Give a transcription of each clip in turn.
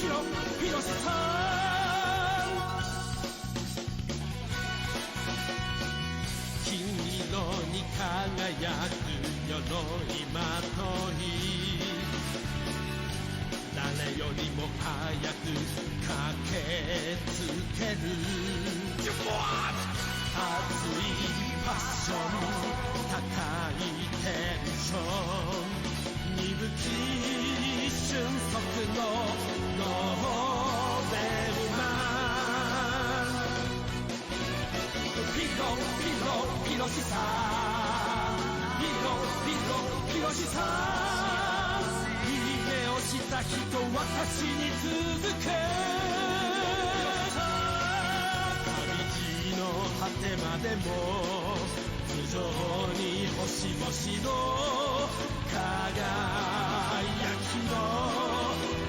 ひろしさん金色に輝く鎧まとい誰よりも早く駆けつける熱いパッション高いテンション鈍き瞬足のノーベルマンピロシさんピロシさん夢をした人私に続け旅路の果てまでも頭上に星々の輝きの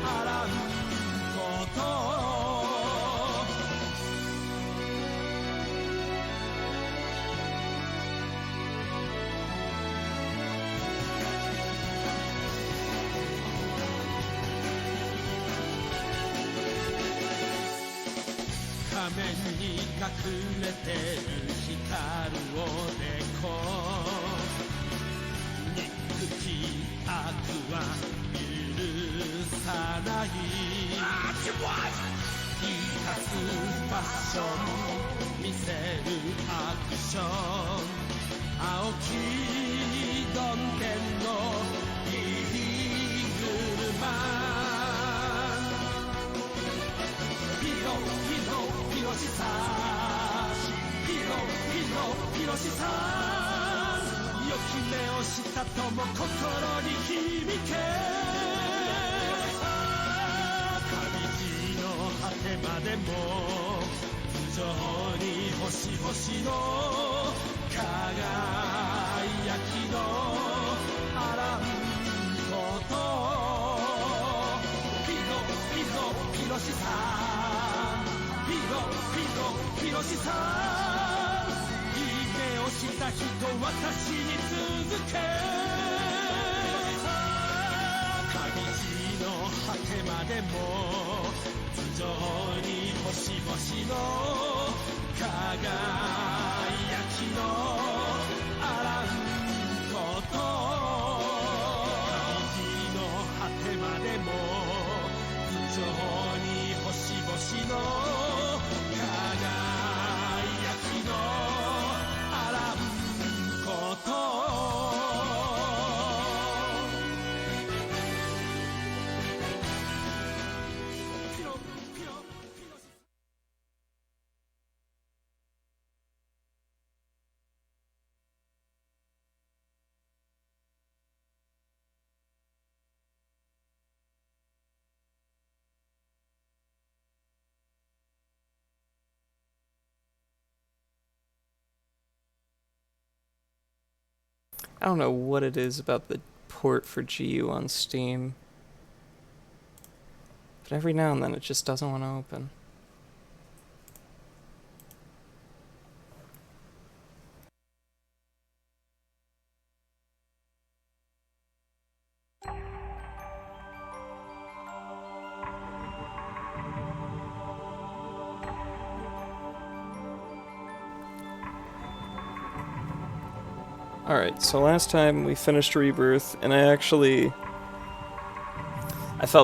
あらんこと仮面に隠れてる光るおでこ憎き悪は許さない生かすファッション見せるアクション青きどん天のイーグルマンひろしさんひろしさんよき目をしたとも心に響け旅路の果てまでも頭上に星々の輝きのあらんことひろしさんひろしさん夢をした人私に続け旅路の果てまでも頭上に星々の輝きのあらんこと旅路の果てまでも頭上に星々のI don't know what it is about the port for GU on Steam, but every now and then it just doesn't want to open. Alright, so last time we finished Rebirth, and I felt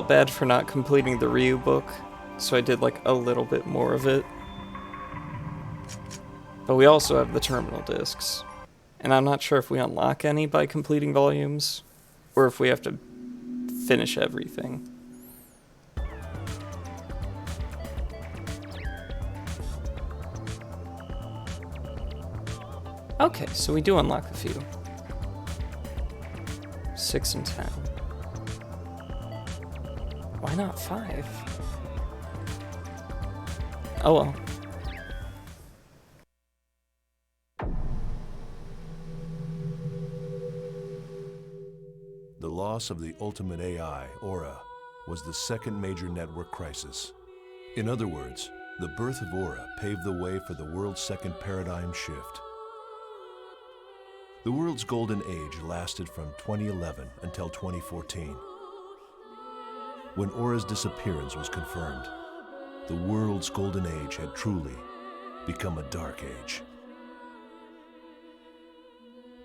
bad for not completing the Ryu book, so I did like a little bit more of it. But we also have the terminal discs, and I'm not sure if we unlock any by completing volumes, or if we have to finish everything. Okay, so we do unlock a few. 6 and 10. Why not 5? Oh well. The loss of the ultimate AI, Aura, was the second major network crisis. In other words, the birth of Aura paved the way for the world's second paradigm shift. The world's golden age lasted from 2011 until 2014. When Aura's disappearance was confirmed, the world's golden age had truly become a dark age.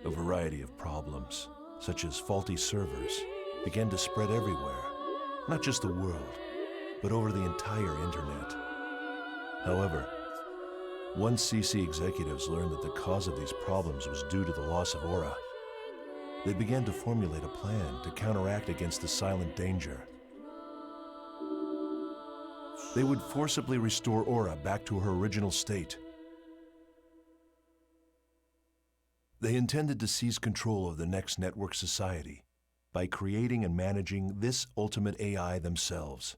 A variety of problems, such as faulty servers, began to spread everywhere, not just the world, but over the entire internet. However, once CC executives learned that the cause of these problems was due to the loss of Aura, they began to formulate a plan to counteract against the silent danger. They would forcibly restore Aura back to her original state. They intended to seize control of the next network society by creating and managing this ultimate AI themselves.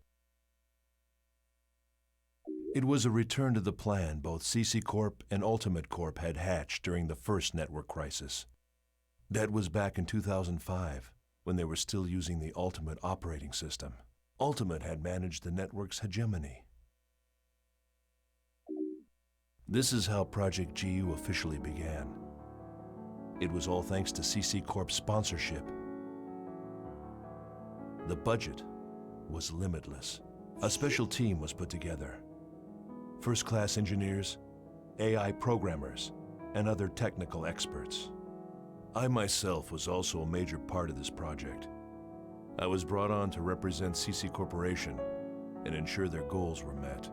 It was a return to the plan both CC Corp and Ultimate Corp had hatched during the first network crisis. That was back in 2005, when they were still using the Ultimate operating system. Ultimate had managed the network's hegemony. This is how Project GU officially began. It was all thanks to CC Corp's sponsorship. The budget was limitless. A special team was put together. First-class engineers, AI programmers, and other technical experts. I myself was also a major part of this project. I was brought on to represent CC Corporation and ensure their goals were met.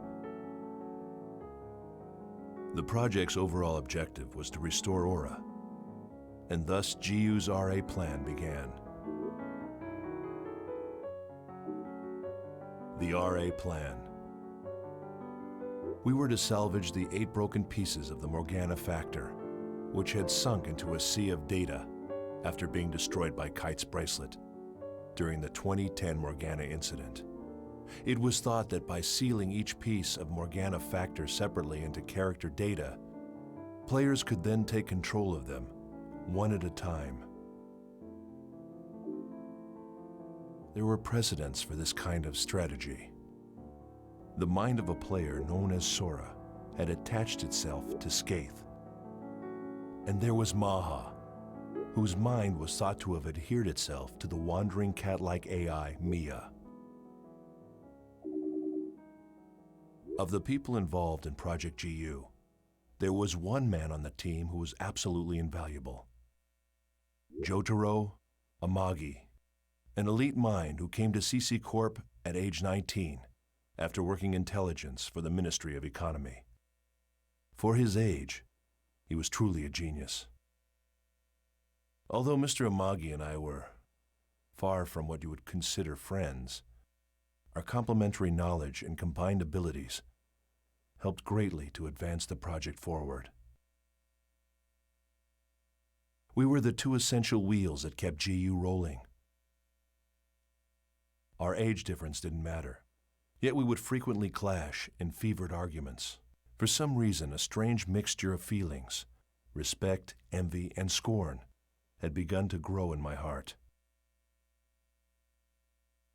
The project's overall objective was to restore Aura, and thus GU's RA plan began. The RA plan. We were to salvage the 8 broken pieces of the Morgana Factor, which had sunk into a sea of data after being destroyed by Kite's bracelet during the 2010 Morgana incident. It was thought that by sealing each piece of Morgana Factor separately into character data, players could then take control of them, one at a time. There were precedents for this kind of strategy. The mind of a player known as Sora had attached itself to Skaith. And there was Maha, whose mind was thought to have adhered itself to the wandering cat-like AI, Mia. Of the people involved in Project GU, there was one man on the team who was absolutely invaluable. Jotaro Amagi, an elite mind who came to CC Corp at age 19 after working intelligence for the Ministry of Economy. For his age, he was truly a genius. Although Mr. Amagi and I were far from what you would consider friends, our complementary knowledge and combined abilities helped greatly to advance the project forward. We were the 2 essential wheels that kept GU rolling. Our age difference didn't matter, yet we would frequently clash in fevered arguments. For some reason, a strange mixture of feelings, respect, envy, and scorn, had begun to grow in my heart.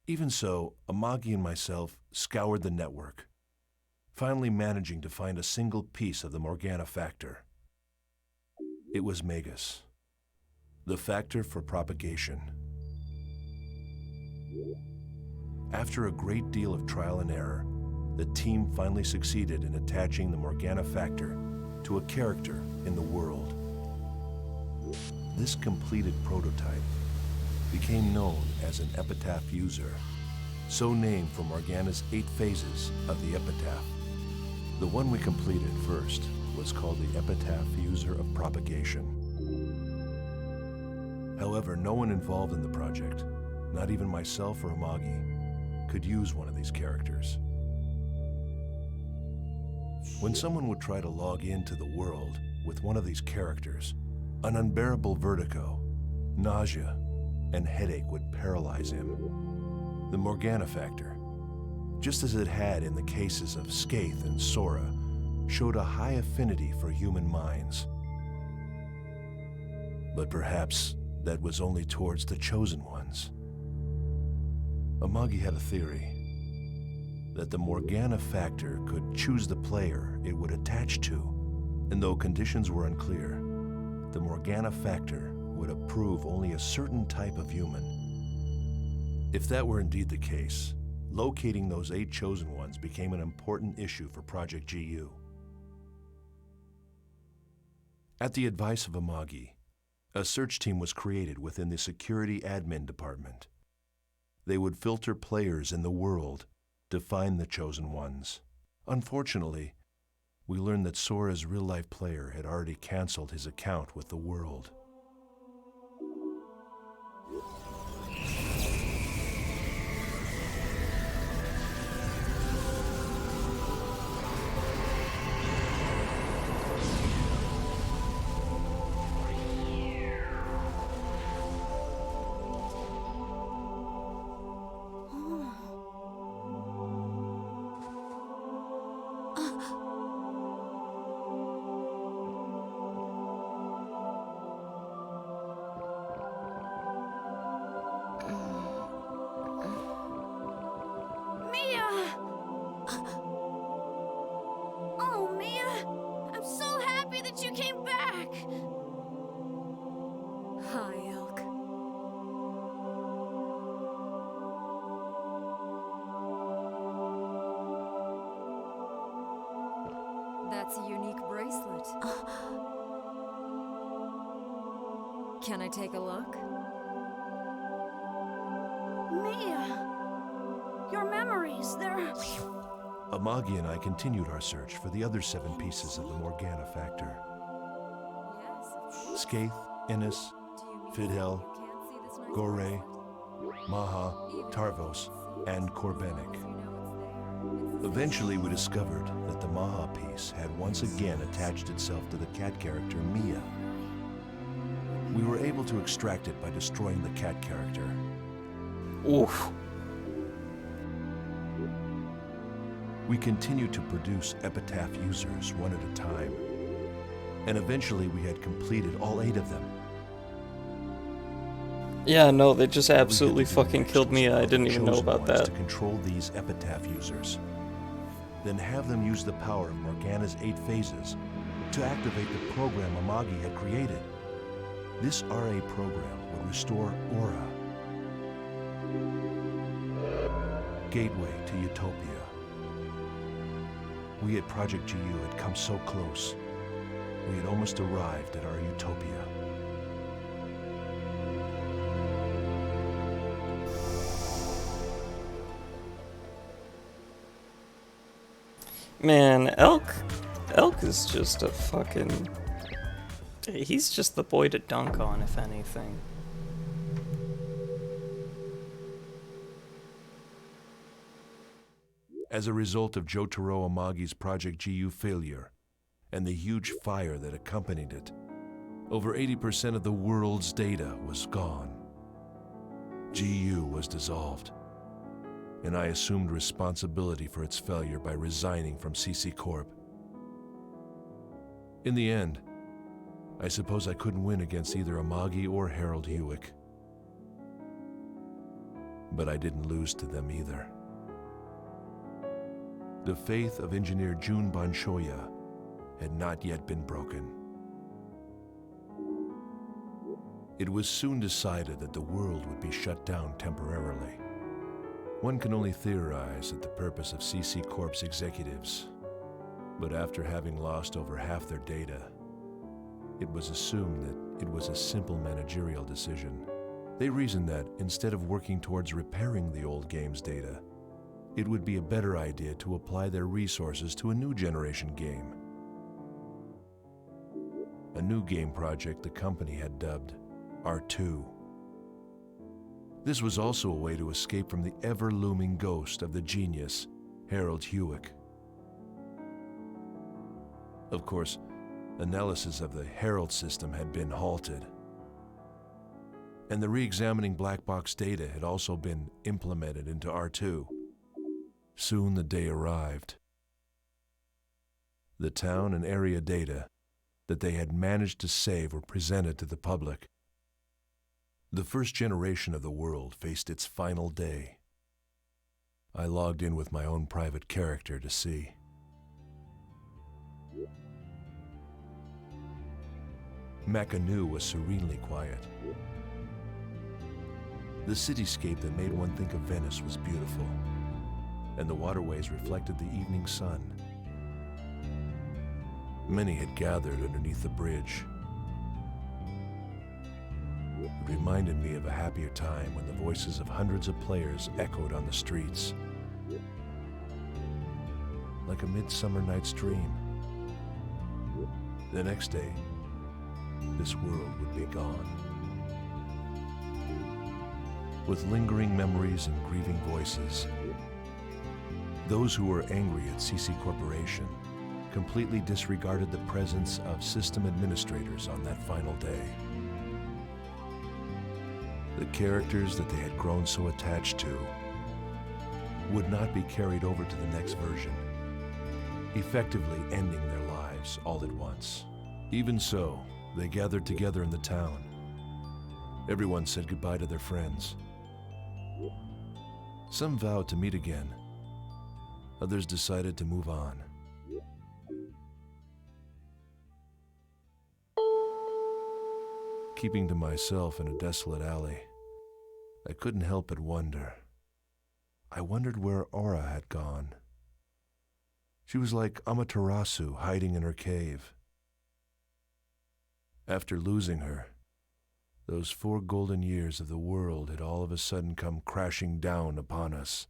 Even so, Amagi and myself scoured the network, finally managing to find a single piece of the Morgana Factor. It was Magus, the factor for propagation. After a great deal of trial and error, the team finally succeeded in attaching the Morgana Factor to a character in the world. This completed prototype became known as an Epitaph user, so named for Morgana's 8 phases of the Epitaph. The one we completed first was called the Epitaph User of Propagation. However, no one involved in the project, not even myself or Amagi, could use one of these characters. When someone would try to log into the world with one of these characters, an unbearable vertigo, nausea, and headache would paralyze him. The Morgana Factor, just as it had in the cases of Skaith and Sora, showed a high affinity for human minds. But perhaps that was only towards the chosen ones. Amagi had a theory that the Morgana Factor could choose the player it would attach to, and though conditions were unclear, the Morgana Factor would approve only a certain type of human. If that were indeed the case, locating those 8 chosen ones became an important issue for Project GU. At the advice of Amagi, a search team was created within the Security Admin Department. They would filter players in the world to find the chosen ones. Unfortunately, we learned that Sora's real-life player had already canceled his account with the world. Oh, Mia! I'm so happy that you came back! Hi, Elk. That's a unique bracelet. Can I take a look? Mia! Your memories, they're... Amagi and I continued our search for the other 7 pieces of the Morgana Factor. Yes, of course. Skaith, Innis, Do you mean Fidel, you can't see this nice Gore, bracelet? Maha, Even Tarvos, and Korbenik. if you know it's there. Eventually, we discovered that the Maha piece had once again attached itself to the cat character Mia. We were able to extract it by destroying the cat character. Oof. We continued to produce Epitaph users one at a time, and eventually we had completed all 8 of them. Yeah, no, they just All we had absolutely to do fucking next killed was me. I find didn't the even know chosen about ones that. to control these Epitaph users, then have them use the power of Morgana's 8 phases to activate the program Amagi had created. This RA program would restore Aura, gateway to Utopia. We at Project GU had come so close. We had almost arrived at our Utopia. Man, Elk is just a fucking... He's just the boy to dunk on, if anything. As a result of Jotaro Amagi's Project GU failure and the huge fire that accompanied it, over 80% of the world's data was gone. GU was dissolved, and I assumed responsibility for its failure by resigning from CC Corp. In the end, I suppose I couldn't win against either Amagi or Harold Hewick. But I didn't lose to them either. The faith of engineer Jun Banshoya had not yet been broken. It was soon decided that the world would be shut down temporarily. One can only theorize at the purpose of CC Corp's executives, but after having lost over half their data, it was assumed that it was a simple managerial decision. They reasoned that instead of working towards repairing the old game's data, it would be a better idea to apply their resources to a new generation game. A new game project the company had dubbed R2. This was also a way to escape from the ever-looming ghost of the genius, Harold Hewick. Of course, analysis of the Herald system had been halted, and the re-examining black box data had also been implemented into R2. Soon the day arrived. The town and area data that they had managed to save were presented to the public. The first generation of the world faced its final day. I logged in with my own private character to see. Makanu was serenely quiet. The cityscape that made one think of Venice was beautiful. and the waterways reflected the evening sun. Many had gathered underneath the bridge. It reminded me of a happier time when the voices of hundreds of players echoed on the streets. Like a midsummer night's dream. The next day, this world would be gone. With lingering memories and grieving voices, those who were angry at CC Corporation completely disregarded the presence of system administrators on that final day. The characters that they had grown so attached to would not be carried over to the next version, effectively ending their lives all at once. Even so, they gathered together in the town. Everyone said goodbye to their friends. Some vowed to meet again. Others decided to move on. Keeping to myself in a desolate alley, I couldn't help but wonder. I wondered where Aura had gone. She was like Amaterasu hiding in her cave. After losing her, those 4 golden years of the world had all of a sudden come crashing down upon us.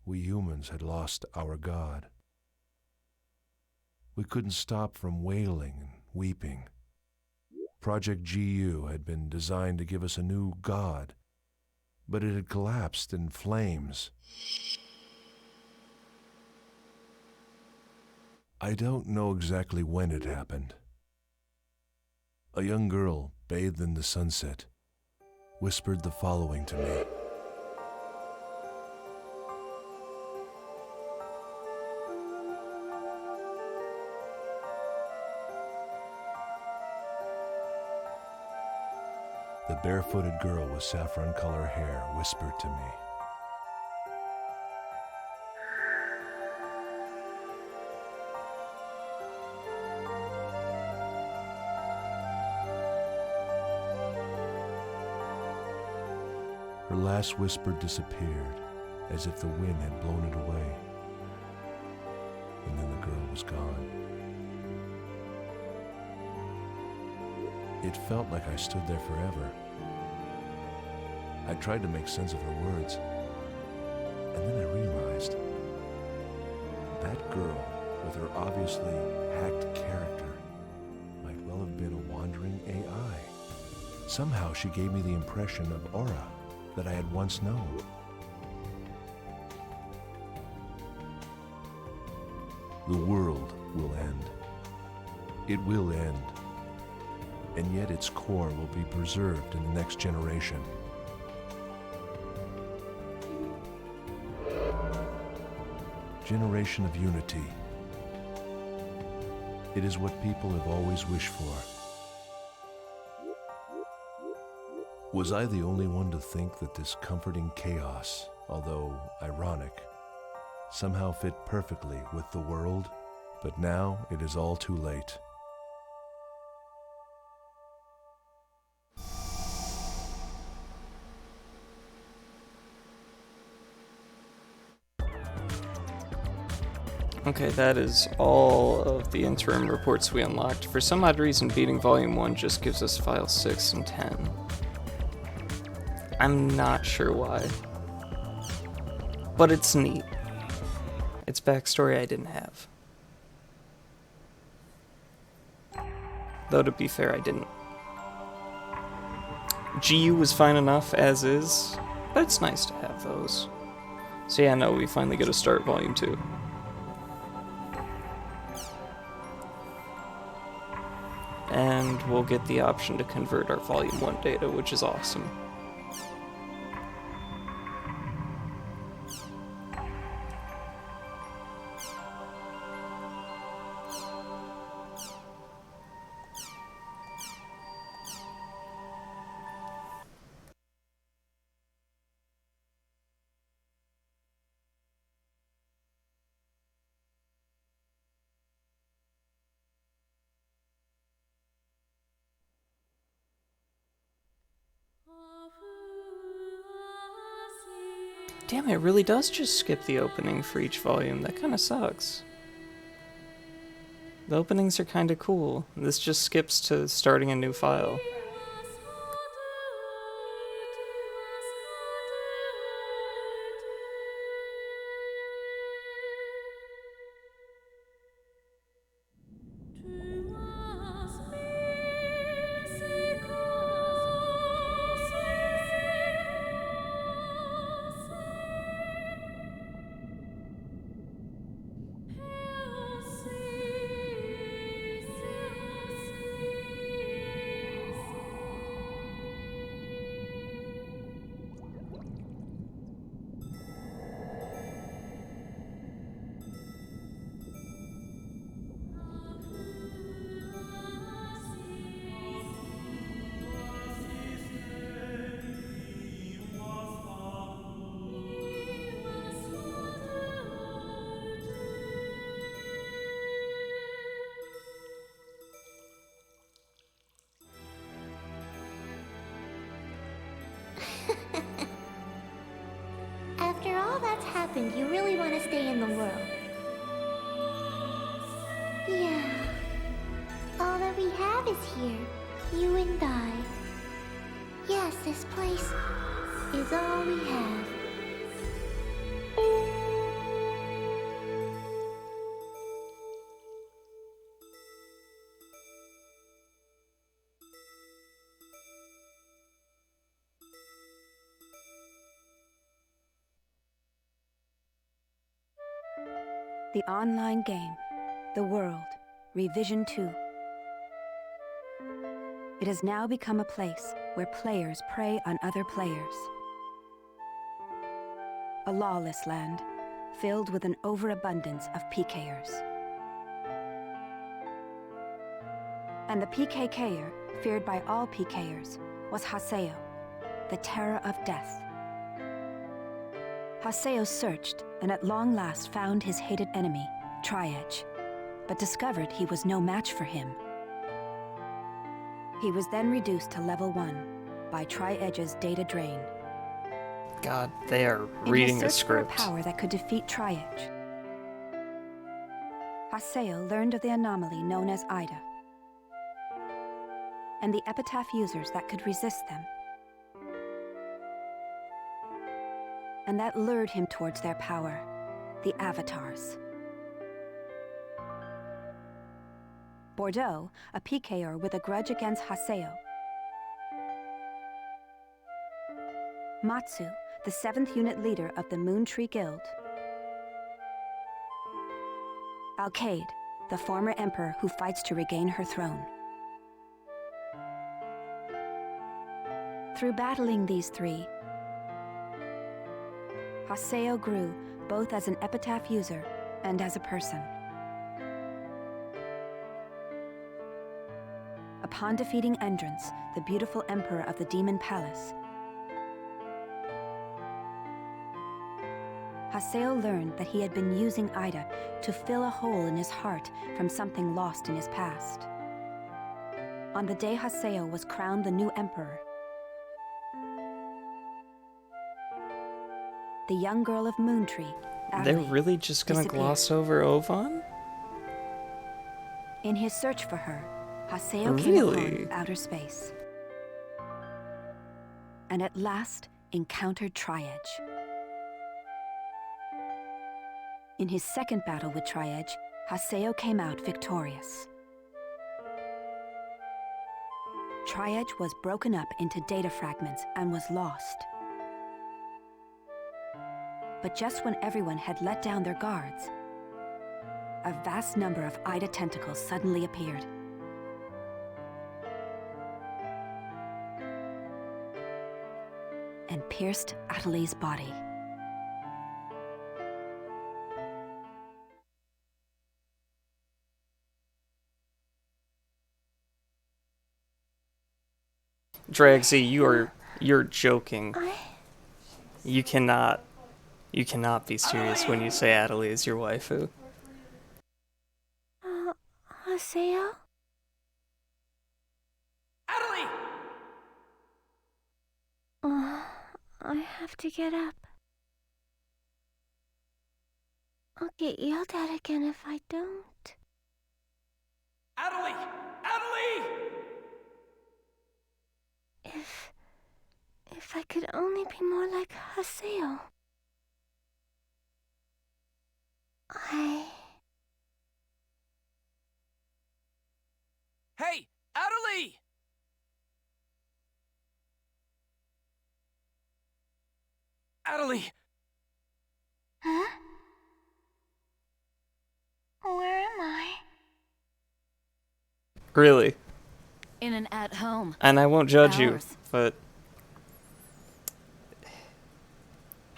We humans had lost our God. We couldn't stop from wailing and weeping. Project GU had been designed to give us a new God, but it had collapsed in flames. I don't know exactly when it happened. A young girl, bathed in the sunset, whispered the following to me. The barefooted girl with saffron color hair whispered to me. Her last whisper disappeared, as if the wind had blown it away. And then the girl was gone. It felt like I stood there forever. I tried to make sense of her words, and then I realized that girl, with her obviously hacked character, might well have been a wandering AI. Somehow she gave me the impression of Aura that I had once known. The world will end. It will end. And yet its core will be preserved in the next generation. Generation of unity. It is what people have always wished for. Was I the only one to think that this comforting chaos, although ironic, somehow fit perfectly with the world? But now it is all too late. Okay, that is all of the interim reports we unlocked. For some odd reason, beating Volume 1 just gives us Files 6 and 10. I'm not sure why. But it's neat. It's backstory I didn't have. Though to be fair, I didn't. GU was fine enough as is, but it's nice to have those. So yeah, no, we finally get to start Volume 2. And we'll get the option to convert our Volume 1 data, which is awesome. Damn, it really does just skip the opening for each volume. That kind of sucks. The openings are kind of cool. This just skips to starting a new file. After all that's happened, you really want to stay in the world. Yeah. All that we have is here. You and I. Yes, this place is all we have. The online game, The World, Revision 2. It has now become a place where players prey on other players. A lawless land, filled with an overabundance of PKers. And the PKKer, feared by all PKers, was Haseo, the terror of death. Haseo searched and at long last found his hated enemy, Tri-Edge, but discovered he was no match for him. He was then reduced to level 1 by Tri-Edge's data drain. God, they are In reading his a search for a script. power that could defeat Tri-Edge, Haseo learned of the anomaly known as Ida, and the epitaph users that could resist them. And that lured him towards their power, the Avatars. Bordeaux, a PKer with a grudge against Haseo. Matsu, the 7th unit leader of the Moontree Guild. Alkaid, the former emperor who fights to regain her throne. Through battling these three, Haseo grew both as an epitaph user and as a person. Upon defeating Endrance, the beautiful emperor of the Demon Palace, Haseo learned that he had been using Ida to fill a hole in his heart from something lost in his past. On the day Haseo was crowned the new emperor, the young girl of Moontree, They're Adley, really just gonna disappeared. gloss over Ovan? In his search for her, Haseo came Really? upon outer space, and at last encountered Tri-Edge. In his second battle with Tri-Edge, Haseo came out victorious. Tri-Edge was broken up into data fragments and was lost. But just when everyone had let down their guards, a vast number of Ida tentacles suddenly appeared. And pierced Adelai's body. Dragsy, you're joking. You cannot be serious when you say Adelie is your waifu. Haseo? Adelie! I have to get up. I'll get yelled at again if I don't. Adelie! Adelie! If I could only be more like Haseo. Hey! Adelie! Adelie! Huh? Where am I? Really. In an at-home. And I won't judge you, Ours. but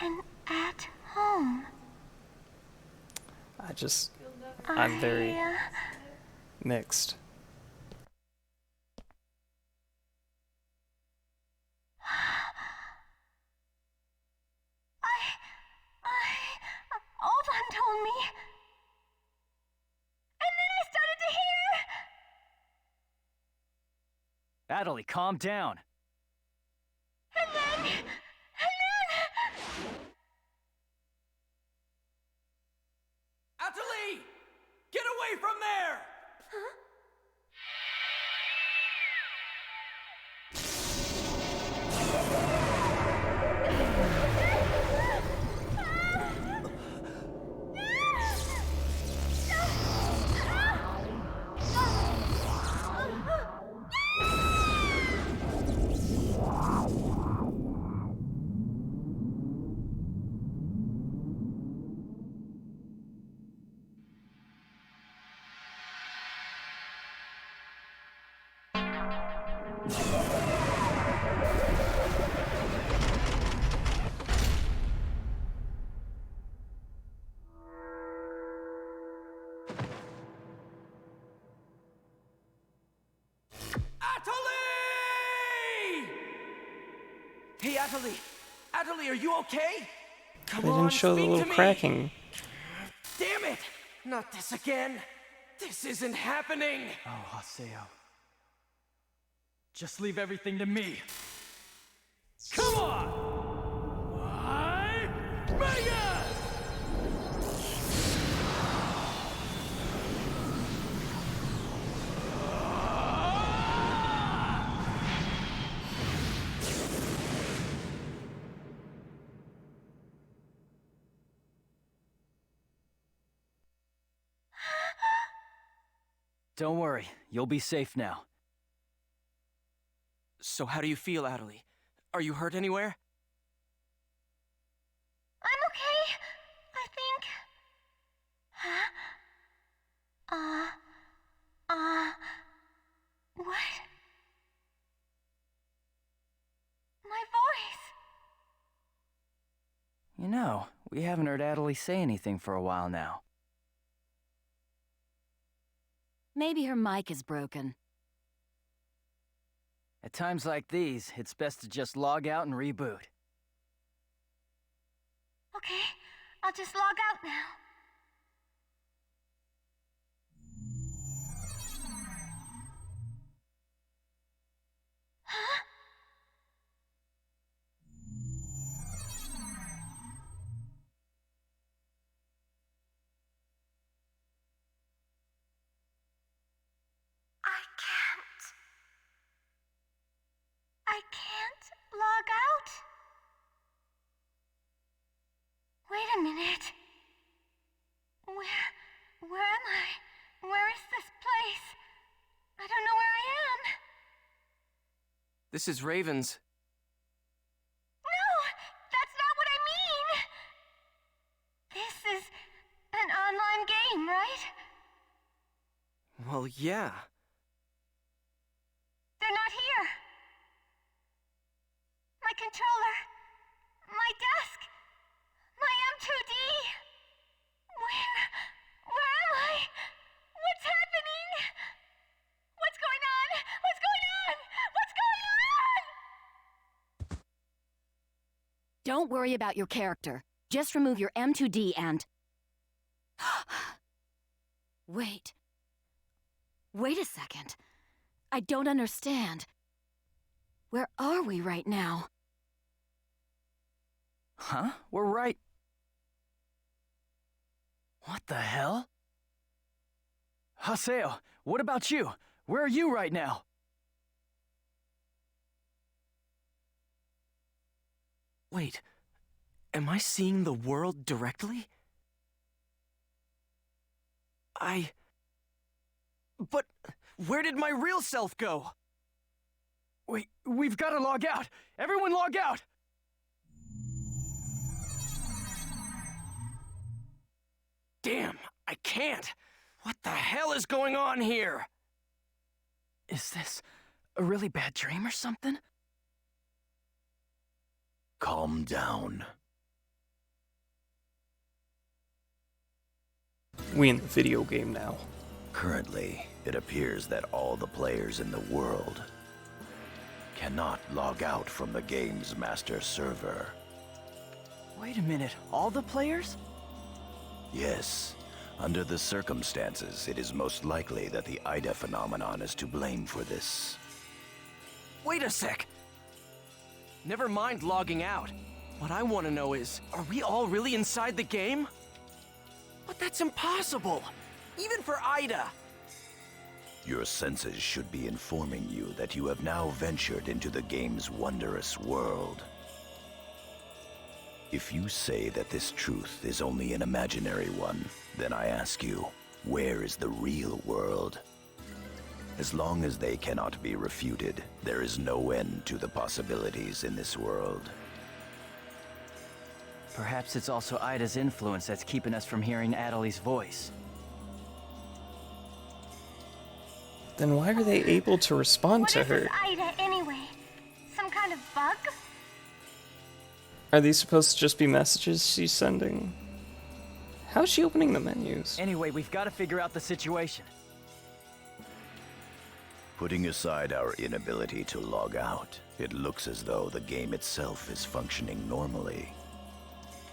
And at home. I'm very I, mixed. Oban told me. And then I started to hear. Adelie, calm down. And then. Adelie! Get away from there! Adelie! Hey, Adelie! Adelie, are you okay? Come They on, didn't show the speak little to me. cracking. Damn it! Not this again! This isn't happening! Oh, Haseo. Just leave everything to me. Come on! Mega! Don't worry, you'll be safe now. So how do you feel, Adelie? Are you hurt anywhere? I'm okay, I think. Huh? What? My voice. You know, we haven't heard Adelie say anything for a while now. Maybe her mic is broken. At times like these, it's best to just log out and reboot. Okay, I'll just log out now. Huh? I can't log out? Wait a minute. Where am I? Where is this place? I don't know where I am. This is Raven's. No, that's not what I mean. This is an online game, right? Well, yeah. They're not here. My controller. My desk. My M2D. Where am I? What's happening? What's going on? What's going on? What's going on? Don't worry about your character. Just remove your M2D and... Wait. Wait a second. I don't understand. Where are we right now? Huh? We're right... What the hell? Haseo, what about you? Where are you right now? Wait, am I seeing the world directly? But where did my real self go? We've got to log out! Everyone log out! Damn, I can't! What the hell is going on here? Is this a really bad dream or something? Calm down. We in the video game now. Currently, it appears that all the players in the world cannot log out from the game's master server. Wait a minute, all the players? Yes. Under the circumstances, it is most likely that the Ida phenomenon is to blame for this. Wait a sec! Never mind logging out. What I want to know is, are we all really inside the game? But that's impossible! Even for Ida! Your senses should be informing you that you have now ventured into the game's wondrous world. If you say that this truth is only an imaginary one, then I ask you, where is the real world? As long as they cannot be refuted, there is no end to the possibilities in this world. Perhaps it's also Ida's influence that's keeping us from hearing Adeli's voice. Then why are they able to respond to her? What is this Ida anyway? Some kind of bug? Are these supposed to just be messages she's sending? How's she opening the menus? Anyway, we've got to figure out the situation. Putting aside our inability to log out, it looks as though the game itself is functioning normally.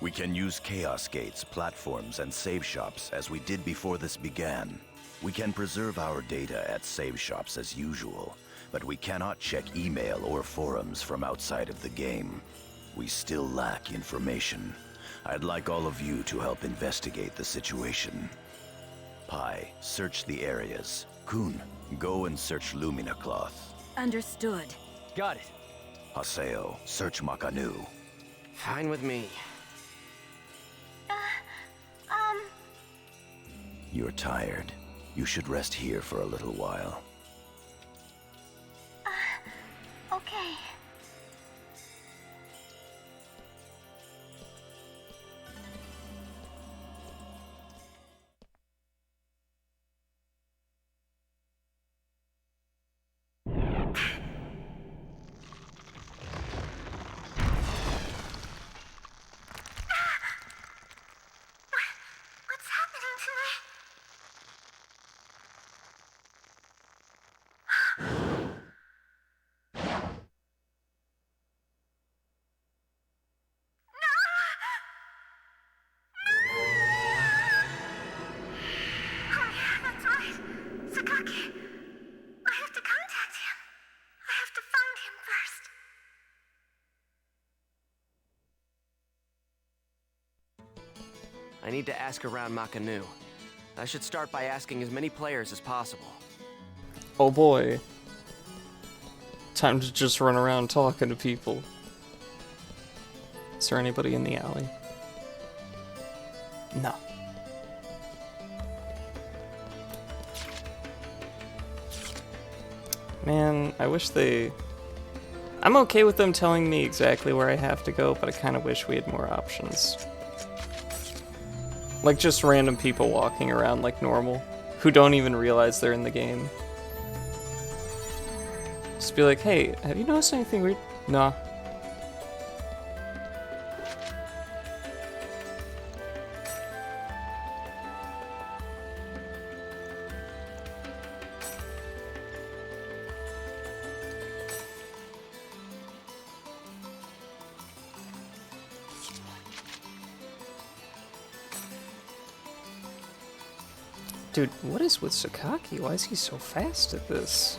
We can use Chaos Gates, platforms, and save shops as we did before this began. We can preserve our data at save shops as usual, but we cannot check email or forums from outside of the game. We still lack information. I'd like all of you to help investigate the situation. Pi, search the areas. Kun, go and search Lumina Cloth. Understood. Got it. Haseo, search Makanu. Fine with me. You're tired. You should rest here for a little while. Okay. What's happening to me? Oh yeah, that's right. Sakaki. I have to contact him. I have to find him first. I need to ask around Makanu. I should start by asking as many players as possible. Oh boy. Time to just run around talking to people. Is there anybody in the alley? No. Man, I wish they... I'm okay with them telling me exactly where I have to go, but I kind of wish we had more options. Like just random people walking around like normal, who don't even realize they're in the game. Just be like, hey, have you noticed anything weird? Nah. Dude, what is with Sakaki? Why is he so fast at this?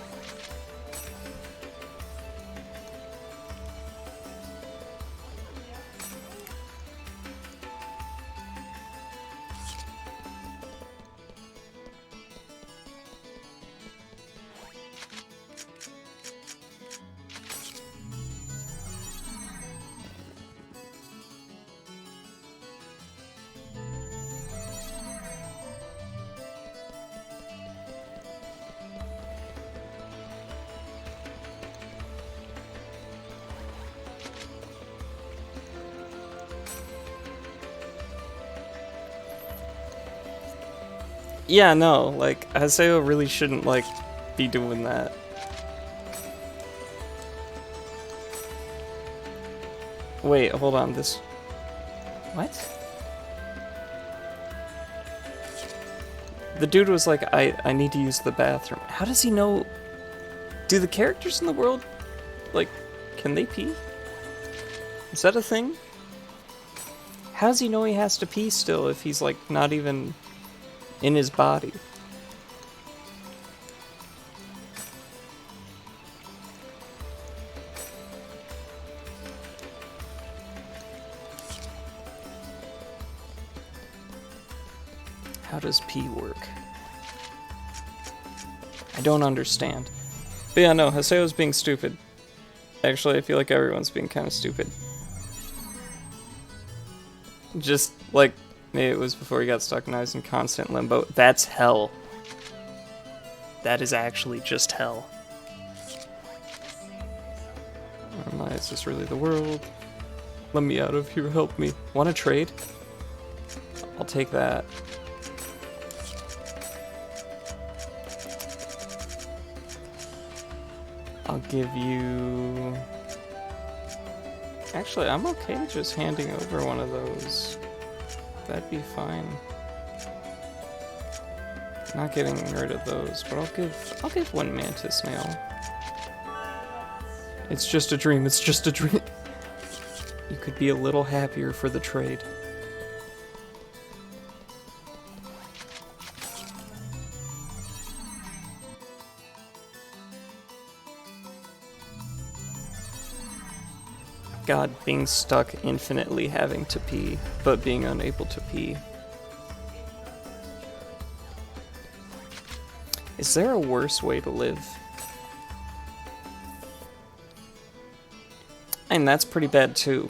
Yeah, no, like, Haseo really shouldn't, like, be doing that. Wait, hold on, this... What? The dude was like, I need to use the bathroom. How does he know... Do the characters in the world, like, can they pee? Is that a thing? How does he know he has to pee still if he's, like, not even in his body? How does pee work? I don't understand. But yeah, no, Haseo's being stupid. Actually, I feel like everyone's being kind of stupid. Just like maybe it was before he got stuck and I was in constant limbo. That's hell. That is actually just hell. Or am I? Is this really the world? Let me out of here, help me. Want to trade? I'll take that. I'll give you... Actually, I'm okay just handing over one of those. That'd be fine. Not getting rid of those, but I'll give one mantis nail. It's just a dream, it's just a dream. You could be a little happier for the trade. God, being stuck infinitely having to pee, but being unable to pee. Is there a worse way to live? And that's pretty bad too.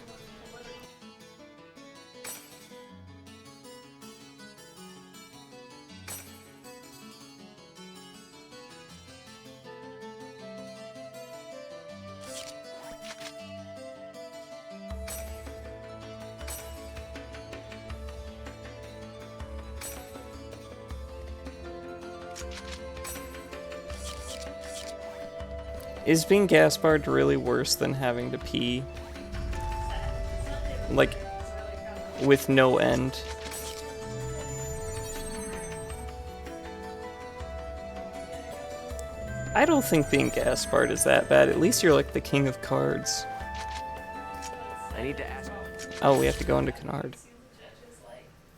Is being gas-barred really worse than having to pee? Like, with no end? I don't think being gas-barred is that bad. At least you're like the king of cards. I need to ask. Oh, we have to go into Canard.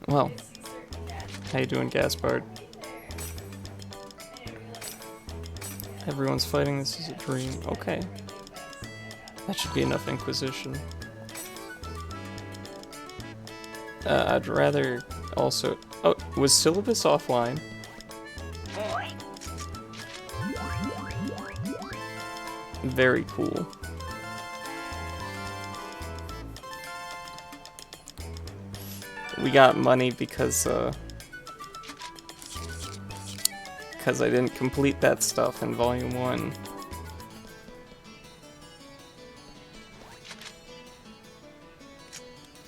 Well, how you doing, gas-barred? Everyone's fighting, this is a dream. Okay. That should be enough Inquisition. I'd rather also... Oh, was Syllabus offline? Very cool. We got money because I didn't complete that stuff in Volume 1.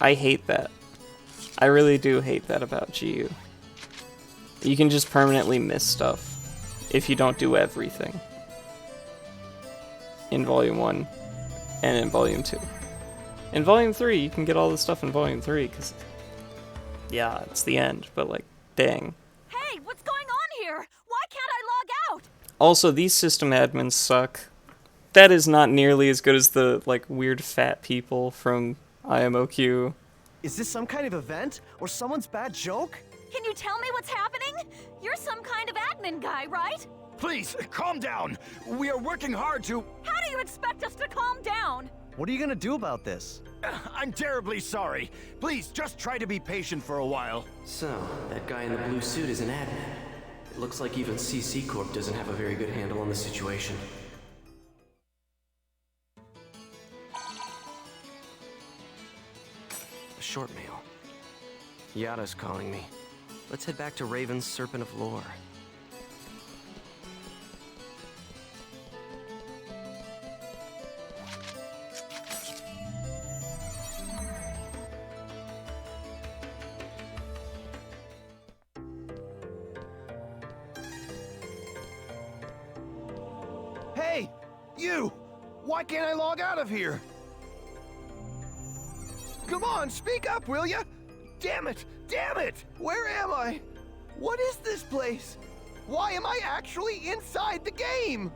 I hate that. I really do hate that about GU. You can just permanently miss stuff if you don't do everything in Volume 1 and in Volume 2. In Volume 3, you can get all the stuff in Volume 3, because, yeah, it's the end, but, like, dang. Hey, what's going on here? Why can't I log out? Also, these system admins suck. That is not nearly as good as the, like, weird fat people from IMOQ. Is this some kind of event? Or someone's bad joke? Can you tell me what's happening? You're some kind of admin guy, right? Please, calm down. We are working hard to... How do you expect us to calm down? What are you gonna do about this? I'm terribly sorry. Please, just try to be patient for a while. So, that guy in the blue suit is an admin. It looks like even CC Corp doesn't have a very good handle on the situation. A short mail. Yada's calling me. Let's head back to Raven's Serpent of Lore. You! Why can't I log out of here? Come on, speak up, will ya? Damn it! Damn it! Where am I? What is this place? Why am I actually inside the game?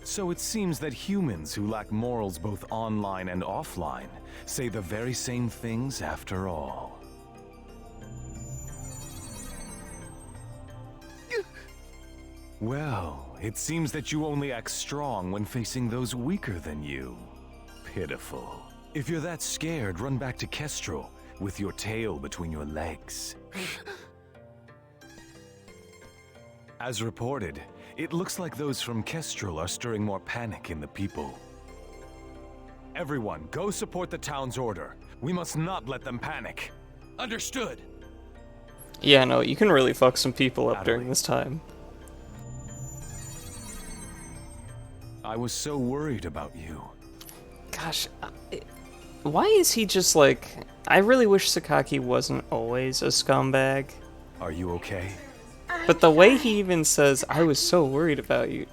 So it seems that humans who lack morals both online and offline say the very same things after all. Well, it seems that you only act strong when facing those weaker than you. Pitiful. If you're that scared, run back to Kestrel with your tail between your legs. As reported, it looks like those from Kestrel are stirring more panic in the people. Everyone, go support the town's order. We must not let them panic. Understood. Yeah, no, you can really fuck some people up during this time. I was so worried about you. Gosh, why is he just like... I really wish Sakaki wasn't always a scumbag. Are you okay? But the way he even says, I was so worried about you...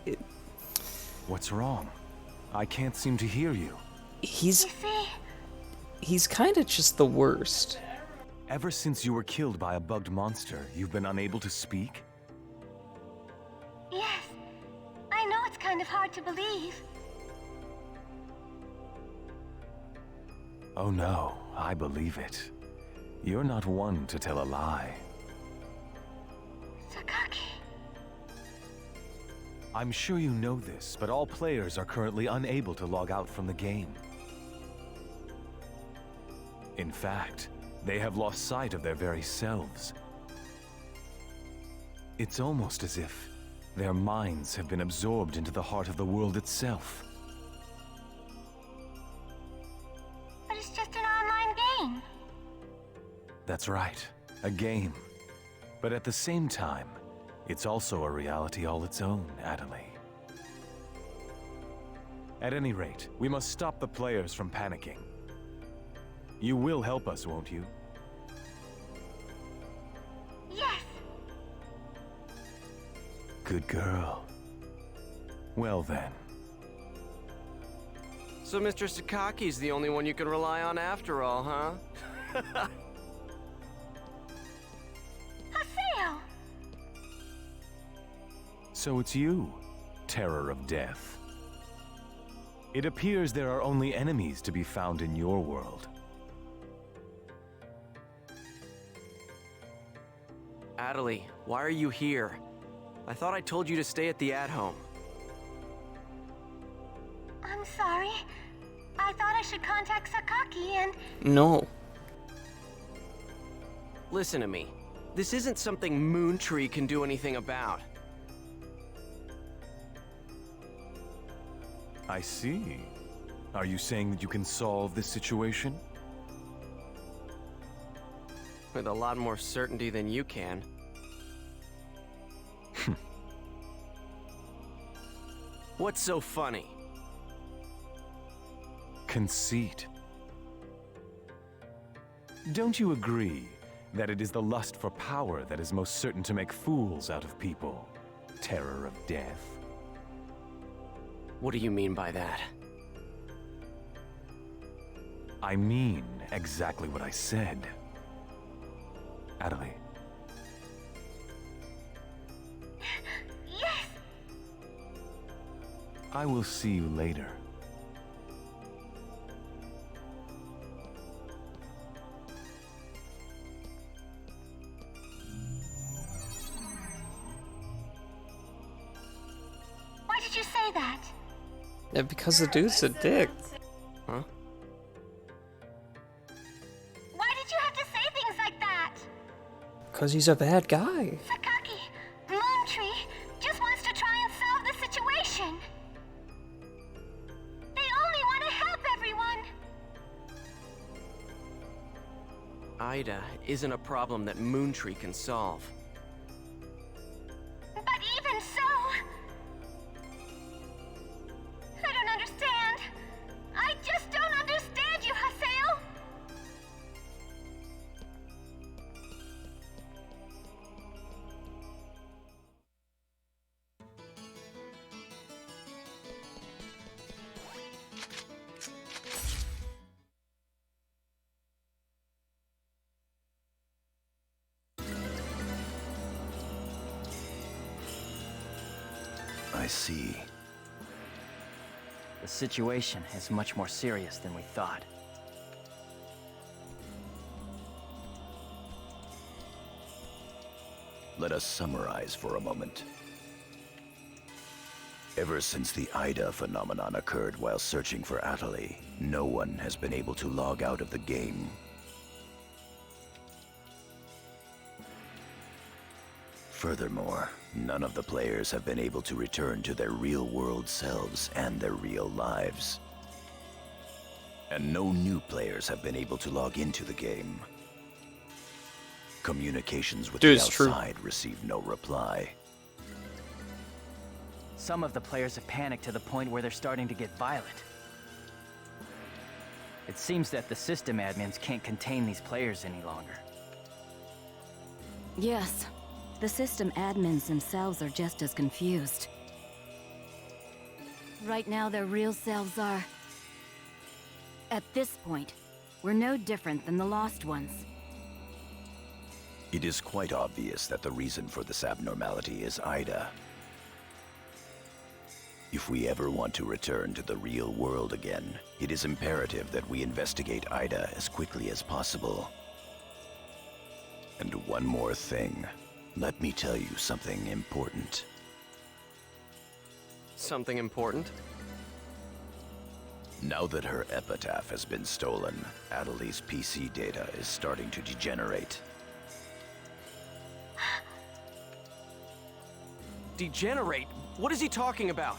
What's wrong? I can't seem to hear you. He's kind of just the worst. Ever since you were killed by a bugged monster, you've been unable to speak? Yes. I know it's kind of hard to believe. Oh no, I believe it. You're not one to tell a lie. Sakaki. I'm sure you know this, but all players are currently unable to log out from the game. In fact, they have lost sight of their very selves. It's almost as if their minds have been absorbed into the heart of the world itself. But it's just an online game. That's right, a game. But at the same time, it's also a reality all its own, Adelie. At any rate, we must stop the players from panicking. You will help us, won't you? Yes. Good girl. Well then. So Mr. Sakaki's the only one you can rely on after all, huh? Haseo! So it's you, Terror of Death. It appears there are only enemies to be found in your world. Adelie, why are you here? I thought I told you to stay at the at-home. I'm sorry. I thought I should contact Sakaki and... No. Listen to me. This isn't something Moontree can do anything about. I see. Are you saying that you can solve this situation? With a lot more certainty than you can. What's so funny? Conceit. Don't you agree that it is the lust for power that is most certain to make fools out of people? Terror of Death. What do you mean by that? I mean exactly what I said. Adelie. Yes! I will see you later. Why did you say that? Yeah, because the dude's a dick. Huh? Why did you have to say things like that? Because he's a bad guy. Sakaki, Moontree just wants to try and solve the situation. They only want to help everyone. Ida isn't a problem that Moontree can solve. But even so... I don't understand. I just don't understand you, Haseo. see. The situation is much more serious than we thought. Let us summarize for a moment. Ever since the Ida phenomenon occurred while searching for Atali, no one has been able to log out of the game. Furthermore, none of the players have been able to return to their real-world selves and their real lives. And no new players have been able to log into the game. Communications with the outside receive no reply. Some of the players have panicked to the point where they're starting to get violent. It seems that the system admins can't contain these players any longer. Yes, the system admins themselves are just as confused. Right now, their real selves are... At this point, we're no different than the Lost Ones. It is quite obvious that the reason for this abnormality is Ida. If we ever want to return to the real world again, it is imperative that we investigate Ida as quickly as possible. And one more thing. Let me tell you something important. Something important? Now that her epitaph has been stolen, Atali's PC data is starting to degenerate. Degenerate? What is he talking about?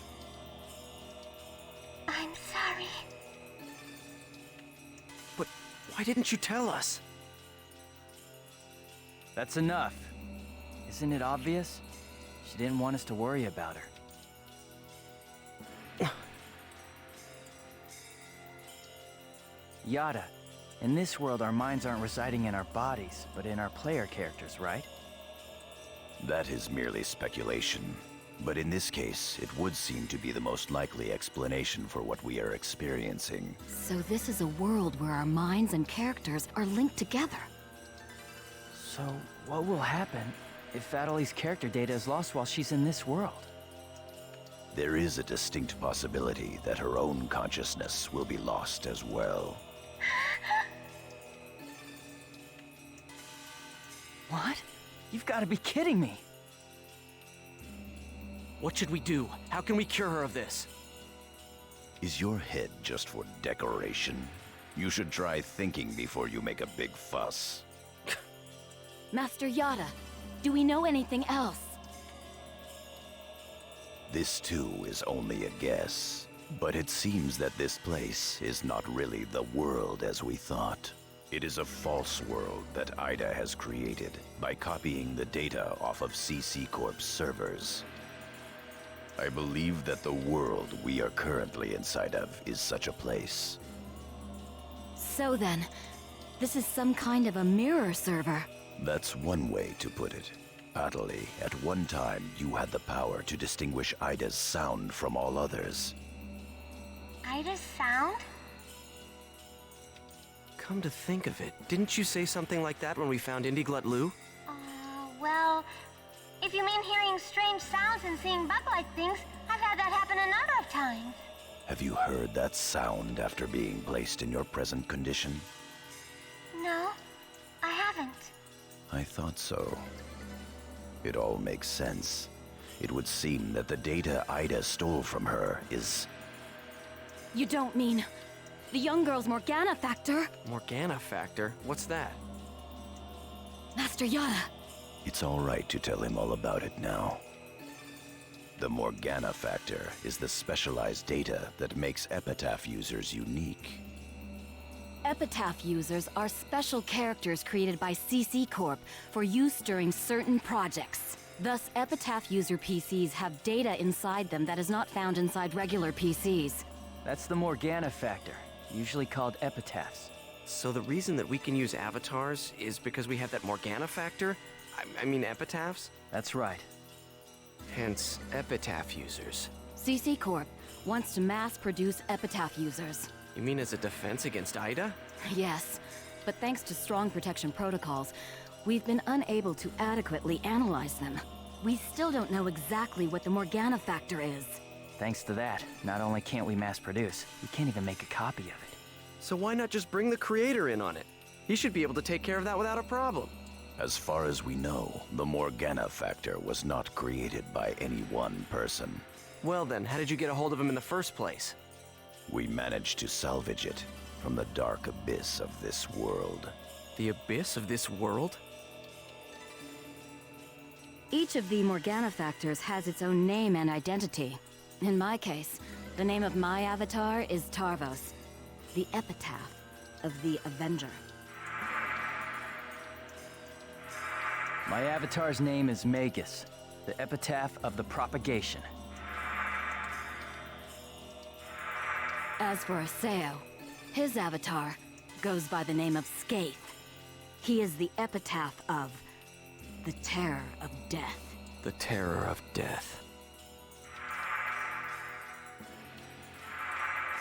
I'm sorry. But why didn't you tell us? That's enough. Isn't it obvious? She didn't want us to worry about her. Yada, in this world our minds aren't residing in our bodies, but in our player characters, right? That is merely speculation. But in this case, it would seem to be the most likely explanation for what we are experiencing. So this is a world where our minds and characters are linked together. So, what will happen if Atali's character data is lost while she's in this world? There is a distinct possibility that her own consciousness will be lost as well. What? You've got to be kidding me! What should we do? How can we cure her of this? Is your head just for decoration? You should try thinking before you make a big fuss. Master Yada, do we know anything else? This too is only a guess, but it seems that this place is not really the world as we thought. It is a false world that Ida has created by copying the data off of CC Corp's servers. I believe that the world we are currently inside of is such a place. So then, this is some kind of a mirror server. That's one way to put it. Atali, at one time you had the power to distinguish Ida's sound from all others. Ida's sound? Come to think of it, didn't you say something like that when we found Indiglut Lu? Well, if you mean hearing strange sounds and seeing bug-like things, I've had that happen a number of times. Have you heard that sound after being placed in your present condition? No, I haven't. I thought so. It all makes sense. It would seem that the data Ida stole from her is... You don't mean the young girl's Morgana factor? Morgana factor? What's that? Master Yada. It's all right to tell him all about it now. The Morgana factor is the specialized data that makes Epitaph users unique. Epitaph users are special characters created by CC Corp for use during certain projects. Thus, Epitaph user PCs have data inside them that is not found inside regular PCs. That's the Morgana factor, usually called epitaphs. So the reason that we can use avatars is because we have that Morgana factor? I mean epitaphs? That's right. Hence, epitaph users. CC Corp wants to mass-produce Epitaph users. You mean as a defense against Ida? Yes, but thanks to strong protection protocols, we've been unable to adequately analyze them. we still don't know exactly what the Morgana factor is. Thanks to that, not only can't we mass produce, we can't even make a copy of it. So why not just bring the creator in on it? He should be able to take care of that without a problem. As far as we know, the Morgana factor was not created by any one person. Well then, how did you get a hold of him in the first place? We managed to salvage it from the dark abyss of this world. The abyss of this world? Each of the Morgana factors has its own name and identity. In my case, the name of my avatar is Tarvos, the epitaph of the Avenger. My avatar's name is Magus, the epitaph of the propagation. As for Aseo, his avatar goes by the name of Skaith. He is the epitaph of the terror of death. The terror of death.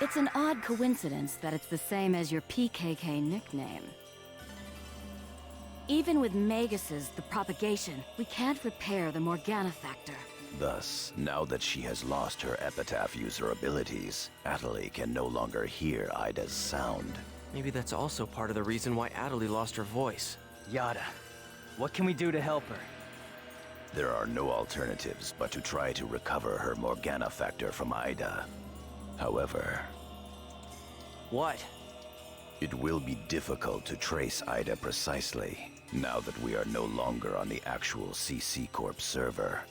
It's an odd coincidence that it's the same as your PKK nickname. Even with Magus's The Propagation, we can't repair the Morgana factor. Thus, now that she has lost her epitaph user abilities, Atali can no longer hear Ida's sound. Maybe that's also part of the reason why Atali lost her voice. Yada, what can we do to help her? There are no alternatives but to try to recover her Morgana factor from Ida. However... What? It will be difficult to trace Ida precisely, now that we are no longer on the actual CC Corp server.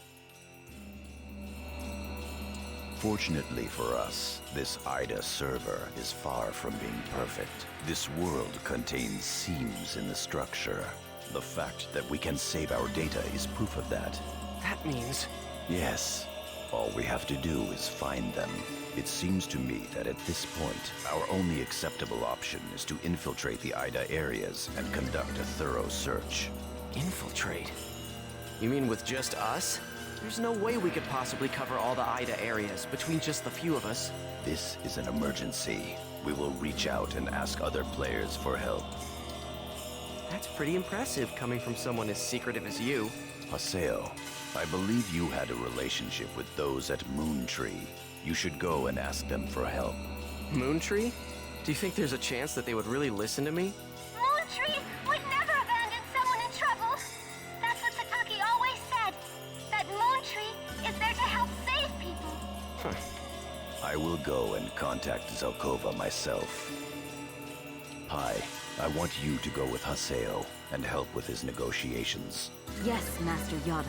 Fortunately for us, this Ida server is far from being perfect. This world contains seams in the structure. The fact that we can save our data is proof of that. That means... Yes. All we have to do is find them. It seems to me that at this point, our only acceptable option is to infiltrate the Ida areas and conduct a thorough search. Infiltrate? You mean with just us? There's no way we could possibly cover all the Ida areas between just the few of us. This is an emergency. We will reach out and ask other players for help. That's pretty impressive coming from someone as secretive as you. Haseo, I believe you had a relationship with those at Moontree. You should go and ask them for help. Moontree? Do you think there's a chance that they would really listen to me? Moontree would never abandon someone in trouble. That's what Sataki always said. That Moontree is there to help save people. I will go and contact Zelkova myself. Pi, I want you to go with Haseo and help with his negotiations. Yes, Master Yada.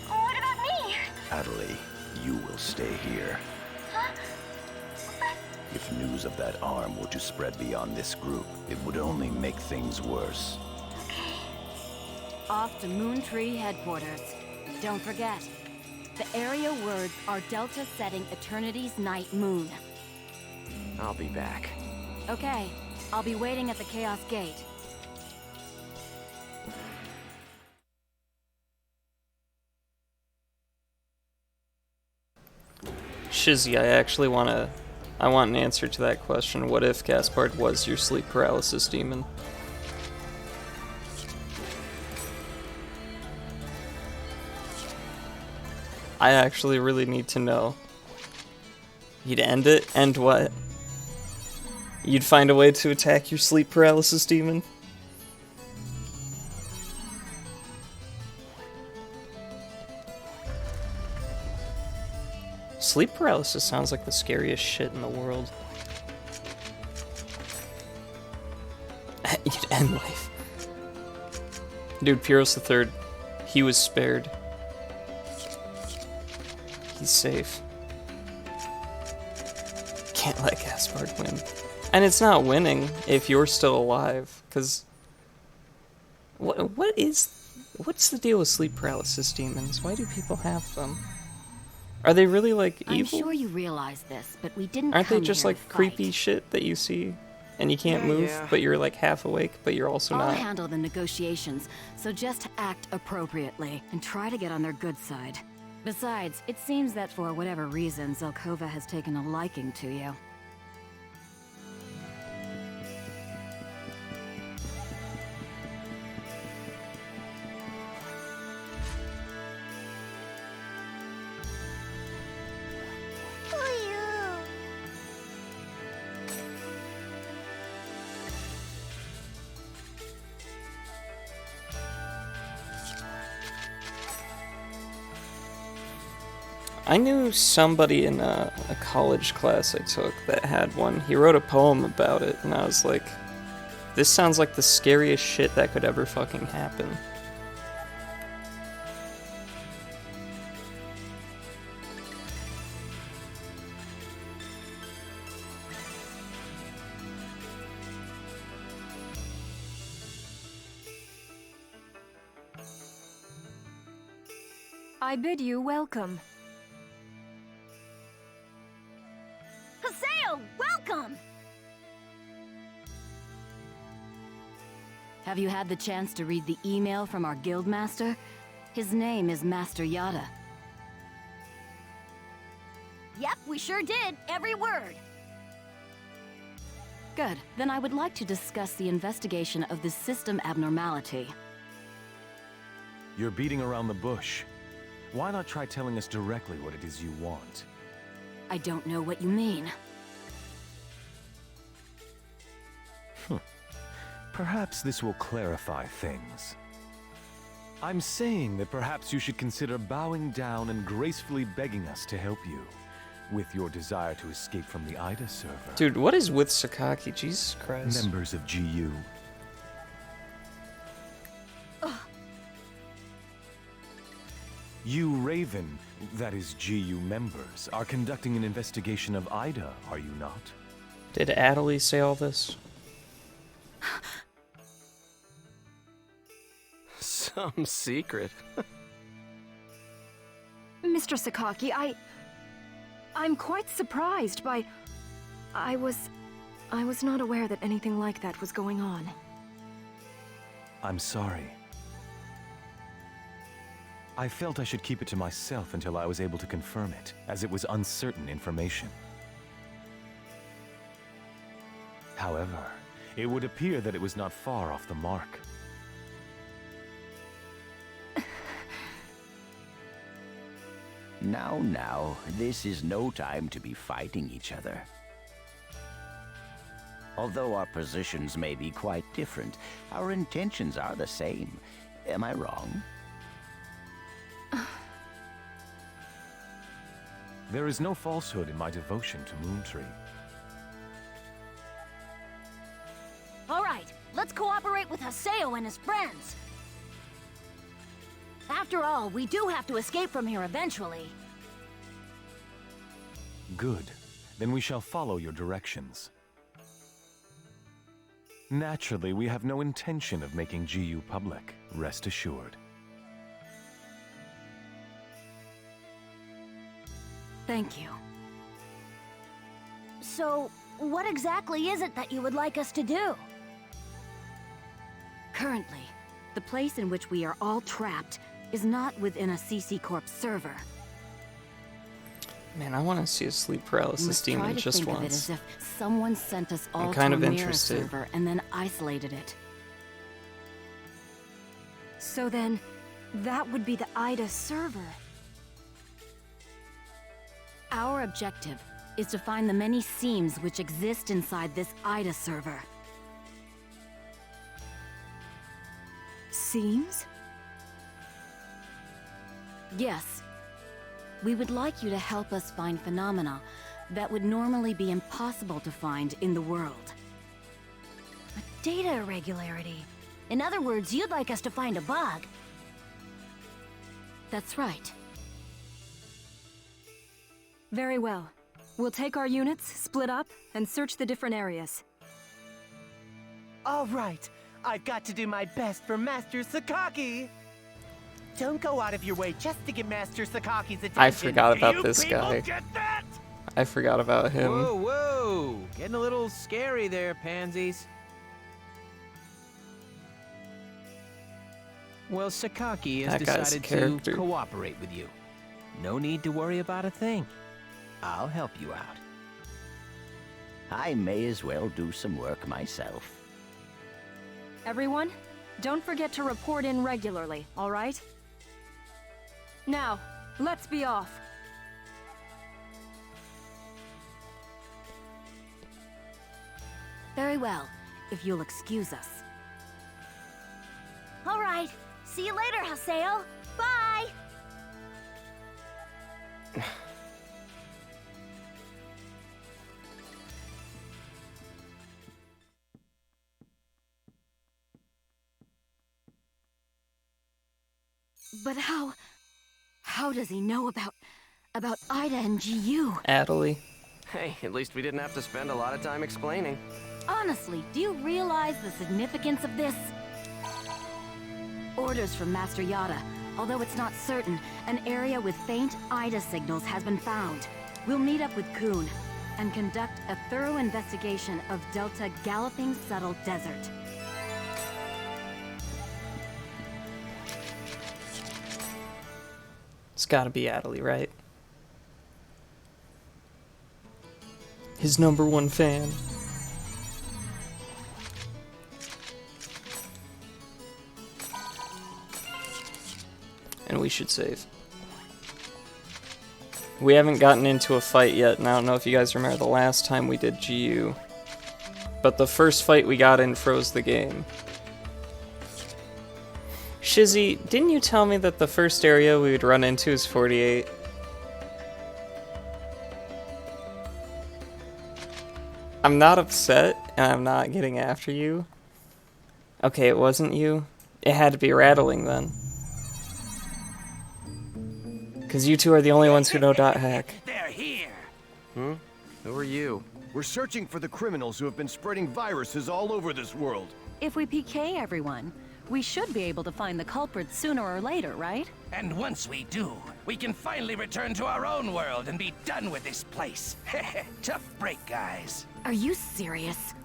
What about me? Atali, you will stay here. Huh? But If news of that arm were to spread beyond this group, it would only make things worse. Off to Moontree headquarters. Don't forget, the area words are Delta setting Eternity's night moon. I'll be back. Okay, I'll be waiting at the Chaos Gate. Shizzy, I want an answer to that question. What if Gaspard was your sleep paralysis demon? I actually really need to know. You'd end it? End what? You'd find a way to attack your sleep paralysis demon? Sleep paralysis sounds like the scariest shit in the world. You'd end life. Dude, Pyros III, he was spared. He's safe. Can't let Gaspard win. And it's not winning if you're still alive, because... What's the deal with sleep paralysis demons? Why do people have them? Are they really, like, evil? I'm sure you realize this, but we didn't Aren't they come just, here like, to fight. creepy shit that you see and you can't move, but you're, like, half awake, but you're also I'll not? handle the negotiations, so just act appropriately and try to get on their good side. Besides, it seems that for whatever reason, Zelkova has taken a liking to you. I knew somebody in a college class I took that had one. He wrote a poem about it, and I was like, this sounds like the scariest shit that could ever fucking happen. I bid you welcome. Haseo, welcome! Have you had the chance to read the email from our guildmaster? His name is Master Yada. Yep, we sure did. Every word. Good. Then I would like to discuss the investigation of this system abnormality. You're beating around the bush. Why not try telling us directly what it is you want? I don't know what you mean. Perhaps this will clarify things. I'm saying that perhaps you should consider bowing down and gracefully begging us to help you with your desire to escape from the Ida server. Dude, what is with Sakaki? Jesus Christ. Members of GU. You Raven, that is GU members, are conducting an investigation of Ida, are you not? Did Adelie say all this? Some secret. Mr. Sakaki, I'm quite surprised by... I was not aware that anything like that was going on. I'm sorry. I felt I should keep it to myself until I was able to confirm it, as it was uncertain information. However, it would appear that it was not far off the mark. Now, this is no time to be fighting each other. Although our positions may be quite different, our intentions are the same. Am I wrong? There is no falsehood in my devotion to Moontree. All right, let's cooperate with Haseo and his friends. After all, we do have to escape from here eventually. Good. Then we shall follow your directions. Naturally, we have no intention of making GU public, rest assured. Thank you. So, what exactly is it that you would like us to do? Currently, the place in which we are all trapped is not within a CC Corp server. Man, I want to see a sleep paralysis demon just think once. of it as if someone sent us all I'm kind to of a mirror interested. server and then isolated it. So then, that would be the Ida server. Our objective is to find the many seams which exist inside this Ida server. Seams? Yes. We would like you to help us find phenomena that would normally be impossible to find in the world. A data irregularity. In other words, you'd like us to find a bug. That's right. Very well. We'll take our units, split up, and search the different areas. All right, I've got to do my best for Master Sakaki. Don't go out of your way just to get Master Sakaki's attention. I forgot about You this people guy. get that? I forgot about him. Whoa, whoa! Getting a little scary there, pansies. Well, Sakaki has That guy's a decided to character. cooperate with you. No need to worry about a thing. I'll help you out. I may as well do some work myself. Everyone, don't forget to report in regularly, all right? Now, let's be off. Very well, if you'll excuse us. All right. See you later, Haseo. Bye! But how does he know about Ida and GU? Adelie. Hey, at least we didn't have to spend a lot of time explaining. Honestly, do you realize the significance of this? Orders from Master Yada. Although it's not certain, an area with faint Ida signals has been found. We'll meet up with Kuhn and conduct a thorough investigation of Delta Galloping Subtle Desert. It's gotta be Adelie, right? His #1 fan. And we should save. We haven't gotten into a fight yet, and I don't know if you guys remember the last time we did GU. But the first fight we got in froze the game. Shizzy, didn't you tell me that the first area we would run into is 48? I'm not upset, and I'm not getting after you. Okay, it wasn't you. It had to be Rattling then. Because you two are the only ones who know .hack. They're here. Hmm? Who are you? We're searching for the criminals who have been spreading viruses all over this world. If we PK everyone, we should be able to find the culprits sooner or later, right? And once we do, we can finally return to our own world and be done with this place. Tough break, guys. Are you serious?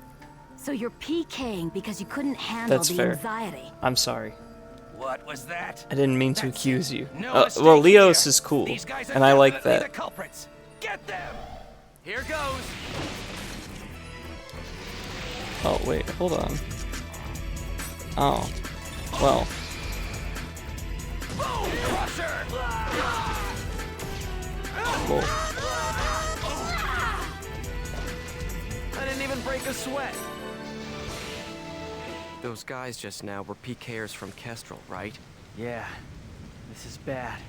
So you're PKing because you couldn't handle That's the fair. anxiety? I'm sorry. What was that? I didn't mean to accuse you. No Well, Leos is cool, These guys are and I like definitely that. the culprits. Get them! Here goes. Oh, wait, hold on. Oh. Well. Boom! Crusher! Cool. I didn't even break a sweat. Those guys just now were PKers from Kestrel, right? Yeah, this is bad.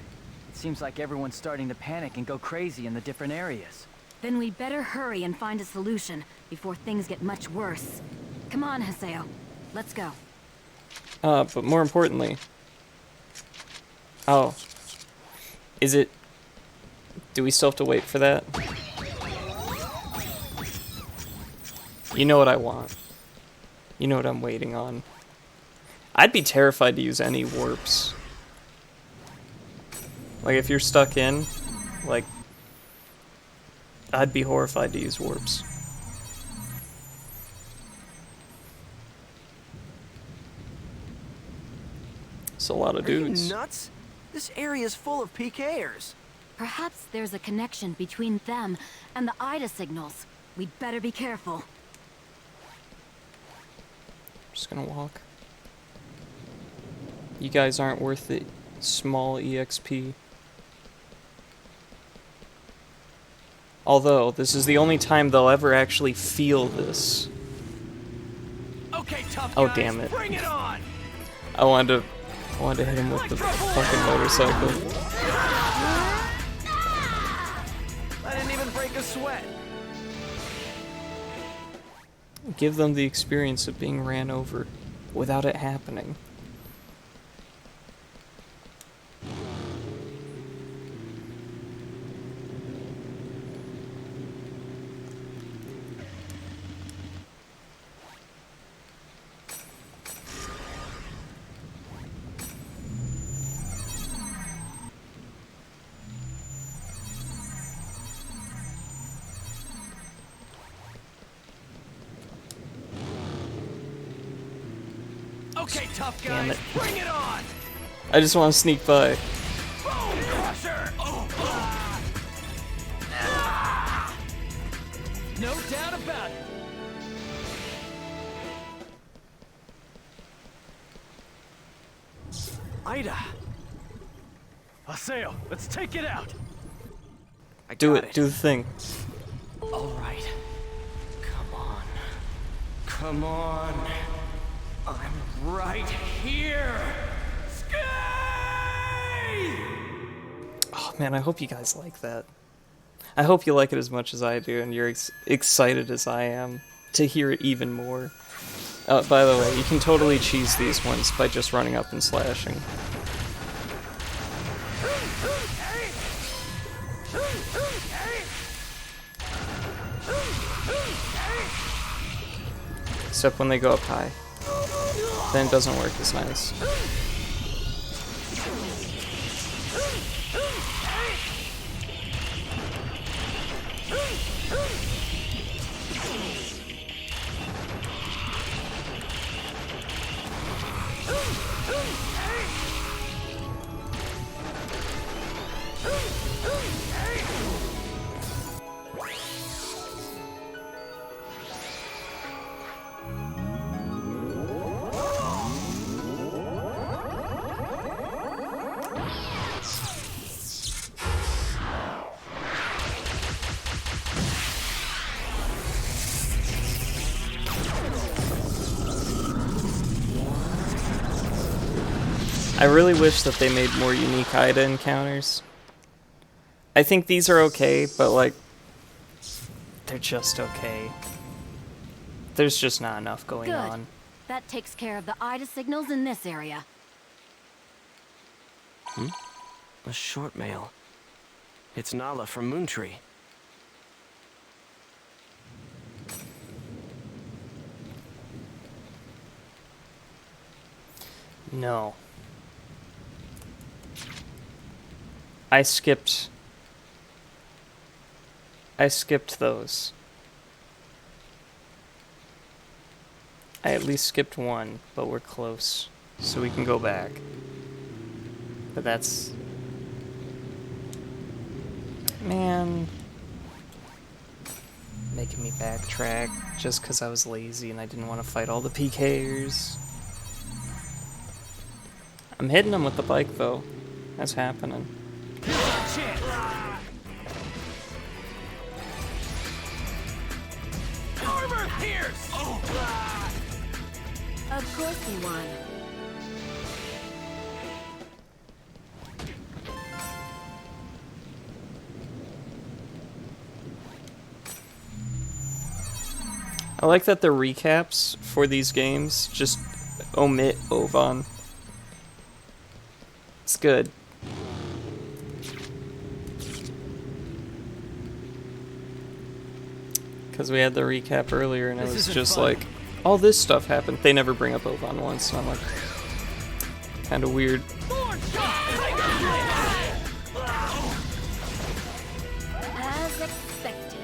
It seems like everyone's starting to panic and go crazy in the different areas. Then we'd better hurry and find a solution before things get much worse. Come on, Haseo. Let's go. But more importantly... Oh. Is it... Do we still have to wait for that? You know what I want. You know what I'm waiting on. I'd be terrified to use any warps. Like, if you're stuck in, like... I'd be horrified to use warps. It's a lot of dudes. Are you nuts? This area is full of PKers. Perhaps there's a connection between them and the Ida signals. We'd better be careful. Just gonna walk. You guys aren't worth the small EXP. Although, this is the only time they'll ever actually feel this. Okay, tough Oh, guys, damn it. Bring it on! I wanted to hit him with the fucking motorcycle. I didn't even break a sweat. Give them the experience of being ran over without it happening. Okay, tough Damn guys, it. bring it on! I just want to sneak by. Boom! Crusher! No doubt about it. Ida! Haseo, let's take it out! Do it. Do the thing. All right. Come on. Come on. I'm right here. Sky! Oh Man, I hope you guys like that. I hope you like it as much as I do, and you're excited as I am to hear it even more. By the way, you can totally cheese these ones by just running up and slashing. Except when they go up high. Then it doesn't work as nice. I really wish that they made more unique Ida encounters. I think these are okay, but like, they're just okay. There's just not enough going on. That takes care of the Ida signals in this area. A short mail. It's Nala from Moontree. No. I skipped those. I at least skipped one, but we're close, so we can go back. But that's... Man... Making me backtrack just because I was lazy and I didn't want to fight all the PKers. I'm hitting them with the bike, though. That's happening. Armor pierce! Of course we won. I like that the recaps for these games just omit Ovan. It's good. Because we had the recap earlier and it was just like, all this stuff happened. They never bring up Ovan once, and I'm like, kind of weird. As expected.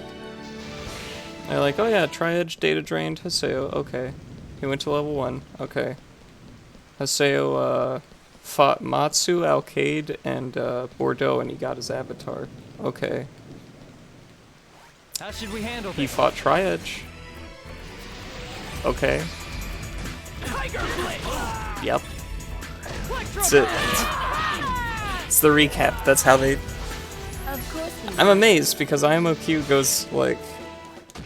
They're like, oh yeah, Tri-Edge data drained Haseo. Okay. He went to level 1. Okay. Haseo fought Matsu, Alcade, and Bordeaux, and he got his avatar. Okay. How should we handle this? He fought Tri-Edge. Okay. Yep. That's it. It's the recap. That's how they... I'm amazed because IMOQ goes, like,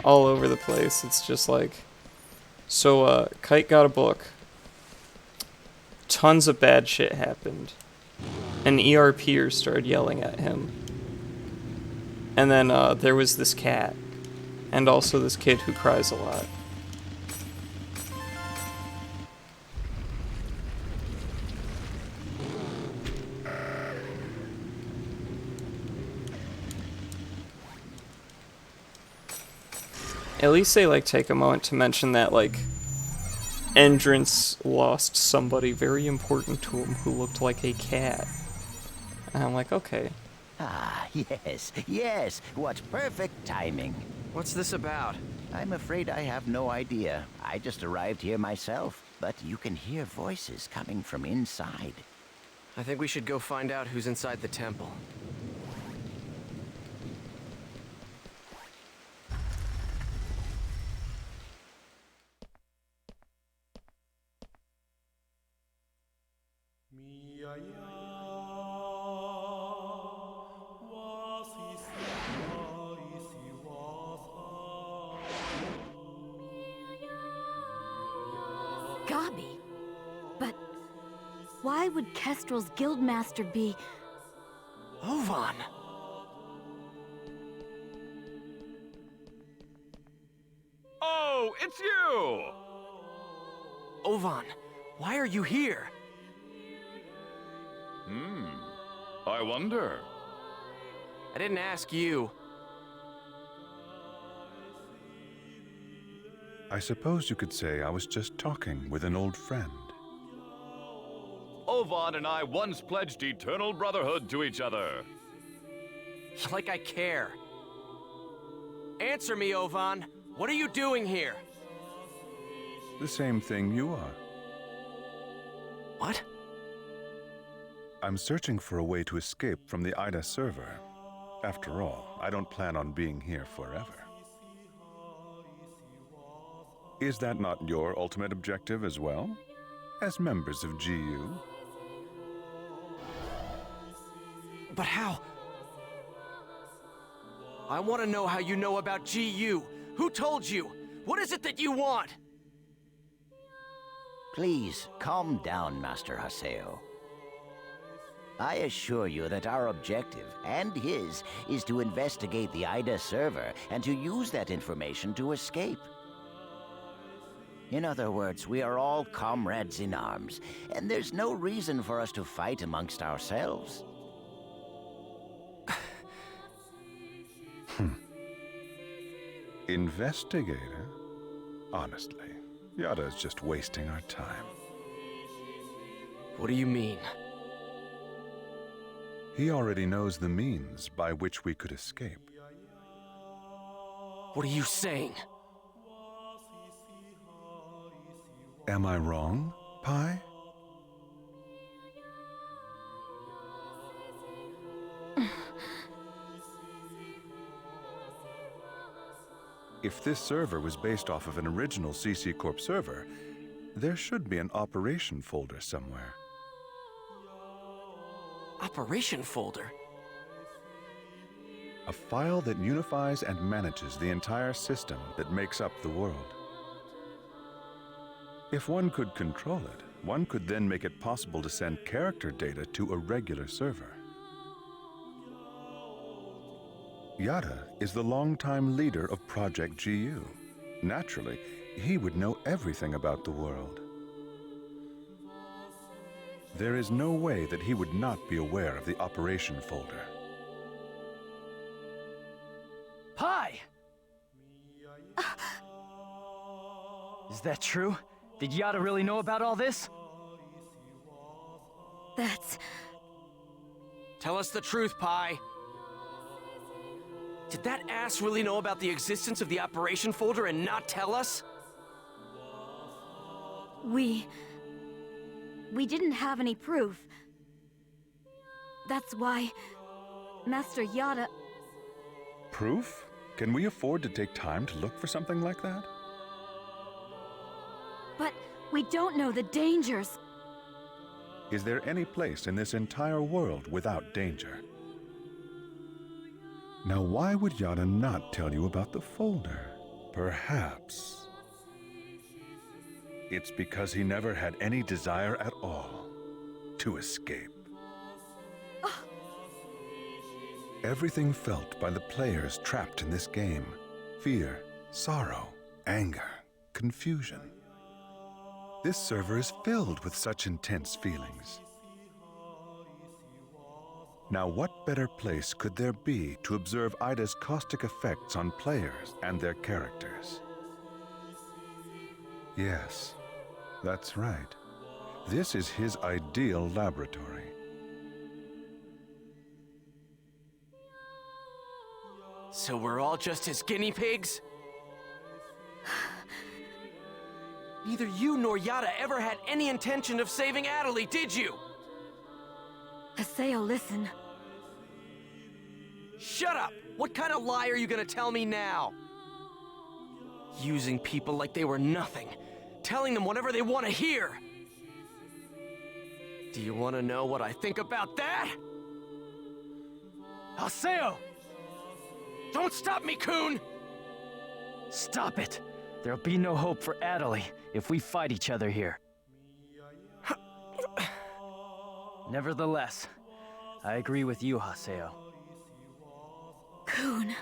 all over the place. It's just like... So, Kite got a book. Tons of bad shit happened. An ERPer started yelling at him. And then, there was this cat. And also this kid who cries a lot. At least they, like, take a moment to mention that, like, Endrance lost somebody very important to him who looked like a cat. And I'm like, okay. Ah, yes, what perfect timing. What's this about? I'm afraid I have no idea. I just arrived here myself, but you can hear voices coming from inside. I think we should go find out who's inside the temple. Gabi? But why would Kestrel's guildmaster be... Ovan! Oh, it's you! Ovan, why are you here? I wonder. I didn't ask you. I suppose you could say I was just talking with an old friend. Ovan and I once pledged eternal brotherhood to each other. Like I care. Answer me, Ovan. What are you doing here? The same thing you are. What? I'm searching for a way to escape from the Ida server. After all, I don't plan on being here forever. Is that not your ultimate objective as well? As members of GU? But how? I want to know how you know about GU. Who told you? What is it that you want? Please, calm down, Master Haseo. I assure you that our objective, and his, is to investigate the Ida server and to use that information to escape. In other words, we are all comrades in arms, and there's no reason for us to fight amongst ourselves. Investigator? Honestly, Yada is just wasting our time. What do you mean? He already knows the means by which we could escape. What are you saying? Am I wrong, Pi? If this server was based off of an original CC Corp server, there should be an operation folder somewhere. Operation folder? A file that unifies and manages the entire system that makes up the world. If one could control it, one could then make it possible to send character data to a regular server. Yada is the longtime leader of Project GU. Naturally, he would know everything about the world. There is no way that he would not be aware of the operation folder. Pi! Is that true? Did Yada really know about all this? Tell us the truth, Pi. Did that ass really know about the existence of the operation folder and not tell us? We didn't have any proof. That's why Master Yada... Proof? Can we afford to take time to look for something like that? But we don't know the dangers. Is there any place in this entire world without danger? Now, why would Yada not tell you about the folder? Perhaps it's because he never had any desire at all to escape. Everything felt by the players trapped in this game: fear, sorrow, anger, confusion. This server is filled with such intense feelings. Now, what better place could there be to observe Ida's caustic effects on players and their characters? Yes, that's right. This is his ideal laboratory. So we're all just his guinea pigs? Neither you nor Yada ever had any intention of saving Adelie, did you? Haseo, listen. Shut up! What kind of lie are you gonna tell me now? Using people like they were nothing. Telling them whatever they want to hear. Do you want to know what I think about that? Haseo! Don't stop me, Coon! Stop it! There'll be no hope for Adelie if we fight each other here. Nevertheless, I agree with you, Haseo. Kun.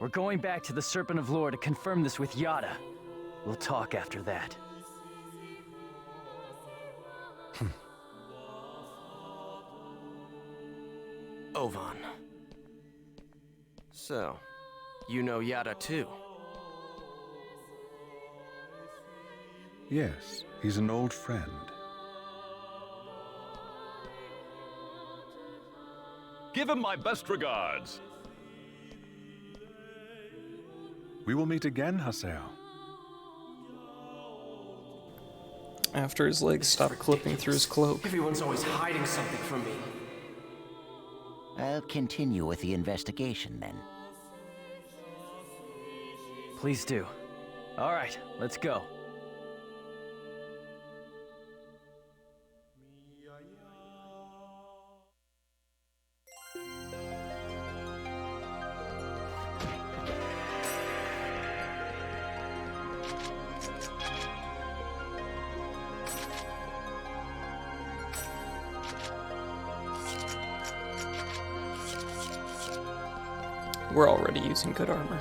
We're going back to the Serpent of Lore to confirm this with Yada. We'll talk after that. Ovan. So, you know Yada too? Yes, he's an old friend. Give him my best regards. We will meet again, Haseo. After his legs stop clipping through his cloak. Everyone's always hiding something from me. I'll continue with the investigation then. Please do. All right, let's go. We're already using good armor.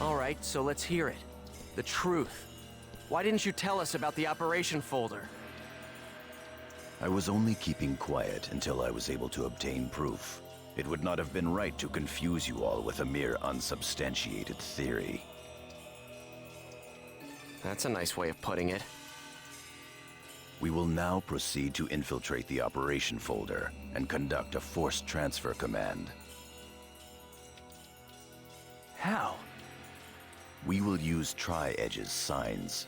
Alright, so let's hear it. The truth. Why didn't you tell us about the operation folder? I was only keeping quiet until I was able to obtain proof. It would not have been right to confuse you all with a mere unsubstantiated theory. That's a nice way of putting it. We will now proceed to infiltrate the operation folder and conduct a forced transfer command. How? We will use Tri-Edge's signs.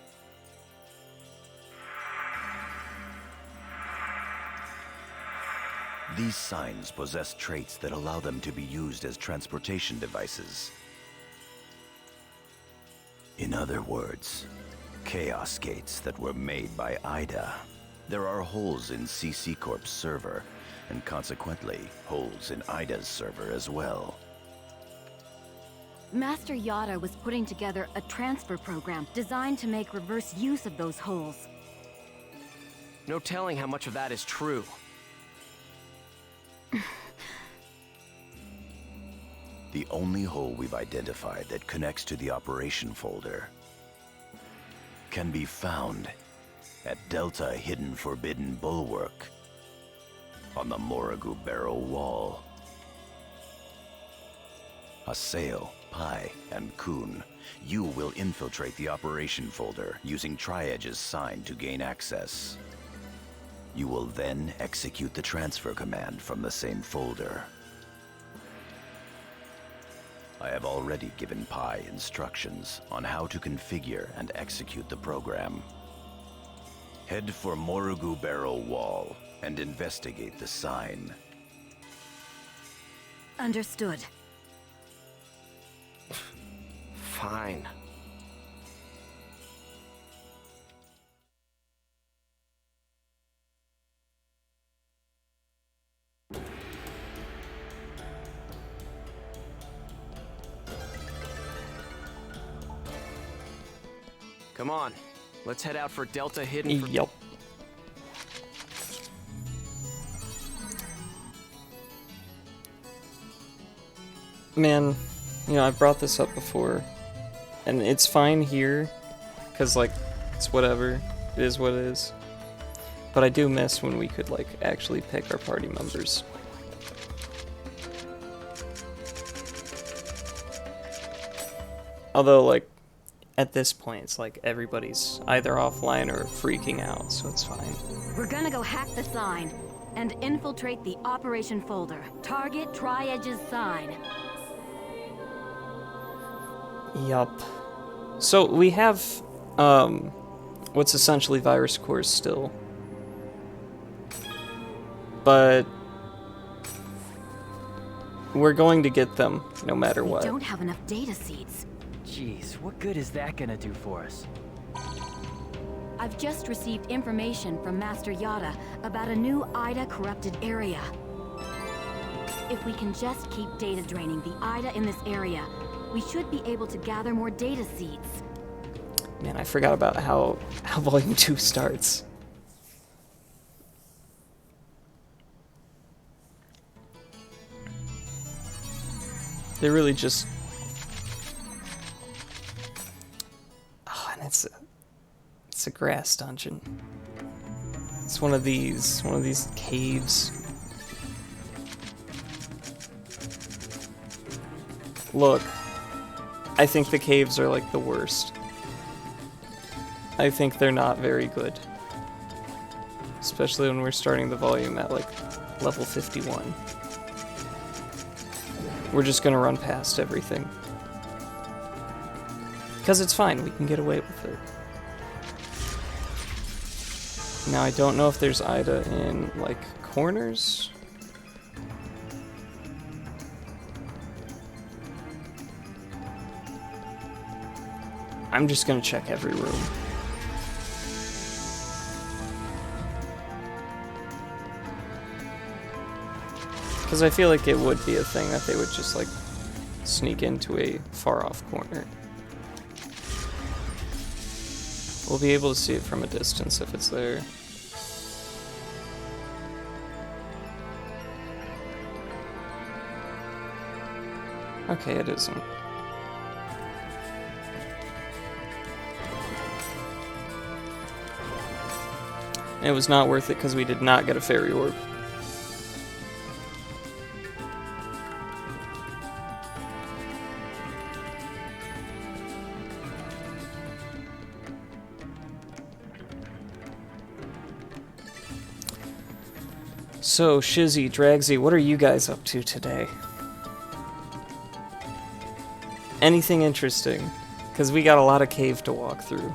These signs possess traits that allow them to be used as transportation devices. In other words, Chaos Gates that were made by Ida. There are holes in CC Corp's server, and consequently, holes in Ida's server as well. Master Yada was putting together a transfer program designed to make reverse use of those holes. No telling how much of that is true. The only hole we've identified that connects to the operation folder can be found at Delta Hidden Forbidden Bulwark on the Morrigu Barrow Wall. Haseo, Pai, and Kun, you will infiltrate the operation folder using Tri-Edge's sign to gain access. You will then execute the transfer command from the same folder. I have already given Pai instructions on how to configure and execute the program. Head for Morrigu Barrow Wall and investigate the sign. Understood. Fine. Come on, let's head out for Delta Hidden. Yup. Man, you know, I've brought this up before, and it's fine here, because, like, it's whatever. It is what it is. But I do miss when we could, like, actually pick our party members. Although, like, at this point, it's like everybody's either offline or freaking out, so it's fine. We're gonna go hack the sign. and infiltrate the operation folder. Target Tri-Edge's sign. Yup. So we have what's essentially virus cores still. But we're going to get them no matter what. We don't have enough data seeds. Jeez, what good is that gonna do for us? I've just received information from Master Yada about a new IDA corrupted area. If we can just keep data draining the IDA in this area, we should be able to gather more data seeds. Man, I forgot about how Volume 2 starts. They really just... Oh, and it's a grass dungeon. It's one of these caves. Look, I think the caves are like the worst. I think they're not very good. Especially when we're starting the volume at like level 51. We're just gonna run past everything. Because it's fine, we can get away with it. Now I don't know if there's IDA in like corners. I'm just gonna check every room. Because I feel like it would be a thing that they would just like sneak into a far off corner. We'll be able to see it from a distance if it's there. Okay, it isn't. And it was not worth it because we did not get a fairy orb. So, Shizzy, Dragsy, what are you guys up to today? Anything interesting? Because we got a lot of cave to walk through.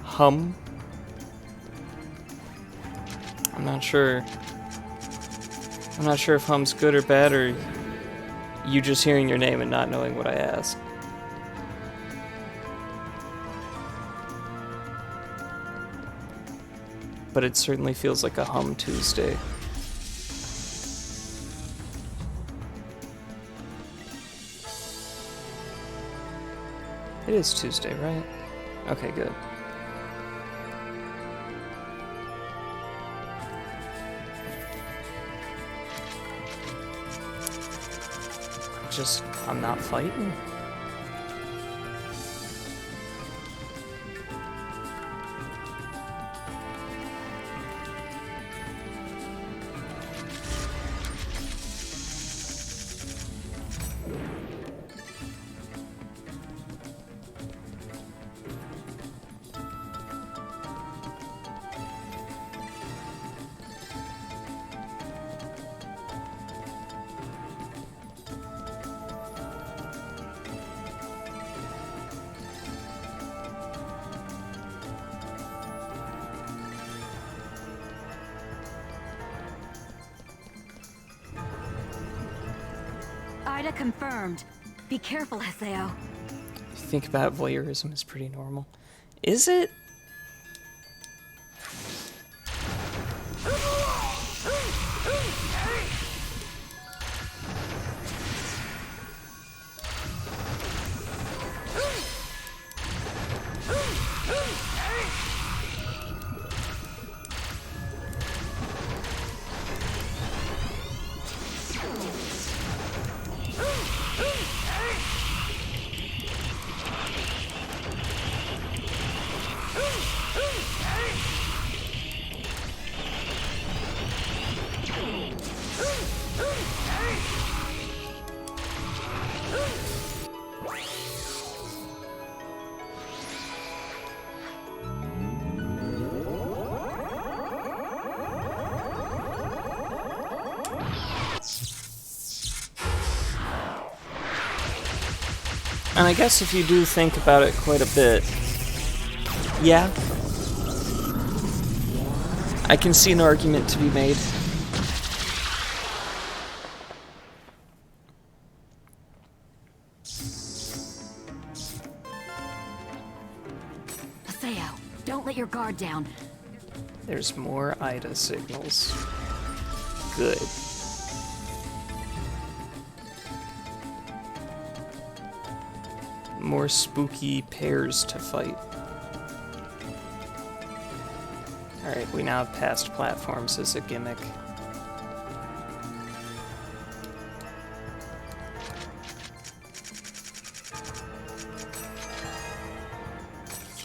Hum? I'm not sure. I'm not sure if Hum's good or bad, or you just hearing your name and not knowing what I asked. But it certainly feels like a Hum Tuesday. It is Tuesday, right? Okay, good. I'm not fighting. IDA confirmed. Be careful, Haseo. I think about voyeurism is pretty normal. Is it? And I guess if you do think about it quite a bit, yeah, I can see an argument to be made. Haseo, don't let your guard down. There's more Ida signals. Good. More spooky pairs to fight. Alright, we now have past platforms as a gimmick.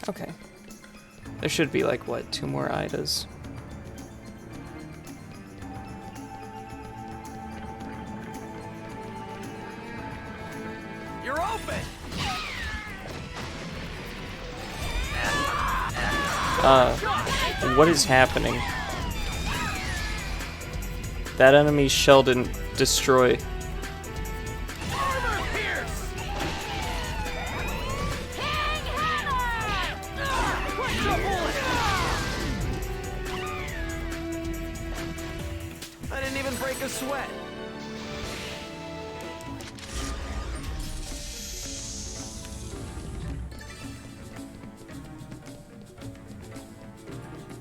Okay. There should be like, what, 2 more Idas? You're open! What is happening? That enemy's shell didn't destroy. I didn't even break a sweat.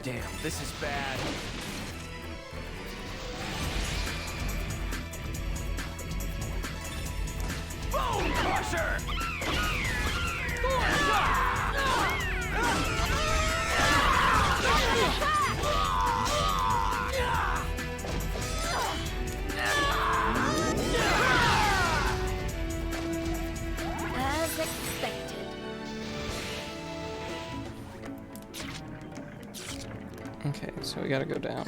Damn, this is bad. Bone crusher! As expected. Okay, so we gotta go down.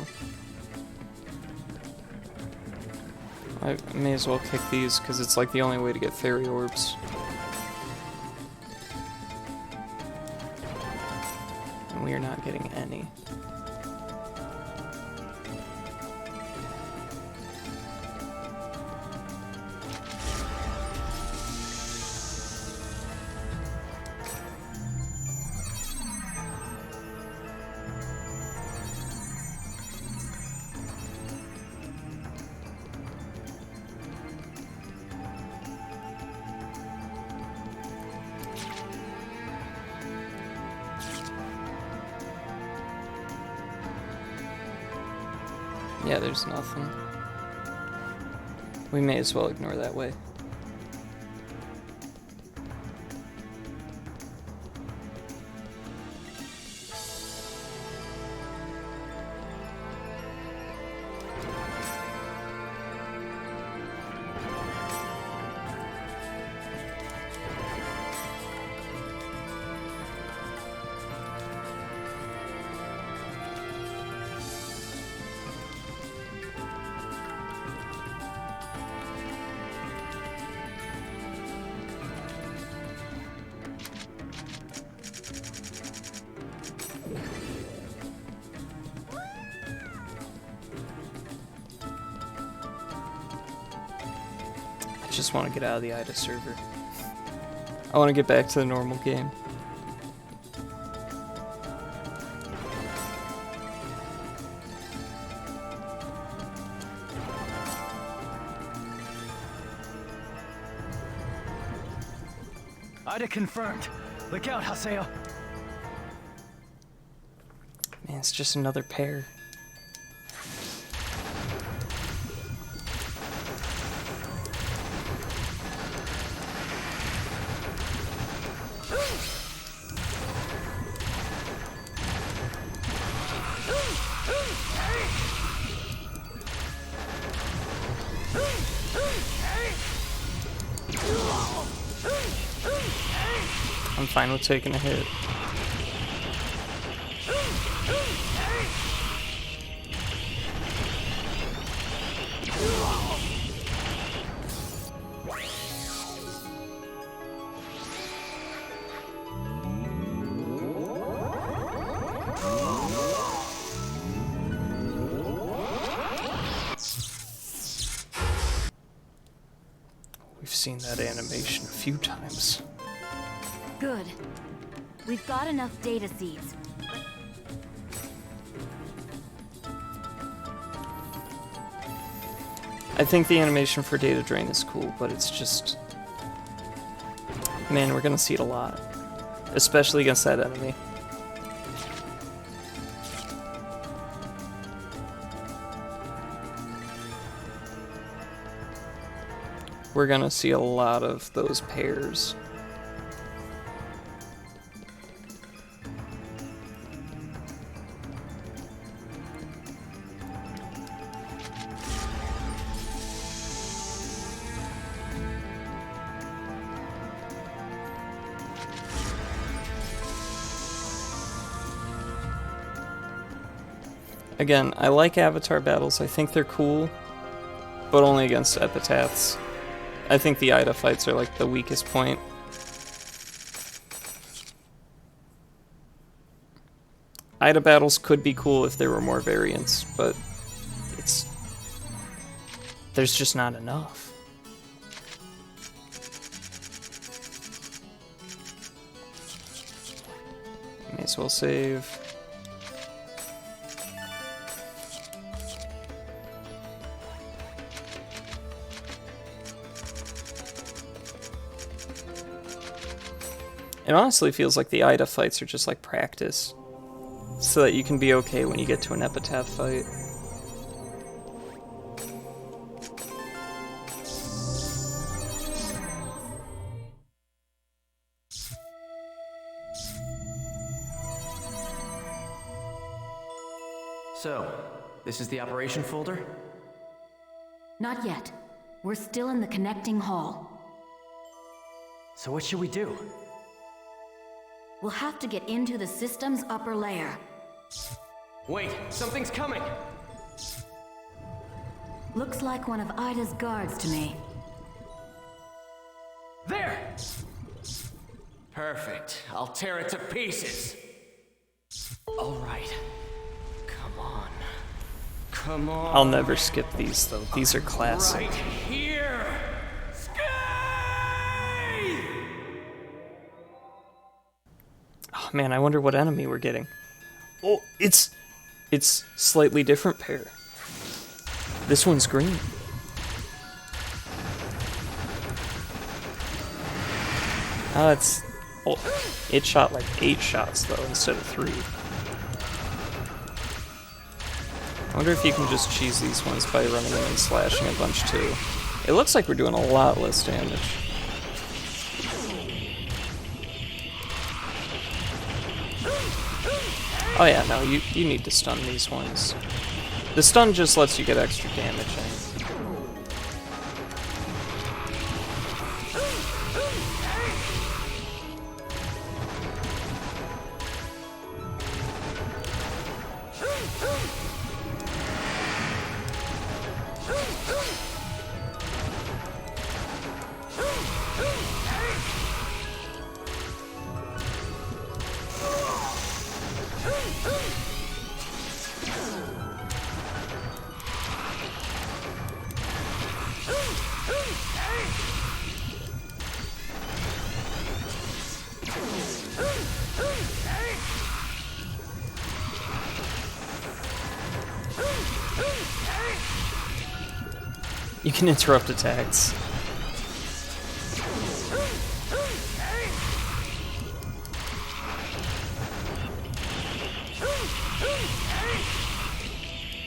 I may as well kick these, because it's like the only way to get fairy orbs. And we are not getting any. Yeah, there's nothing. We may as well ignore that way. I just want to get out of the Ida server. I want to get back to the normal game. Ida confirmed. Look out, Haseo. Man, it's just another pair. I'm fine with taking a hit. We've seen that animation a few times. Good. We've got enough data seeds. I think the animation for Data Drain is cool, but it's just... Man, we're gonna see it a lot. Especially against that enemy. We're gonna see a lot of those pairs. Again, I like Avatar battles, I think they're cool, but only against epitaphs. I think the Ida fights are like the weakest point. Ida battles could be cool if there were more variants, but there's just not enough. May as well save. It honestly feels like the Ida fights are just like practice, so that you can be okay when you get to an epitaph fight. So, this is the operation folder? Not yet. We're still in the connecting hall. So what should we do? We'll have to get into the system's upper layer. Wait, something's coming! Looks like one of Ida's guards to me. There! Perfect. I'll tear it to pieces. All right. Come on. Come on. I'll never skip these though. These are classic. Right here! Oh man, I wonder what enemy we're getting. Oh, it's slightly different pair. This one's green. It shot like 8 shots though instead of 3. I wonder if you can just cheese these ones by running in and slashing a bunch too. It looks like we're doing a lot less damage. Oh yeah, no, you need to stun these ones. The stun just lets you get extra damage in. You can interrupt attacks.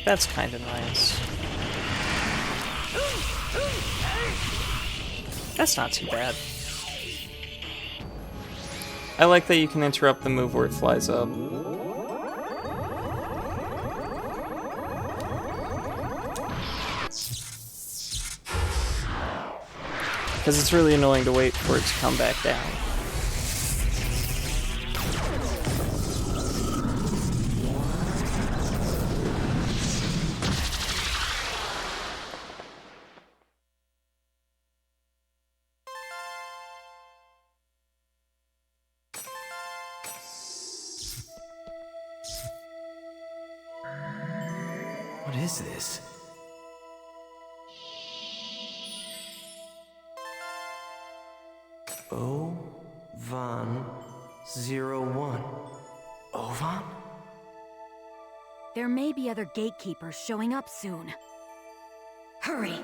That's kind of nice. That's not too bad. I like that you can interrupt the move where it flies up. Because it's really annoying to wait for it to come back down. What is this? Von 01. Ovan? There may be other gatekeepers showing up soon. Hurry!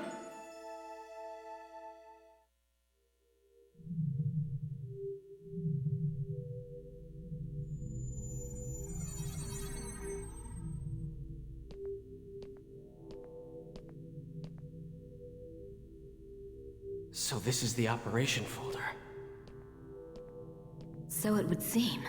So this is the operation folder. So it would seem.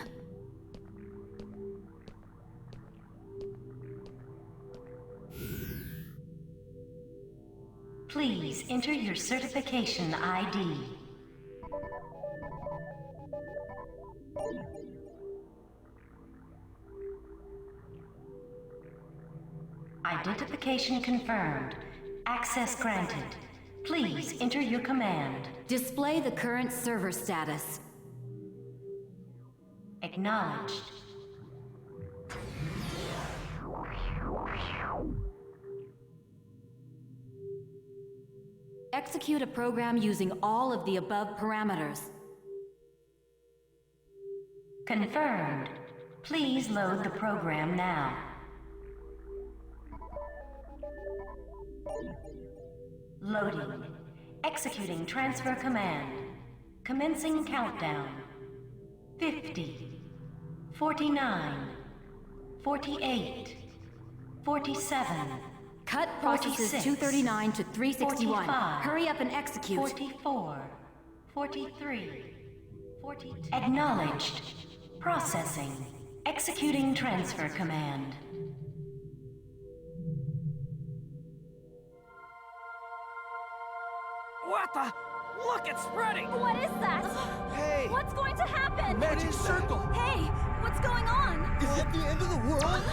Please enter your certification ID. Identification confirmed. Access granted. Please enter your command. Display the current server status. Acknowledged. Execute a program using all of the above parameters. Confirmed. Please load the program now. Loading. Executing transfer command. Commencing countdown. 50. 49. 48. 47. Cut processes 46, 239 to 361. 45, Hurry up and execute. 44. 43. 42. Acknowledged. Processing. Executing transfer command. What the? Look, it's spreading! What is that? Hey! What's going to happen? Magic circle! Hey, what's going on? Is it the end of the world?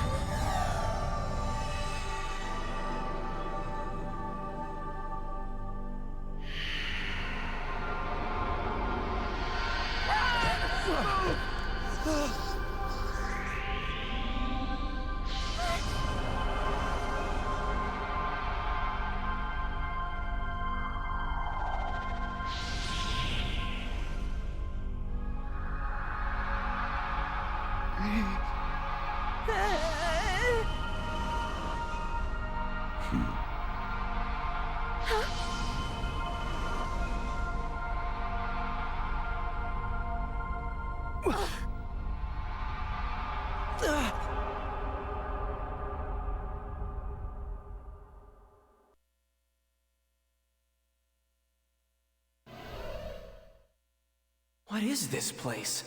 What is this place?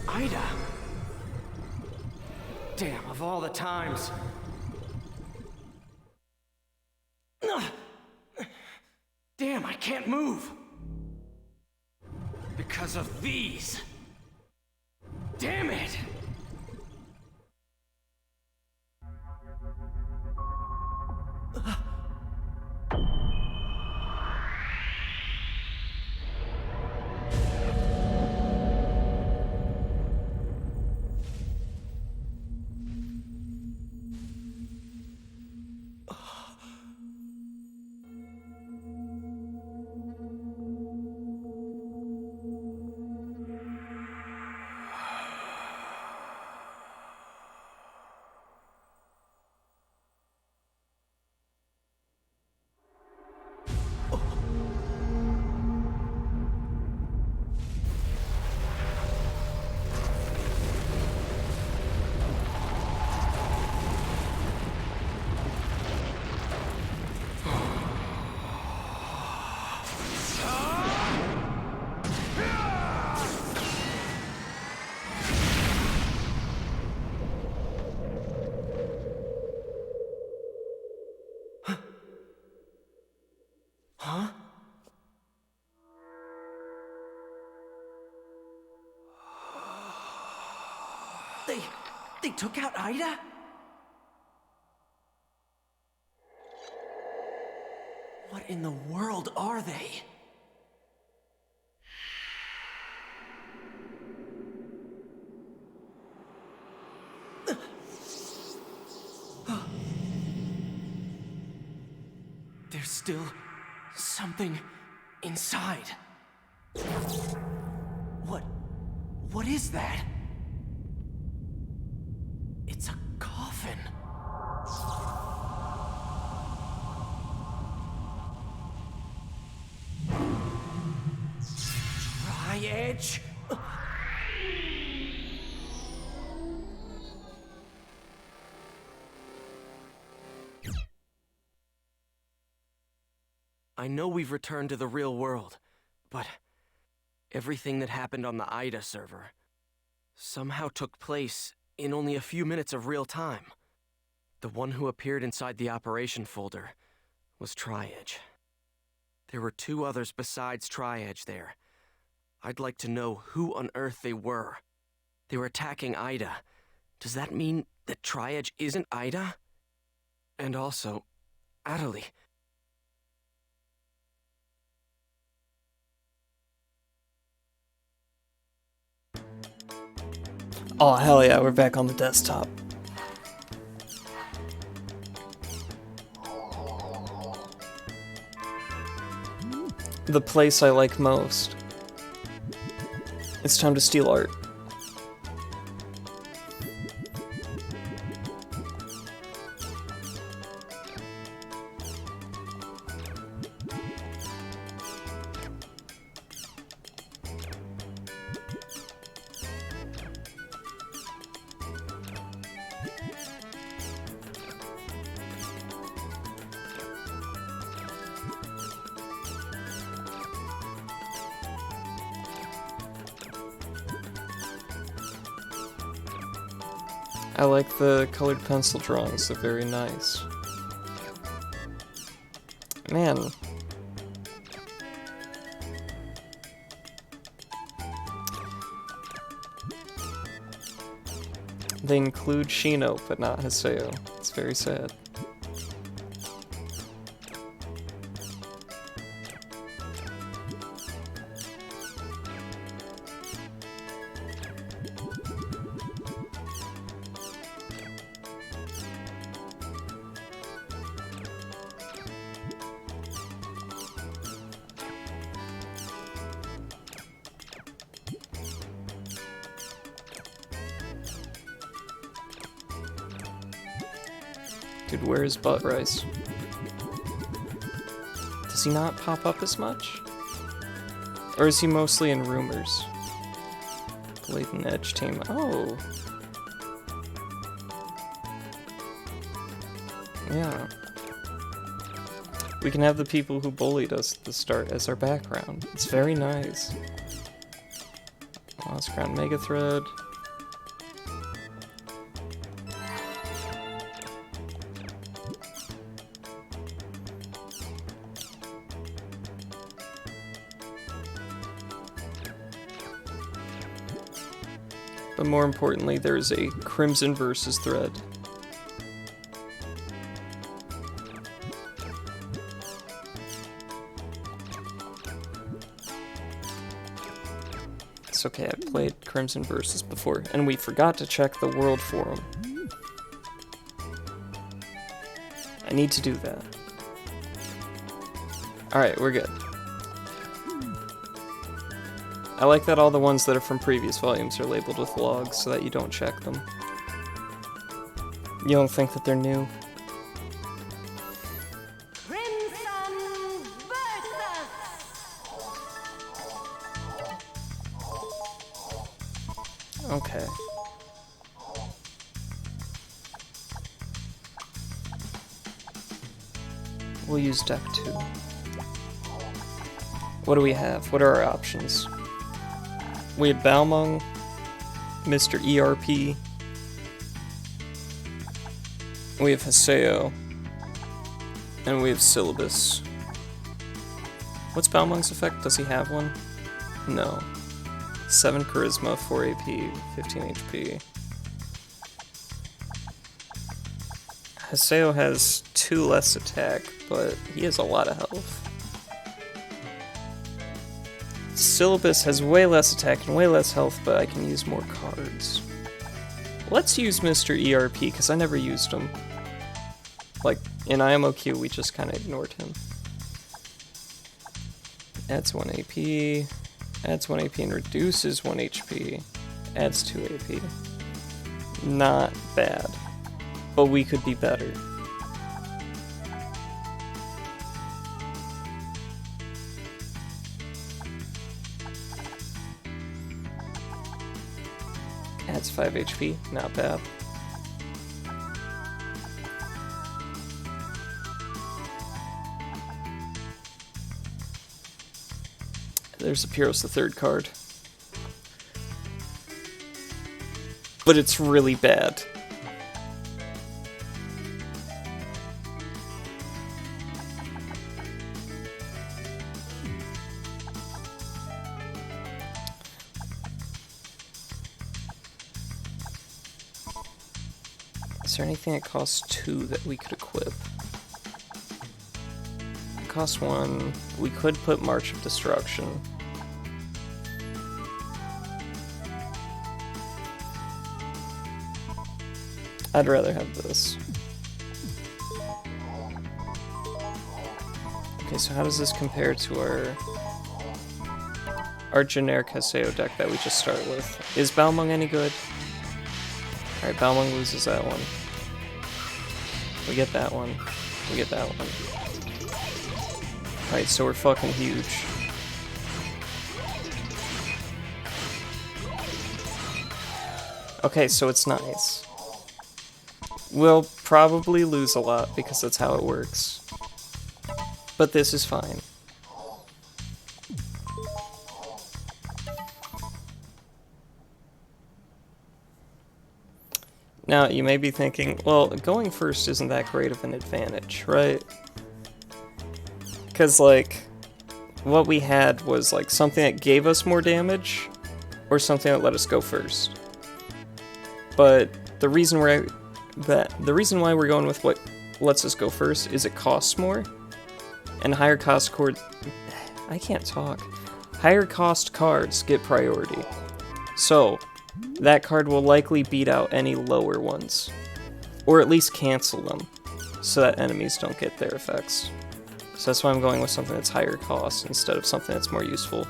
Ida! Damn, of all the times. Damn, I can't move! Because of these! Damn it! Huh? They took out Ida? What in the world are they? There's still something inside. What is that? It's a coffin. Tri-Edge? I know we've returned to the real world, but everything that happened on the Ida server somehow took place in only a few minutes of real time. The one who appeared inside the operation folder was Tri-Edge. There were 2 others besides Tri-Edge there. I'd like to know who on earth they were. They were attacking Ida. Does that mean that Tri-Edge isn't Ida? And also, Adelie. Oh, hell yeah, we're back on the desktop. The place I like most. It's time to steal art. I like the colored pencil drawings, they're very nice. Man. They include Shino, but not Haseo. It's very sad. Dude, where is Butt Rice? Does he not pop up as much? Or is he mostly in rumors? Blatant Edge team. Oh. Yeah. We can have the people who bullied us at the start as our background. It's very nice. Lost Ground Mega Thread. But more importantly, there's a Crimson Versus thread. It's okay, I played Crimson Versus before, and we forgot to check the World Forum. I need to do that. Alright, we're good. I like that all the ones that are from previous volumes are labeled with logs so that you don't check them. You don't think that they're new? Crimson Versus! Okay. We'll use deck 2. What do we have? What are our options? We have Balmung, Mr. ERP. We have Haseo. And we have Syllabus. What's Balmung's effect? Does he have one? No. 7 Charisma, 4 AP, 15 HP. Haseo has 2 less attack, but he has a lot of health. Syllabus has way less attack and way less health, but I can use more cards. Let's use Mr. ERP, because I never used him. Like, in IMOQ, we just kind of ignored him. Adds 1 AP. Adds 1 AP and reduces 1 HP. Adds 2 AP. Not bad. But we could be better. Adds 5 HP. Not bad. There's a Pyros the third card. But it's really bad. Is there anything that costs 2 that we could equip? It costs 1. We could put March of Destruction. I'd rather have this. Okay, so how does this compare to our generic Haseo deck that we just started with? Is Balmung any good? Alright, Balmung loses that one. We get that one. We get that one. Alright, so we're fucking huge. Okay, so it's nice. We'll probably lose a lot because that's how it works. But this is fine. Now, you may be thinking, well, going first isn't that great of an advantage, right? Because, like, what we had was, like, something that gave us more damage, or something that let us go first. But the reason why we're going with what lets us go first is it costs more, and higher cost Higher cost cards get priority. So, that card will likely beat out any lower ones, or at least cancel them, so that enemies don't get their effects. So that's why I'm going with something that's higher cost instead of something that's more useful.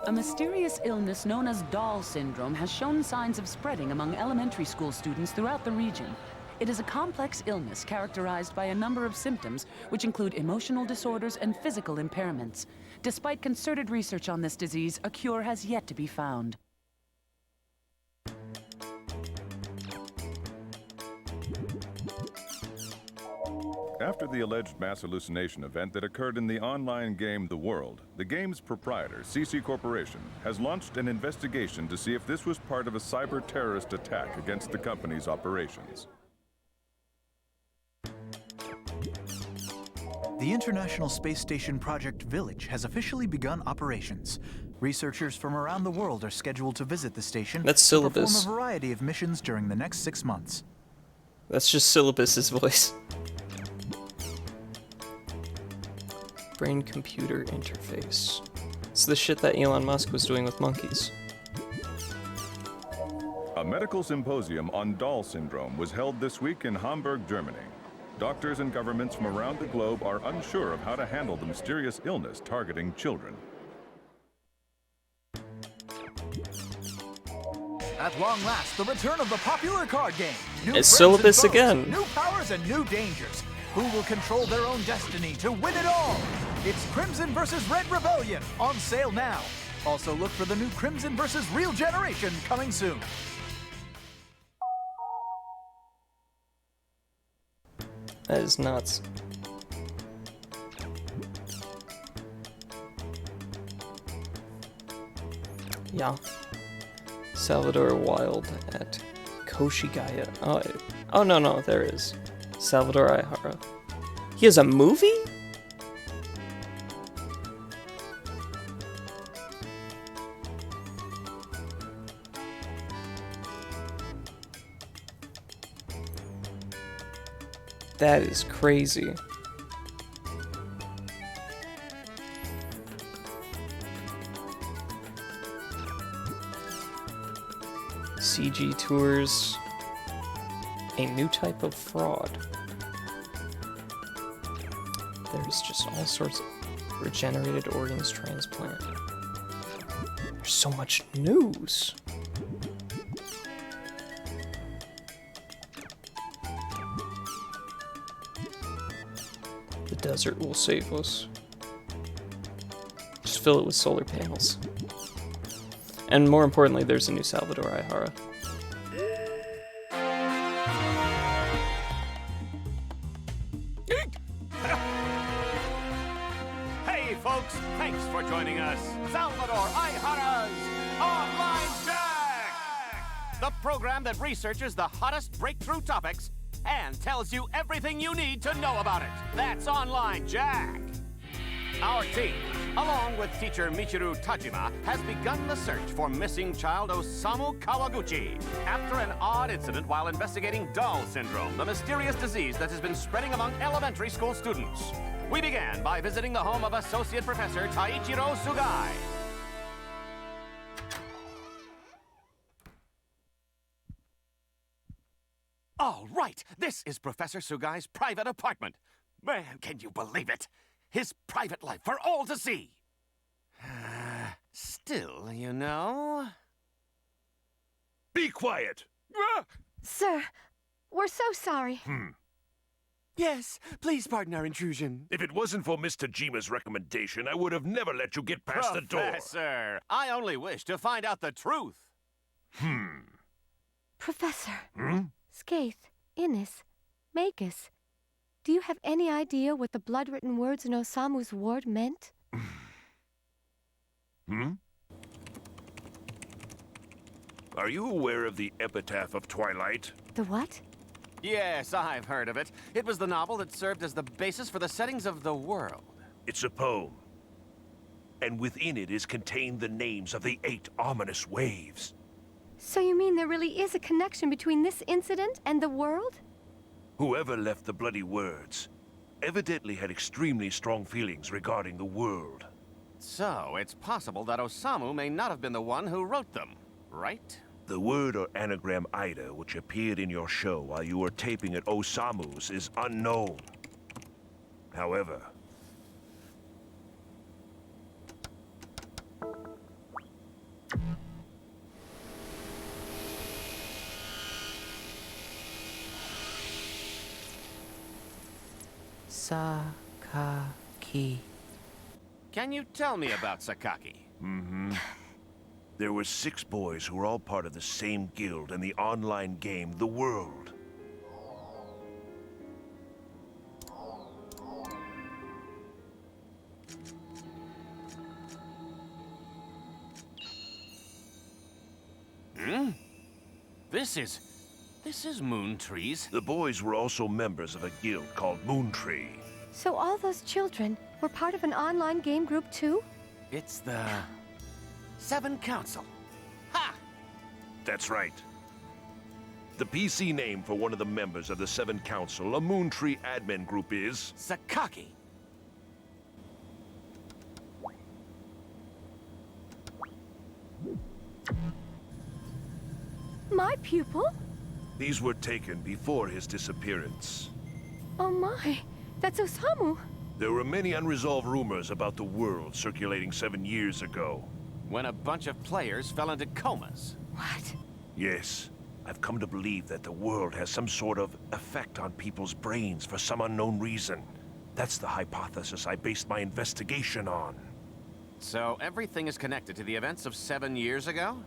A mysterious illness known as Dahl syndrome has shown signs of spreading among elementary school students throughout the region. It is a complex illness characterized by a number of symptoms, which include emotional disorders and physical impairments. Despite concerted research on this disease, a cure has yet to be found. After the alleged mass hallucination event that occurred in the online game The World, the game's proprietor, CC Corporation, has launched an investigation to see if this was part of a cyber-terrorist attack against the company's operations. The International Space Station Project Village has officially begun operations. Researchers from around the world are scheduled to visit the station That's to Syllabus. perform a variety of missions during the next 6 months. That's just Syllabus's voice. Brain-computer interface. It's the shit that Elon Musk was doing with monkeys. A medical symposium on Dahl syndrome was held this week in Hamburg, Germany. Doctors and governments from around the globe are unsure of how to handle the mysterious illness targeting children. At long last, the return of the popular card game. New It's friends Syllabus and foes, again. New powers and new dangers. Who will control their own destiny to win it all? It's Crimson vs. Red Rebellion, on sale now. Also look for the new Crimson vs. Real Generation coming soon. That is nuts. Yeah. Salvador Wild at Koshigaya. Oh no, there is. Salvador Aihara. He has a movie? That is crazy. CG Tours. A new type of fraud. There's just all sorts of... Regenerated organs transplant. There's so much news. The desert will save us. Just fill it with solar panels. And more importantly, there's a new Salvador Ihara. Hey folks, thanks for joining us. Salvador Ihara's Online Jack! The program that researches the hottest breakthrough topics and tells you everything you need to know about it. That's Online Jack. Our team, along with teacher Michiru Tajima, has begun the search for missing child Osamu Kawaguchi after an odd incident while investigating Dahl syndrome, the mysterious disease that has been spreading among elementary school students. We began by visiting the home of Associate Professor Taichiro Sugai. All right, this is Professor Sugai's private apartment. Man, can you believe it? His private life for all to see. Still, you know... Be quiet! Sir, we're so sorry. Yes, please pardon our intrusion. If it wasn't for Mr. Jima's recommendation, I would have never let you get past the door. Professor, I only wish to find out the truth. Professor. Skaith, Innis, Magus, do you have any idea what the blood-written words in Osamu's ward meant? Are you aware of the Epitaph of Twilight? The what? Yes, I've heard of it. It was the novel that served as the basis for the settings of the world. It's a poem. And within it is contained the names of the 8 ominous waves. So you mean there really is a connection between this incident and the world? Whoever left the bloody words evidently had extremely strong feelings regarding the world. So, it's possible that Osamu may not have been the one who wrote them, right? The word or anagram Ida, which appeared in your show while you were taping at Osamu's, is unknown. However, Sakaki. Can you tell me about Sakaki? There were 6 boys who were all part of the same guild in the online game, The World. This is Moon Trees. The boys were also members of a guild called Moontree. So all those children were part of an online game group too? It's the... Seven Council. Ha! That's right. The PC name for one of the members of the Seven Council, a Moontree admin group, is... Sakaki. My pupil? These were taken before his disappearance. Oh my, that's Osamu. There were many unresolved rumors about the world circulating 7 years ago. When a bunch of players fell into comas. What? Yes. I've come to believe that the world has some sort of effect on people's brains for some unknown reason. That's the hypothesis I based my investigation on. So everything is connected to the events of 7 years ago?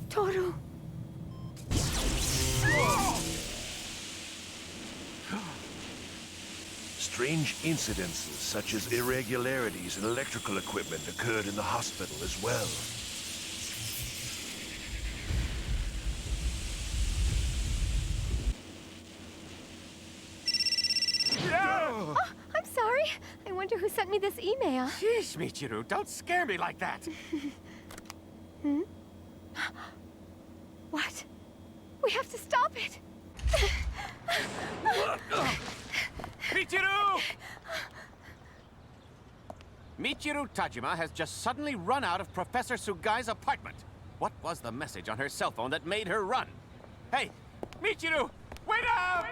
Toru! Strange incidences such as irregularities in electrical equipment occurred in the hospital as well. Oh, I'm sorry. I wonder who sent me this email. Sheesh, Michiru, don't scare me like that. What? We have to stop it. Michiru! Michiru Tajima has just suddenly run out of Professor Sugai's apartment. What was the message on her cell phone that made her run? Hey, Michiru, wait up!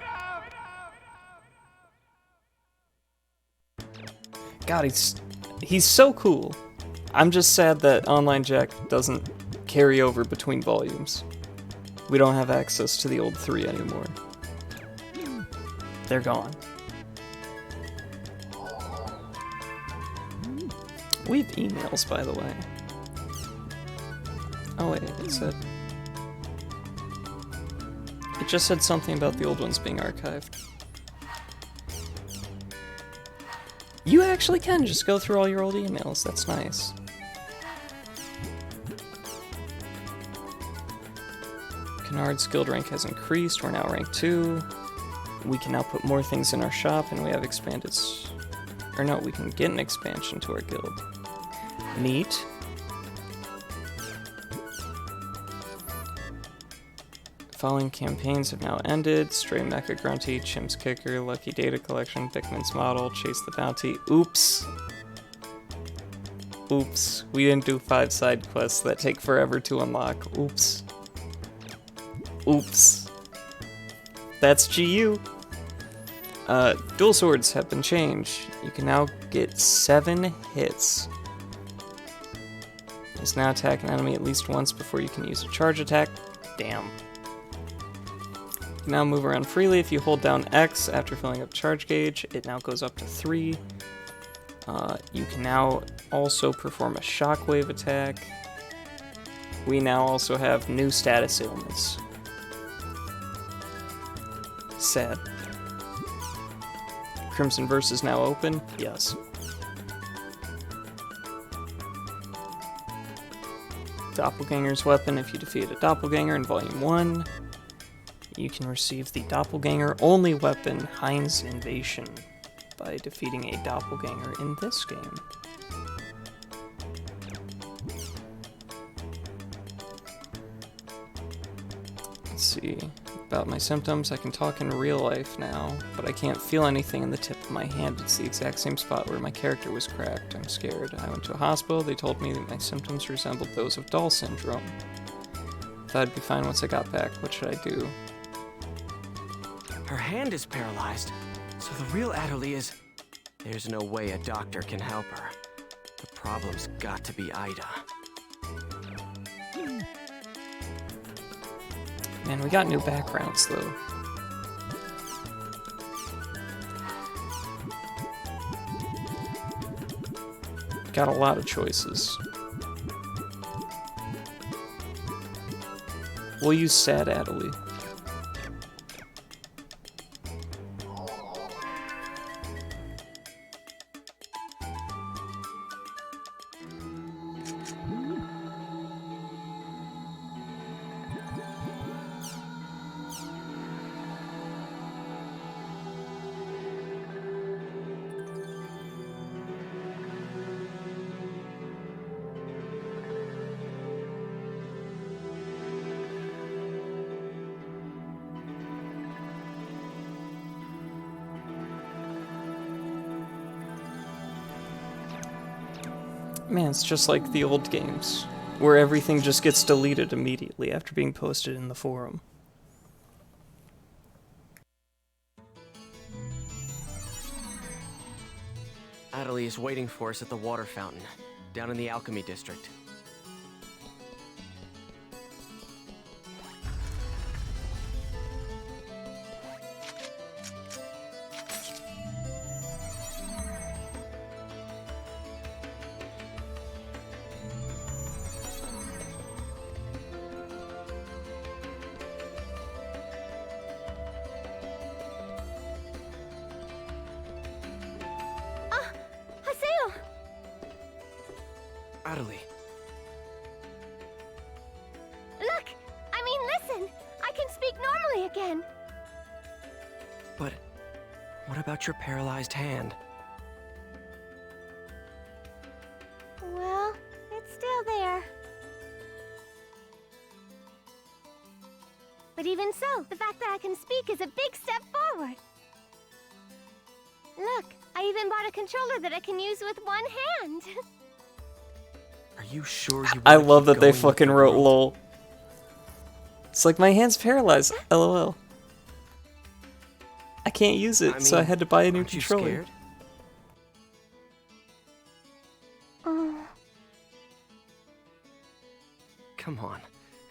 God, he's so cool. I'm just sad that Online Jack doesn't carry over between volumes. We don't have access to the old 3 anymore. They're gone. We have emails, by the way. Oh wait, it just said something about the old ones being archived. You actually can just go through all your old emails, that's nice. Kennard's guild rank has increased, we're now rank 2. We can now put more things in our shop, and we have expanded... Or no, we can get an expansion to our guild. Neat. Following campaigns have now ended. Stray Mecha Grunty, Chim's Kicker, Lucky Data Collection, Dickman's Model, Chase the Bounty. Oops. Oops. We didn't do 5 side quests that take forever to unlock. Oops. Oops. That's GU. Dual swords have been changed. You can now get 7 hits. It's now attack an enemy at least once before you can use a charge attack. Damn. You can now move around freely if you hold down X after filling up charge gauge. It now goes up to 3. You can now also perform a shockwave attack. We now also have new status ailments. Sad. Crimson Verse is now open? Yes. Doppelganger's weapon. If you defeat a doppelganger in Volume 1, you can receive the doppelganger only weapon, Heinz Invasion, by defeating a doppelganger in this game. Let's see. About my symptoms, I can talk in real life now, but I can't feel anything in the tip of my hand. It's the exact same spot where my character was cracked. I'm scared. I went to a hospital. They told me that my symptoms resembled those of Doll syndrome. Thought I'd be fine once I got back. What should I do? Her hand is paralyzed, so the real Adderley is... There's no way a doctor can help her. The problem's got to be Ida. Man, we got new backgrounds, though. Got a lot of choices. We'll use Sad Adderley. Man, it's just like the old games, where everything just gets deleted immediately after being posted in the forum. Adderley is waiting for us at the water fountain, down in the Alchemy District. Adderley. Look! I mean, listen! I can speak normally again! But what about your paralyzed hand? Well, it's still there. But even so, the fact that I can speak is a big step forward. Look, I even bought a controller that I can use with one hand. Are you sure you I love that they fucking wrote LOL. It's like, my hand's paralyzed. LOL. I can't use it, so I had to buy a new controller. Scared? Come on.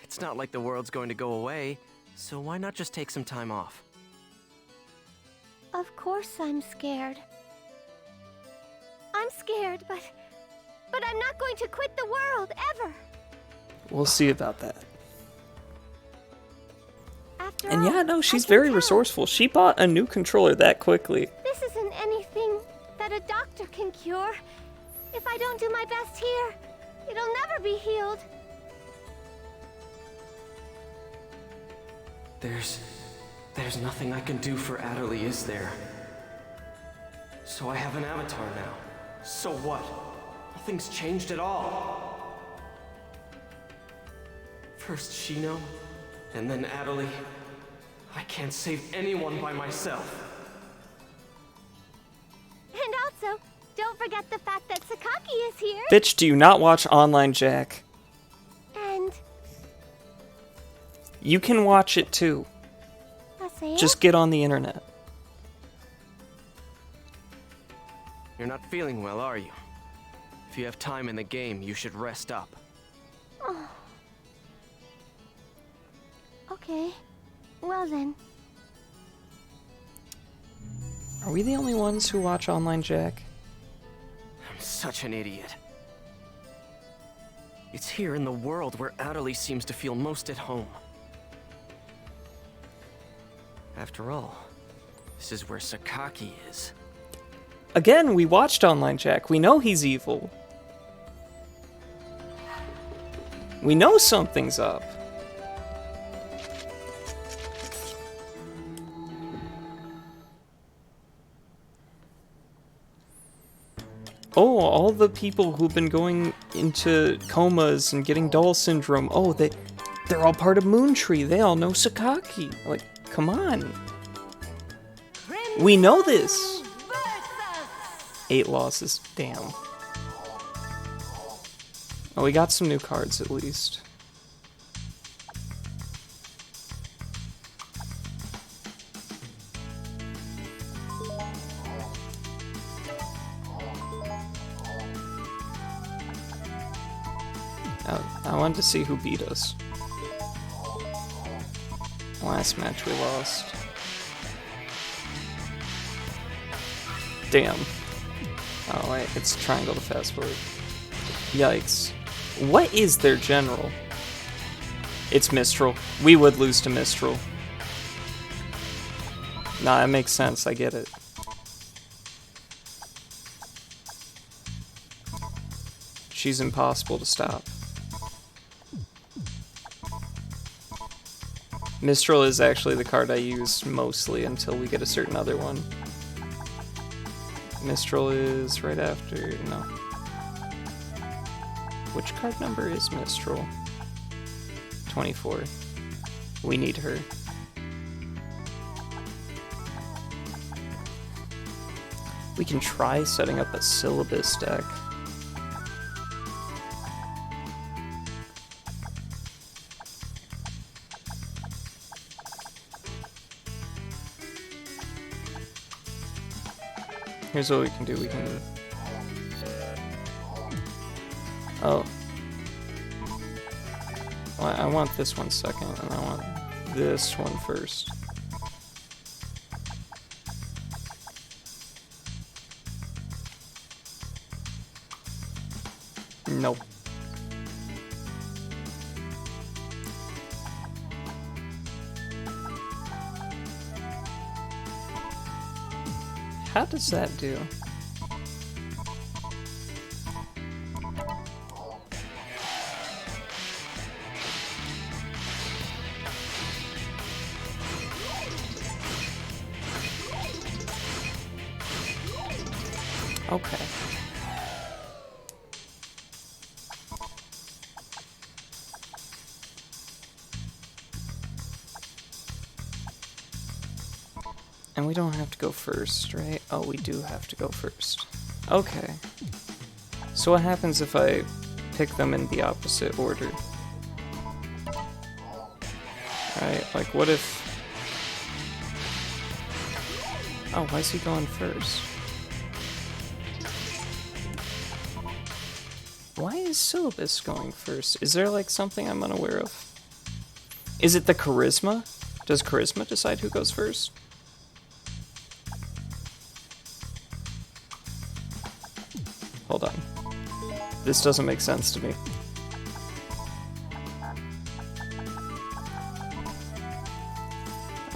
It's not like the world's going to go away, so why not just take some time off? Of course I'm scared. I'm scared, but I'm not going to quit the world, ever. We'll see about that. After And all, yeah, no, I she's can very tell. resourceful. She bought a new controller that quickly. This isn't anything that a doctor can cure. If I don't do my best here, it'll never be healed. There's nothing I can do for Adderley, is there? So I have an avatar now. So what? Nothing's changed at all. First Shino, and then Adderley. I can't save anyone by myself. And also, don't forget the fact that Sakaki is here. Bitch, do you not watch Online Jack? And You can watch it too. Haseo? Just get on the internet. You're not feeling well, are you? If you have time in the game, you should rest up. Oh. Okay. Well then. Are we the only ones who watch Online Jack? I'm such an idiot. It's here in the world where Adderley seems to feel most at home. After all, this is where Sakaki is. Again, we watched Online Jack. We know he's evil. We know something's up. Oh, all the people who've been going into comas and getting Doll Syndrome. Oh, they're all part of Moontree. They all know Sakaki. Like, come on. We know this. 8 losses. Damn. Oh, we got some new cards at least. I wanted to see who beat us. Last match we lost. Damn. Oh wait, it's triangle to fast forward. Yikes. What is their general? It's Mistral. We would lose to Mistral. Nah, it makes sense, I get it. She's impossible to stop. Mistral is actually the card I use mostly until we get a certain other one. Mistral is right after, no. Which card number is Mistral? 24. We need her. We can try setting up a syllabus deck. Here's what we can do, we can... Oh. Well, I want this one second, and I want this one first. Nope. How does that do? Okay. And we don't have to go first, right? Oh, we do have to go first. Okay. So what happens if I pick them in the opposite order? Right, like what if... Oh, why is he going first? Why is Syllabus going first? Is there like something I'm unaware of? Is it the charisma? Does charisma decide who goes first? Hold on. This doesn't make sense to me.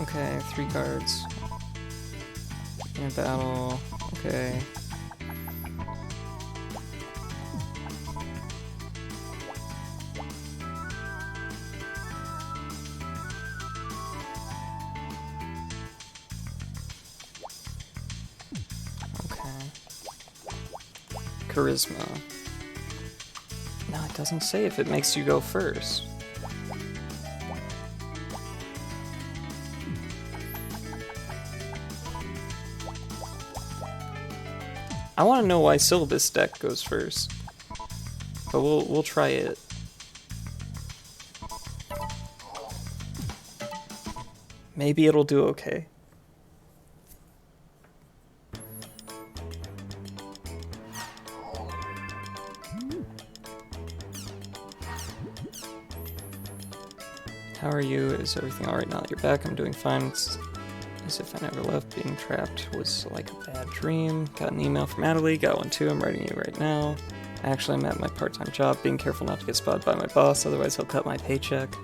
Okay, 3 guards. In battle. Okay. Charisma. No, it doesn't say if it makes you go first. I want to know why Syllabus deck goes first, but we'll try it. Maybe it'll do okay. How are you? Is everything alright now that you're back? I'm doing fine. It's as if I never left. Being trapped was like a bad dream. Got an email from Adelie. Got one too. I'm writing you right now. Actually, I'm at my part-time job. Being careful not to get spotted by my boss, otherwise he'll cut my paycheck.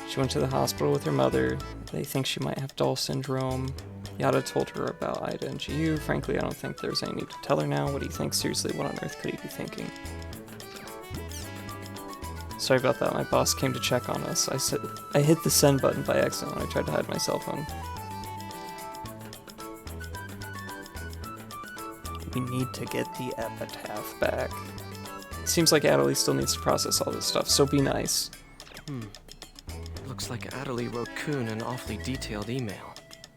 She went to the hospital with her mother. They think she might have Doll syndrome. Yada told her about Ida and GU. Frankly, I don't think there's any need to tell her now. What do you think? Seriously, what on earth could he be thinking? Sorry about that, my boss came to check on us. I hit the send button by accident when I tried to hide my cell phone. We need to get the epitaph back. It seems like Adelie still needs to process all this stuff, so be nice. Looks like Adelie wrote Kuhn an awfully detailed email.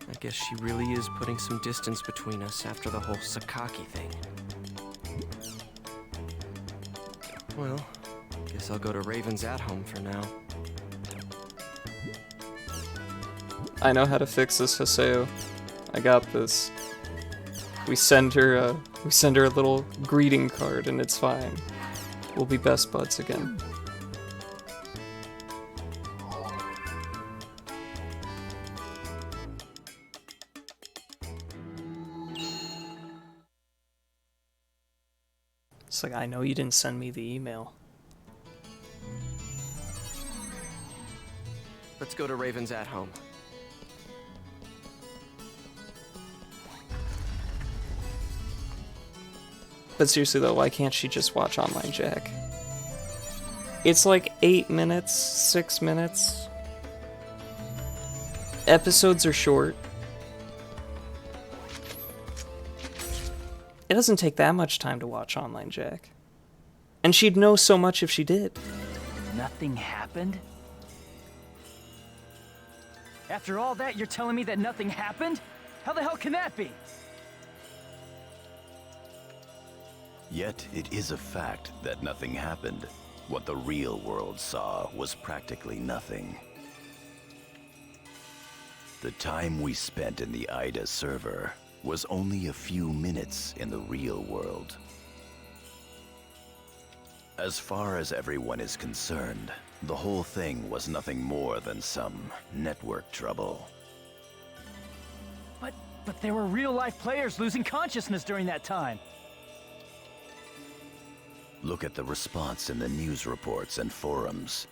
I guess she really is putting some distance between us after the whole Sakaki thing. Well, guess I'll go to Raven's at home for now. I know how to fix this, Haseo. I got this. We send her a little greeting card and it's fine. We'll be best buds again. It's like, I know you didn't send me the email. Let's go to Raven's at home. But seriously though, why can't she just watch Online Jack? It's like 8 minutes, 6 minutes. Episodes are short. It doesn't take that much time to watch Online Jack. And she'd know so much if she did. Nothing happened? After all that, you're telling me that nothing happened? How the hell can that be? Yet it is a fact that nothing happened. What the real world saw was practically nothing. The time we spent in the Ida server was only a few minutes in the real world. As far as everyone is concerned, the whole thing was nothing more than some network trouble. But there were real-life players losing consciousness during that time. Look at the response in the news reports and forums.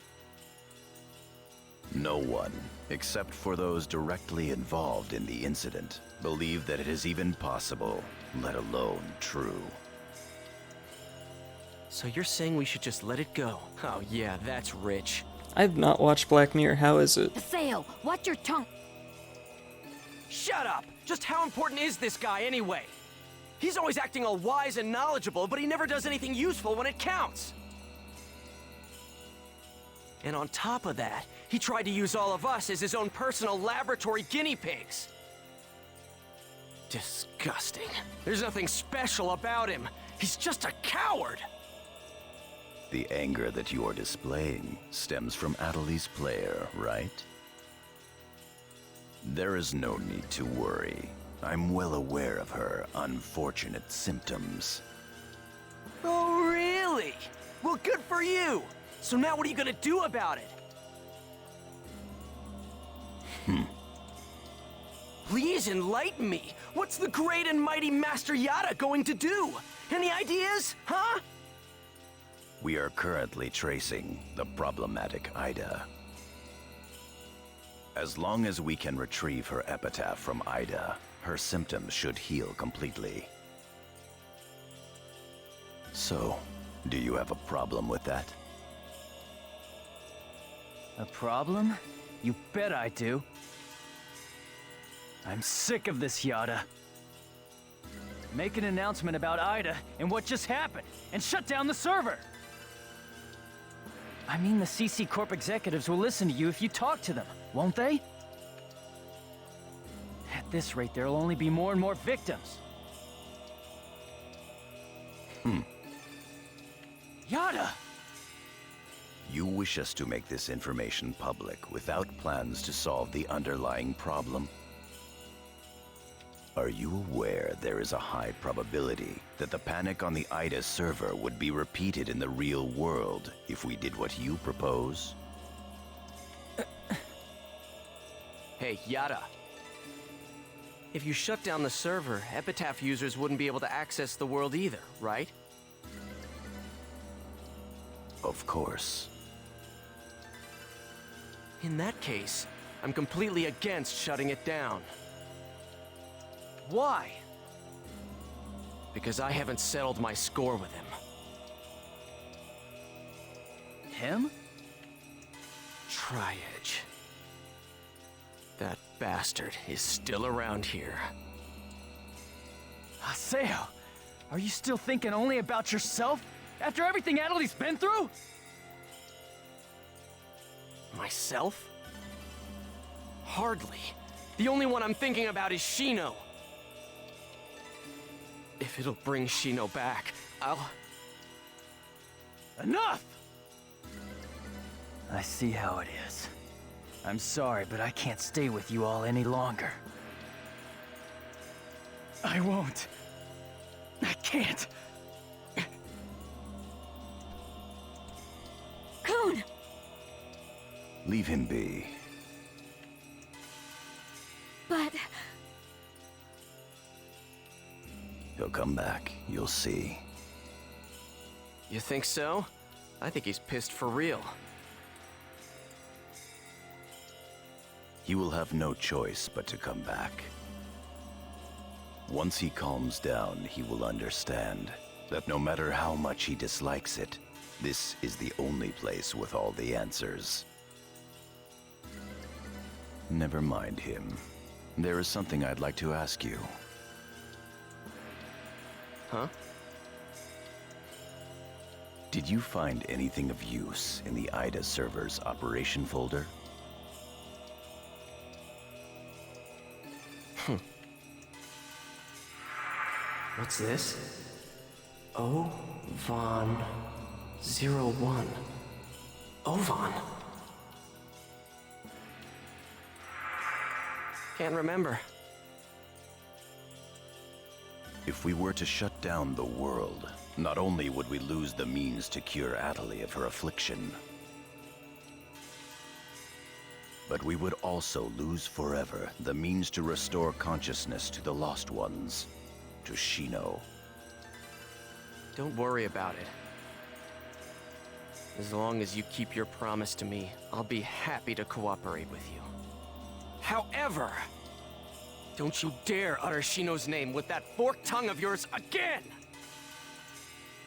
No one, except for those directly involved in the incident, believe that it is even possible, let alone true. So you're saying we should just let it go? Oh yeah, that's rich. I've not watched Black Mirror. How is it? Haseo, watch your tongue. Shut up! Just how important is this guy anyway? He's always acting all wise and knowledgeable, but he never does anything useful when it counts. And on top of that, he tried to use all of us as his own personal laboratory guinea pigs. Disgusting. There's nothing special about him. He's just a coward. The anger that you are displaying stems from Adelie's player, right? There is no need to worry. I'm well aware of her unfortunate symptoms. Oh, really? Really? Well, good for you! So now what are you gonna do about it? Please enlighten me! What's the great and mighty Master Yada going to do? Any ideas, huh? We are currently tracing the problematic Ida. As long as we can retrieve her epitaph from Ida, her symptoms should heal completely. So, do you have a problem with that? A problem? You bet I do. I'm sick of this, Yada. Make an announcement about Ida and what just happened, and shut down the server! I mean, the CC Corp executives will listen to you if you talk to them, won't they? At this rate, there'll only be more and more victims. Yada! You wish us to make this information public without plans to solve the underlying problem? Are you aware there is a high probability that the panic on the Ida server would be repeated in the real world if we did what you propose? Hey, Yada. If you shut down the server, Epitaph users wouldn't be able to access the world either, right? Of course. In that case, I'm completely against shutting it down. Why? Because I haven't settled my score with him. Him? Tri-Edge. That bastard is still around here. Haseo, are you still thinking only about yourself? After everything Adeli's been through? Myself? Hardly. The only one I'm thinking about is Shino. If it'll bring Shino back, I'll... Enough! I see how it is. I'm sorry, but I can't stay with you all any longer. I won't. I can't. Kun! Leave him be. But... He'll come back, you'll see. You think so? I think he's pissed for real. He will have no choice but to come back. Once he calms down, he will understand that no matter how much he dislikes it, this is the only place with all the answers. Never mind him. There is something I'd like to ask you. Huh? Did you find anything of use in the Ida server's operation folder? What's this? Ovan 01. Ovan? Can't remember. If we were to shut down the world, not only would we lose the means to cure Adeli of her affliction, but we would also lose forever the means to restore consciousness to the lost ones, to Shino. Don't worry about it. As long as you keep your promise to me, I'll be happy to cooperate with you. However, don't you dare utter Shino's name with that forked tongue of yours again!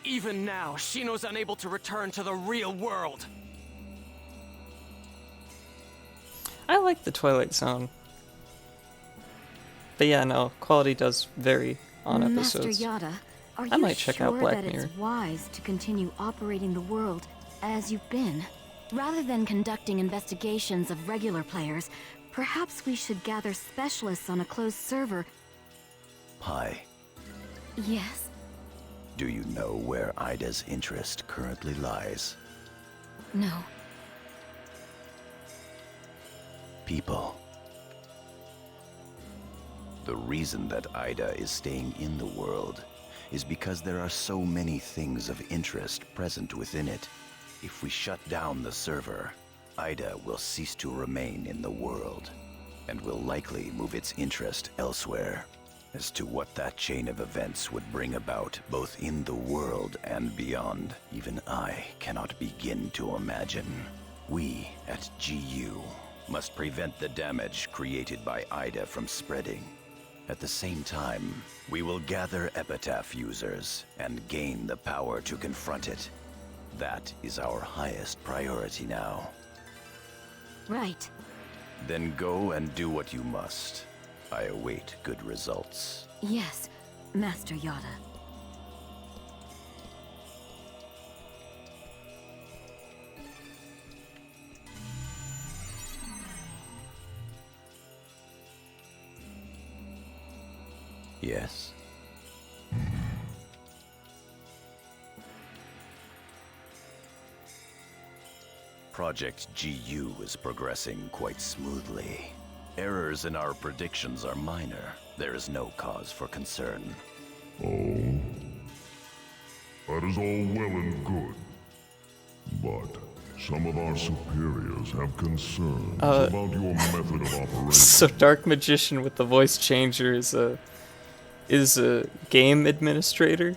Even now, Shino's unable to return to the real world. I like the Twilight Zone. But yeah, no, quality does vary on episodes. Master Yada, are you I might check out sure Black that Mirror. it's wise to continue operating the world as you've been? Rather than conducting investigations of regular players, perhaps we should gather specialists on a closed server. Pi, Yes? do you know where Ida's interest currently lies? No. People. The reason that Ida is staying in the world is because there are so many things of interest present within it. If we shut down the server, Ida will cease to remain in the world, and will likely move its interest elsewhere. As to what that chain of events would bring about, both in the world and beyond, even I cannot begin to imagine. We at GU must prevent the damage created by Ida from spreading. At the same time, we will gather Epitaph users and gain the power to confront it. That is our highest priority now. Right. Then go and do what you must. I await good results. Yes, Master Yoda. Yes. Project GU is progressing quite smoothly. Errors in our predictions are minor. There is no cause for concern. Oh? That is all well and good. But some of our superiors have concerns about your method of operation. So Dark Magician with the voice changer is a game administrator?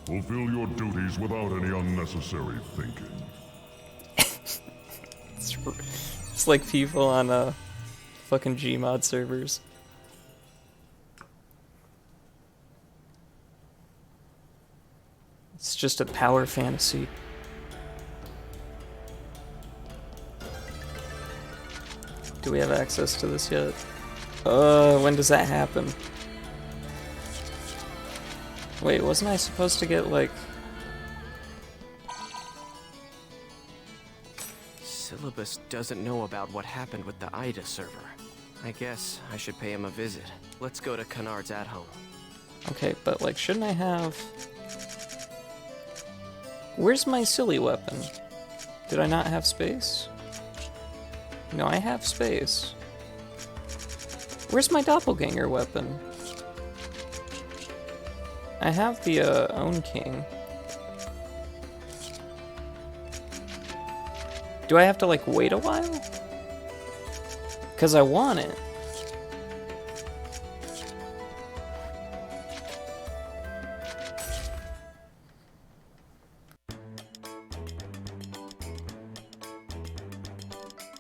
Fulfill your duties without any unnecessary thinking. It's like people on fucking Gmod servers. It's just a power fantasy. Do we have access to this yet? When does that happen? Wait, wasn't I supposed to get, like... Syllabus doesn't know about what happened with the Ida server. I guess I should pay him a visit. Let's go to Canard's at home. Okay, but, like, shouldn't I have... Where's my silly weapon? Did I not have space? No, I have space. Where's my doppelganger weapon? I have the, Own King. Do I have to, like, wait a while? 'Cause I want it.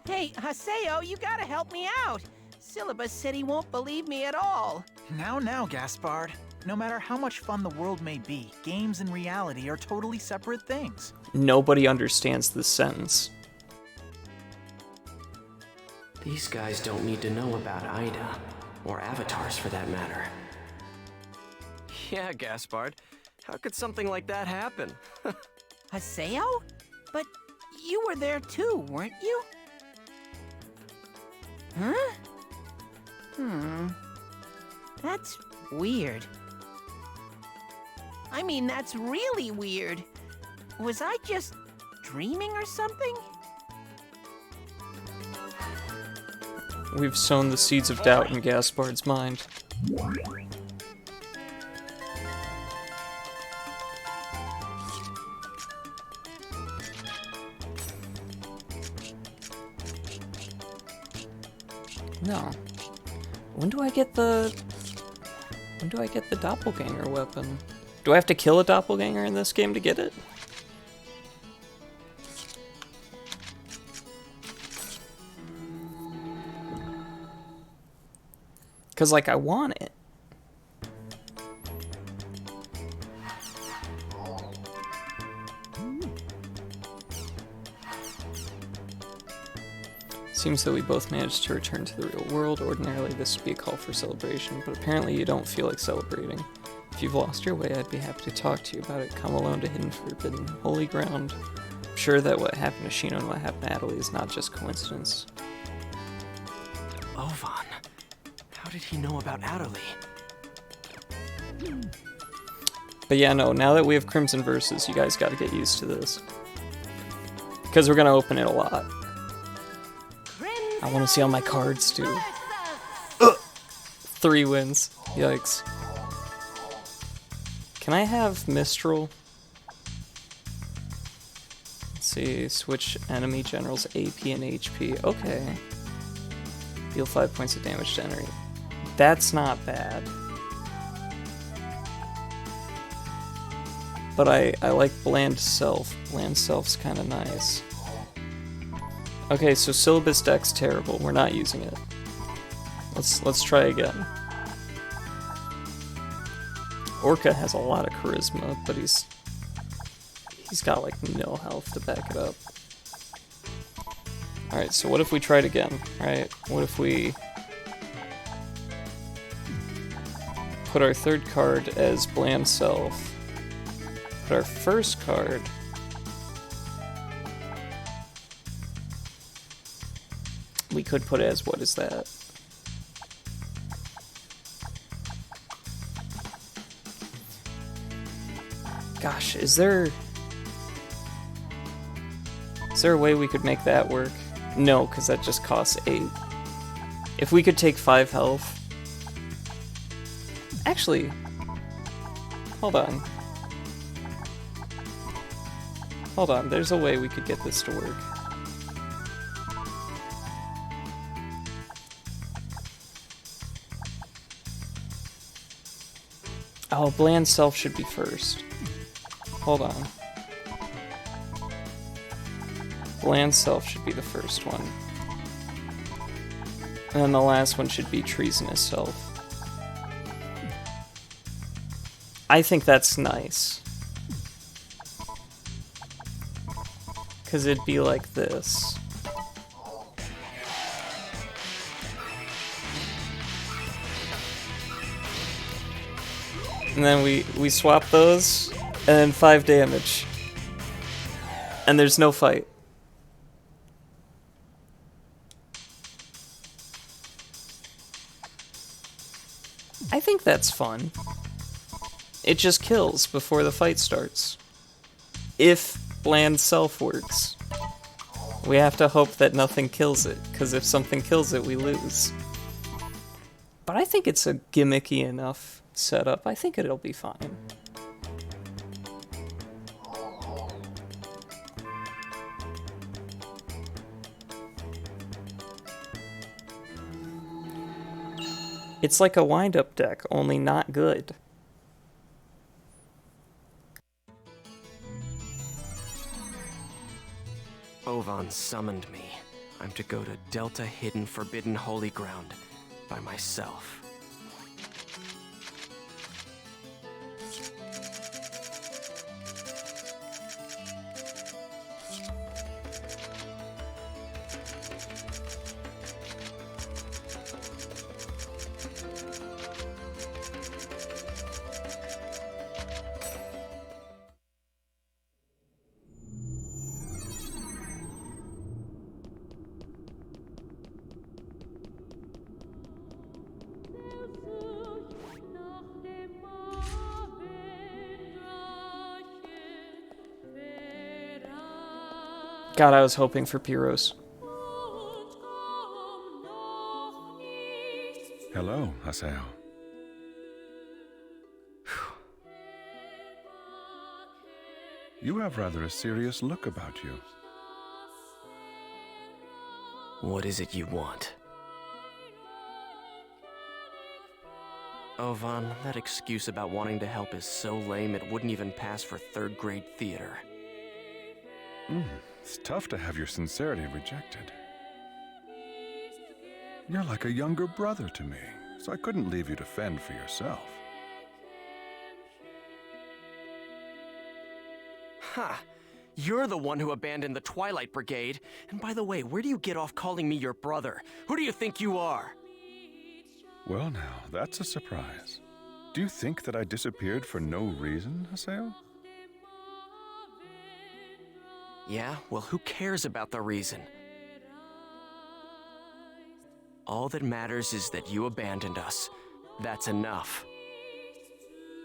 Hey, Haseo, you gotta help me out. Syllabus said he won't believe me at all. Now, Gaspard. No matter how much fun the world may be, games and reality are totally separate things. Nobody understands this sentence. These guys don't need to know about Ida, or avatars for that matter. Yeah, Gaspard. How could something like that happen? Haseo? But you were there too, weren't you? Huh? That's weird. I mean, that's really weird. Was I just dreaming or something? We've sown the seeds of doubt in Gaspard's mind. No. When do I get the doppelganger weapon? Do I have to kill a doppelganger in this game to get it? Cause like I want it. Seems that we both managed to return to the real world. Ordinarily this would be a call for celebration, but apparently you don't feel like celebrating. If you've lost your way, I'd be happy to talk to you about it. Come alone to Hidden Forbidden Holy Ground. I'm sure that what happened to Shino and what happened to Adelie is not just coincidence. Ovan. How did he know about Adelie? But yeah, no, now that we have Crimson Versus, you guys gotta get used to this. Because we're gonna open it a lot. I wanna see how my cards do. 3 wins. Yikes. Can I have Mistral? Let's see, switch enemy generals AP and HP. Okay. Deal 5 points of damage to enemy. That's not bad. But I like Bland Self. Bland Self's kind of nice. Okay, so Syllabus Deck's terrible. We're not using it. Let's try again. Orca has a lot of charisma, but he's got like no health to back it up. Alright, so what if we tried again, right? What if we put our third card as Bland Self, put our first card we could put as, what is that? Gosh, is there a way we could make that work? No, because that just costs 8. If we could take 5 health... Actually, hold on. Hold on, there's a way we could get this to work. Oh, Bland Self should be first. Hold on. Bland Self should be the first one. And then the last one should be Treasonous Self. I think that's nice. Because it'd be like this. And then we swap those, and then 5 damage. And there's no fight. I think that's fun. It just kills before the fight starts. If Bland Self works. We have to hope that nothing kills it, because if something kills it, we lose. But I think it's a gimmicky enough setup. I think it'll be fine. It's like a wind-up deck, only not good. Ovan summoned me. I'm to go to Delta Hidden Forbidden Holy Ground by myself. God, I was hoping for Pyros. Hello, Haseo. You have rather a serious look about you. What is it you want? Ovan, that excuse about wanting to help is so lame it wouldn't even pass for third-grade theater. It's tough to have your sincerity rejected. You're like a younger brother to me, so I couldn't leave you to fend for yourself. Ha! You're the one who abandoned the Twilight Brigade. And by the way, where do you get off calling me your brother? Who do you think you are? Well now, that's a surprise. Do you think that I disappeared for no reason, Haseo? Yeah? Well, who cares about the reason? All that matters is that you abandoned us. That's enough.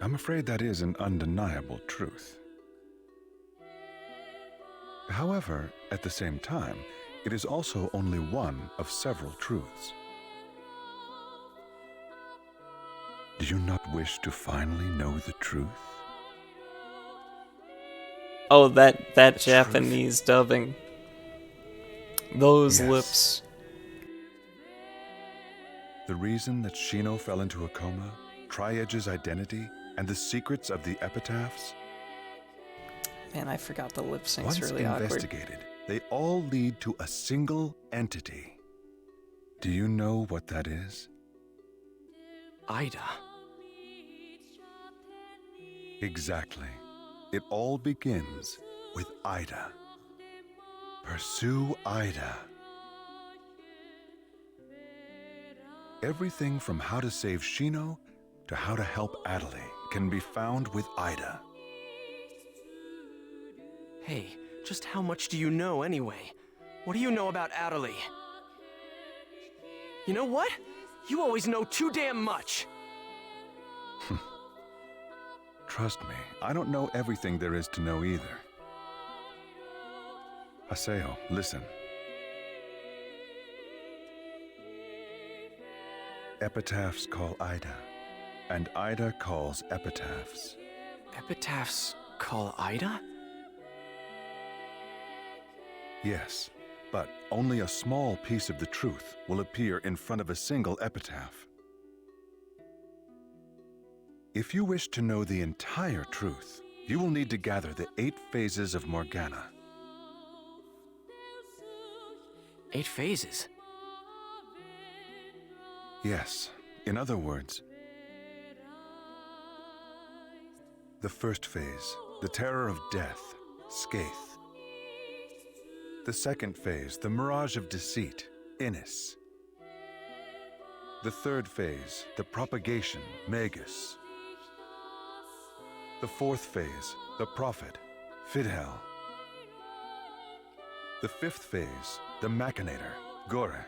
I'm afraid that is an undeniable truth. However, at the same time, it is also only one of several truths. Do you not wish to finally know the truth? Oh, that Japanese dubbing. Those Yes. lips. The reason that Shino fell into a coma, Tri-Edge's identity, and the secrets of the epitaphs? Man, I forgot the lip sync's Once really awkward. investigated, they all lead to a single entity. Do you know what that is? Ida. Exactly. It all begins with Ida. Pursue Ida. Everything from how to save Shino to how to help Adelie can be found with Ida. Hey, just how much do you know anyway? What do you know about Adelie? You know what? You always know too damn much. Trust me, I don't know everything there is to know either. Haseo, listen. Epitaphs call Ida, and Ida calls epitaphs. Epitaphs call Ida? Yes, but only a small piece of the truth will appear in front of a single epitaph. If you wish to know the entire truth, you will need to gather the 8 phases of Morgana. 8 phases? Yes, in other words, the first phase, the terror of death, Skaith. The second phase, the mirage of deceit, Innis. The third phase, the propagation, Magus. The fourth phase, the prophet, Fidhel. The fifth phase, the machinator, Gore.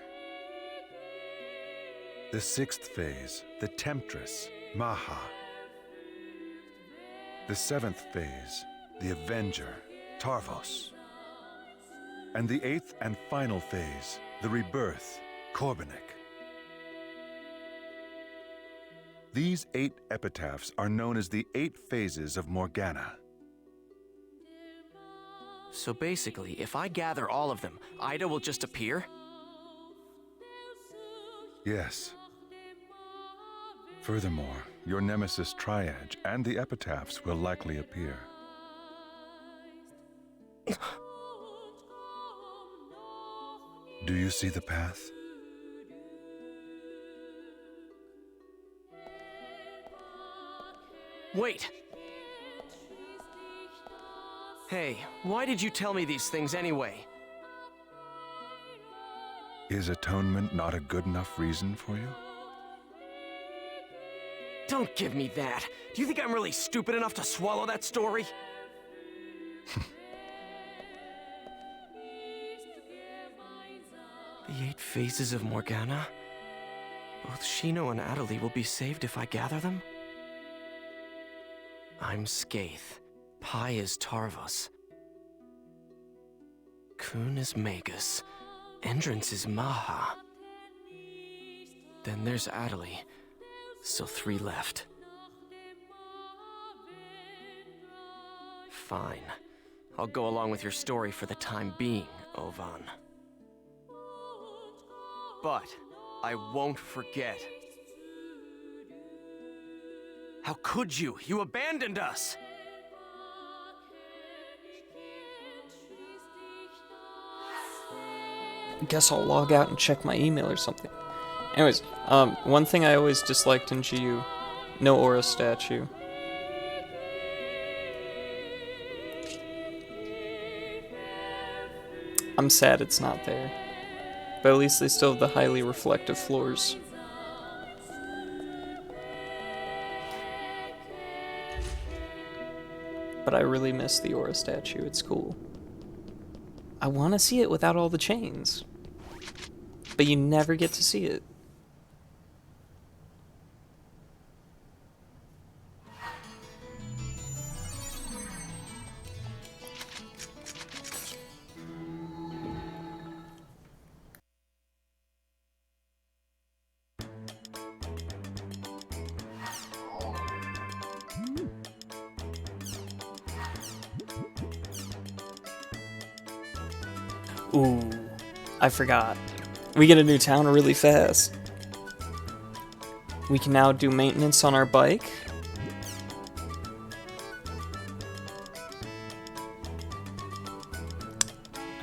The sixth phase, the temptress, Maha. The seventh phase, the avenger, Tarvos. And the 8th and final phase, the rebirth, Korbanik. These 8 epitaphs are known as the 8 phases of Morgana. So basically, if I gather all of them, Ida will just appear? Yes. Furthermore, your nemesis Tri-Edge and the epitaphs will likely appear. Do you see the path? Wait! Hey, why did you tell me these things anyway? Is atonement not a good enough reason for you? Don't give me that. Do you think I'm really stupid enough to swallow that story? The 8 phases of Morgana? Both Shino and Adelie will be saved if I gather them? I'm Skaith. Pi is Tarvos. Kun is Magus. Endrance is Maha. Then there's Adelie. So 3 left. Fine. I'll go along with your story for the time being, Ovan. But I won't forget. How could you? You abandoned us! I guess I'll log out and check my email or something. Anyways, one thing I always disliked in GU, no Aura statue. I'm sad it's not there. But at least they still have the highly reflective floors. But I really miss the Aura statue, it's cool. I want to see it without all the chains. But you never get to see it. Ooh, I forgot. We get a new town really fast. We can now do maintenance on our bike.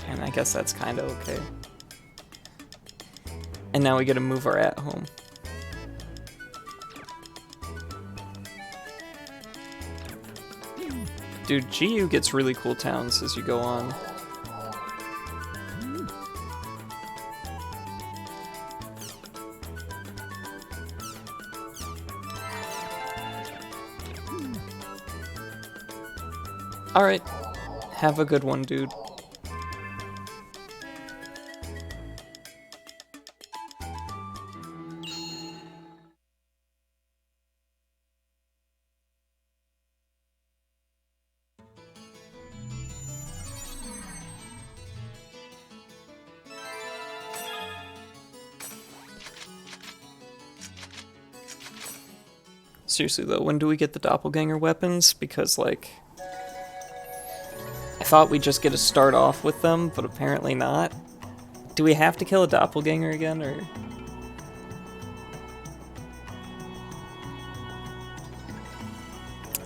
And I guess that's kind of okay. And now we get to move our at-home. Dude, GU gets really cool towns as you go on. Alright. Have a good one, dude. Seriously though, when do we get the doppelganger weapons? Because, like, I thought we'd just get to start off with them, but apparently not. Do we have to kill a doppelganger again, or...?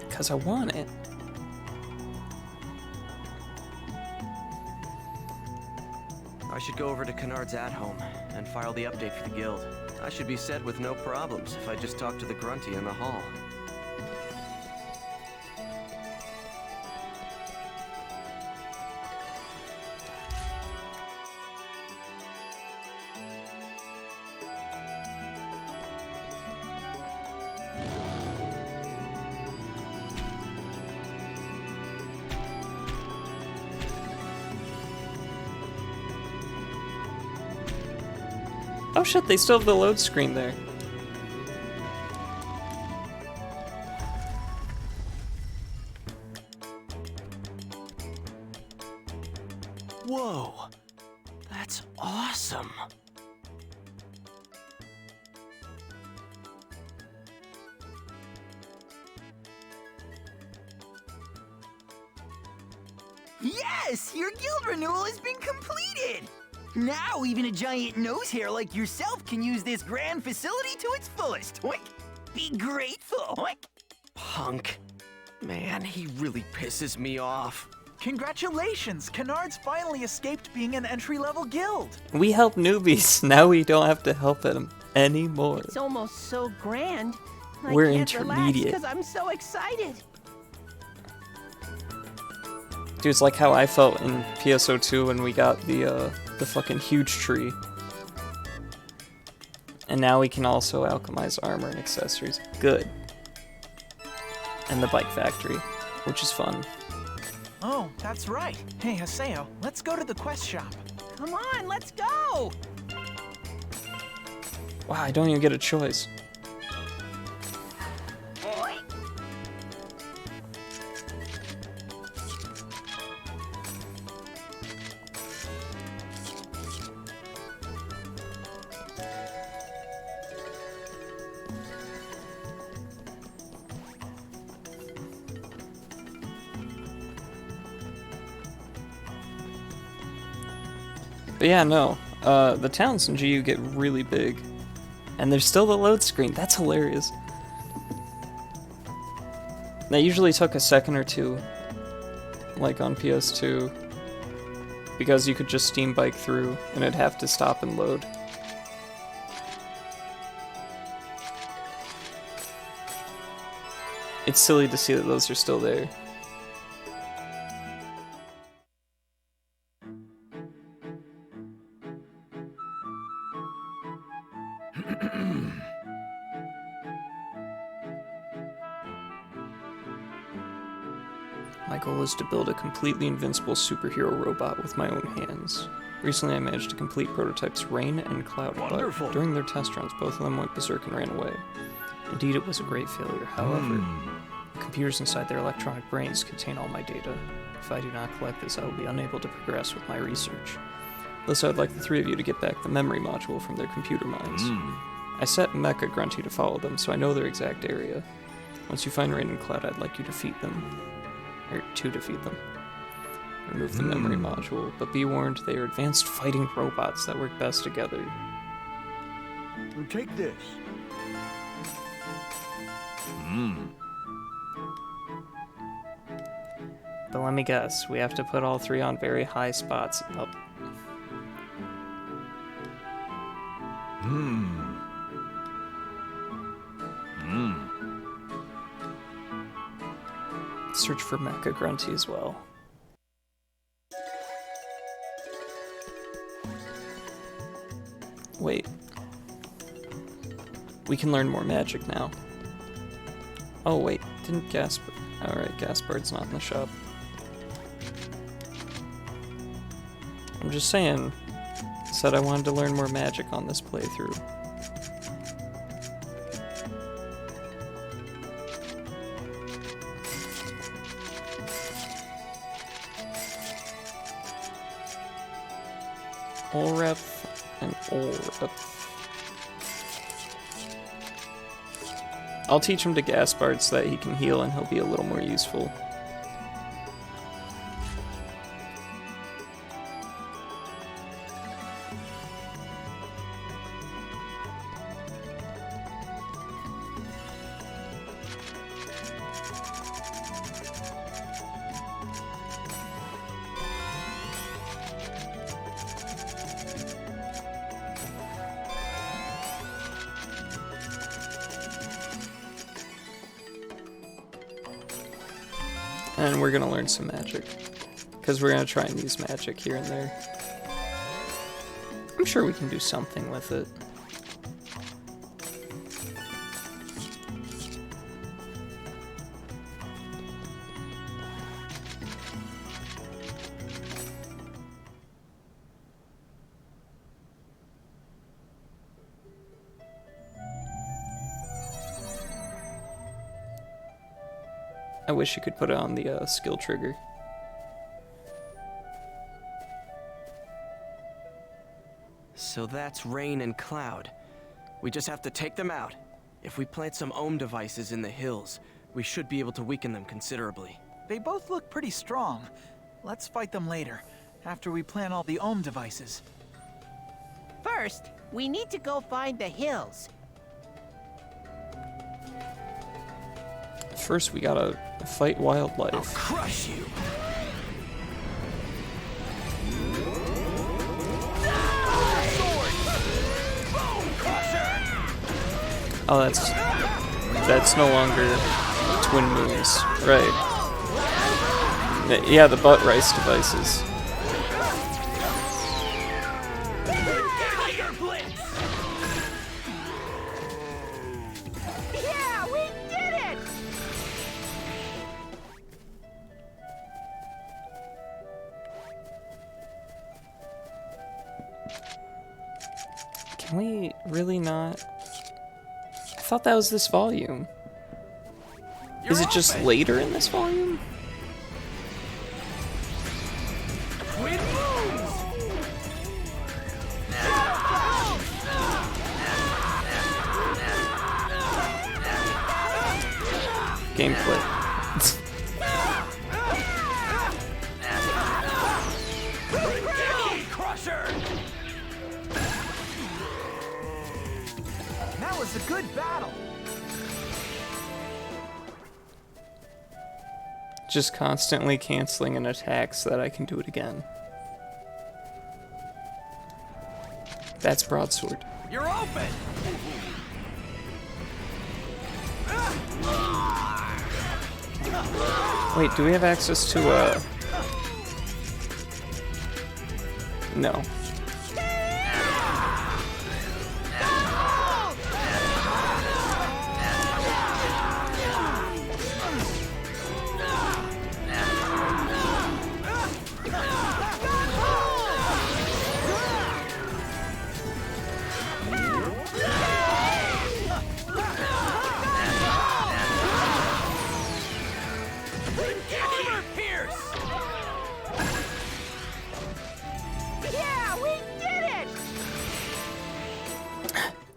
Because I want it. I should go over to Kennard's at-home and file the update for the guild. I should be set with no problems if I just talk to the grunty in the hall. Oh shit, they still have the load screen there. Whoa! That's awesome! Yes! Your guild renewal has been completed! Now even a giant nose hair like yourself can use this grand facility to its fullest. Oink. Be grateful. Oink. Punk. Man, he really pisses me off. Congratulations! Kennard's finally escaped being an entry-level guild. We help newbies. Now we don't have to help them anymore. It's almost so grand. We're I can't intermediate. because I'm so excited. Dude, it's like how I felt in PSO2 when we got the fucking huge tree. And now we can also alchemize armor and accessories. Good. And the bike factory, which is fun. Oh, that's right. Hey, Haseo, let's go to the quest shop. Come on, let's go! Wow, I don't even get a choice. But yeah, no. The towns in GU get really big. And there's still the load screen. That's hilarious. That usually took a second or two. Like on PS2. Because you could just Steam bike through and it'd have to stop and load. It's silly to see that those are still there. My goal is to build a completely invincible superhero robot with my own hands. Recently I managed to complete prototypes Rain and Cloud, but during their test runs both of them went berserk and ran away. Indeed, it was a great failure. However, the computers inside their electronic brains contain all my data. If I do not collect this, I will be unable to progress with my research. Thus, I would like the three of you to get back the memory module from their computer minds. I set Mecha Grunty to follow them, so I know their exact area. Once you find Rain and Cloud, I'd like you to defeat them. Or to defeat them. Remove the memory module, but be warned they are advanced fighting robots that work best together. Take this. But let me guess, we have to put all three on very high spots. Oh. Search for Mecha Grunty as well. Wait. We can learn more magic now. Oh wait, didn't Gaspard... Alright, Gaspard's not in the shop. I'm just saying, said I wanted to learn more magic on this playthrough. Olref and Olref. I'll teach him to Gaspard so that he can heal and he'll be a little more useful. And we're gonna learn some magic. Because we're gonna try and use magic here and there. I'm sure we can do something with it. I wish you could put it on the skill trigger. So that's Rain and Cloud. We just have to take them out. If we plant some ohm devices in the hills, we should be able to weaken them considerably. They both look pretty strong. Let's fight them later, after we plant all the ohm devices. First, we need to go find the hills. First, we gotta fight wildlife. I'll crush you! Oh, that's no longer Twin Moons, right? Yeah, the butt rice devices. Yeah, we did it! Can we really not? I thought that was this volume. Is it just later in this volume? Gameplay. That was a good battle. Just constantly canceling an attack so that I can do it again. That's broadsword. You're open. Wait, do we have access to No.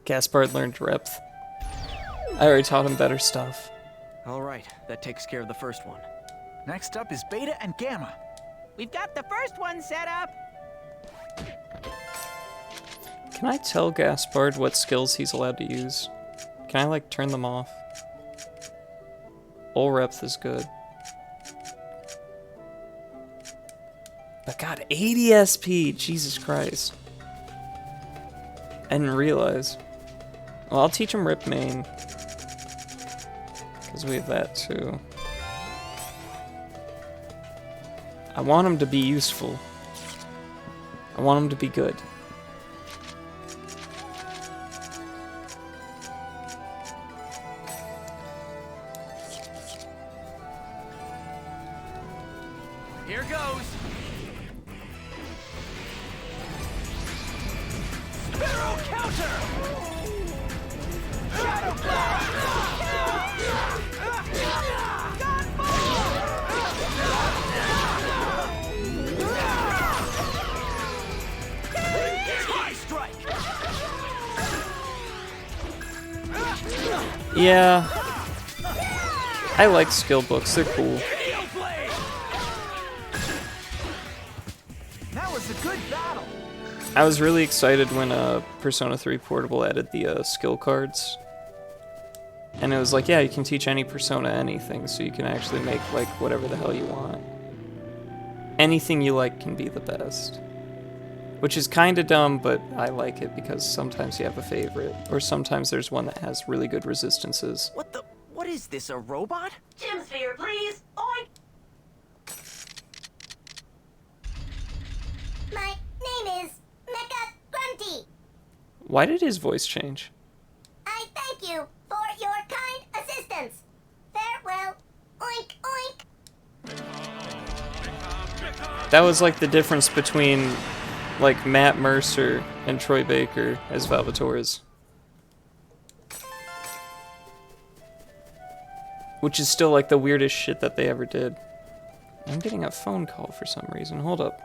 Gaspard learned Repth. I already taught him better stuff. Alright, that takes care of the first one. Next up is Beta and Gamma. We've got the first one set up. Can I tell Gaspard what skills he's allowed to use? Can I, like, turn them off? Olrepth is good. But God, 80 SP! Jesus Christ. I didn't realize. Well, I'll teach him Rip Main. Because we have that too. I want him to be useful. I want him to be good. Here goes. Sparrow counter. Shadow Flash. Tie strike. Yeah. I like skill books, they're cool. That was a good battle. I was really excited when Persona 3 Portable added the skill cards. And it was like, yeah, you can teach any Persona anything, so you can actually make like whatever the hell you want. Anything you like can be the best. Which is kinda dumb, but I like it because sometimes you have a favorite, or sometimes there's one that has really good resistances. What is this, a robot? Gem sphere, please. Oink. My name is Mecha Grunty. Why did his voice change? I thank you for your kind assistance. Farewell. Oink, oink. That was like the difference between like Matt Mercer and Troy Baker as Valvatores. Which is still like the weirdest shit that they ever did. I'm getting a phone call for some reason. Hold up.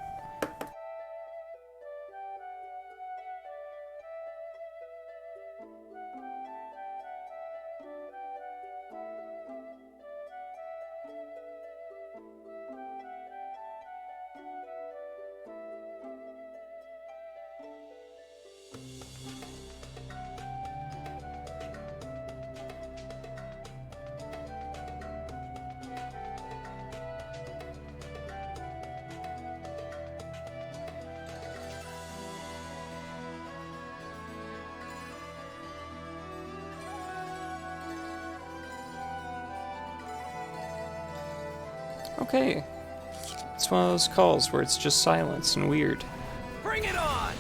Okay. It's one of those calls where it's just silence and weird. Bring it on!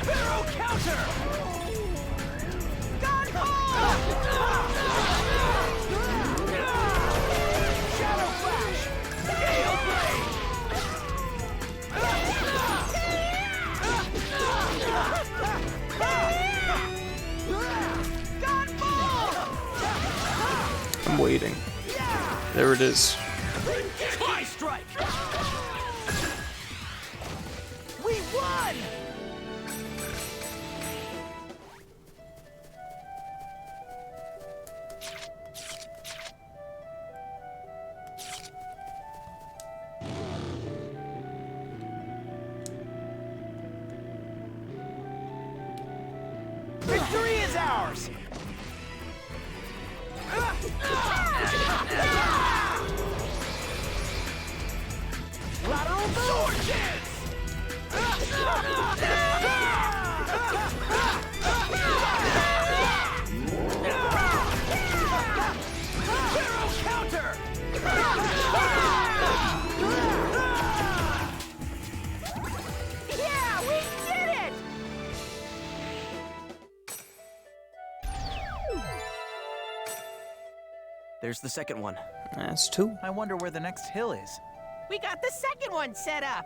Sparrow counter! Shadow Flash! Gale Blade! I'm waiting. There it is. Tie strike! We won! Victory is ours! Lateral sword dance! Barrel counter! Yeah, we did it! There's the second one. That's two. I wonder where the next hill is. We got the second one set up.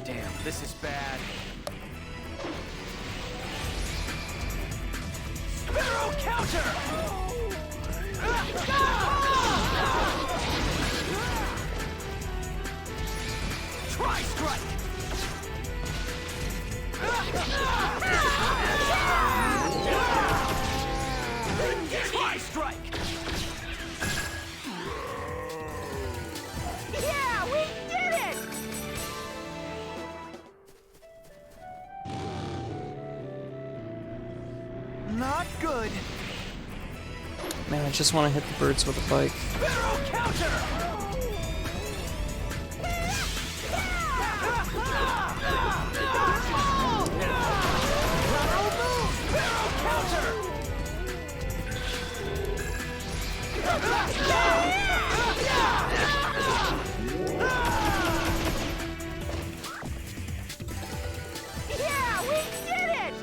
Damn, this is bad. Barrel counter! Tri-strike! Tri-strike! Yeah, we did it! Not good. Man, I just want to hit the birds with a bike. Barrel counter! Yeah, we did it!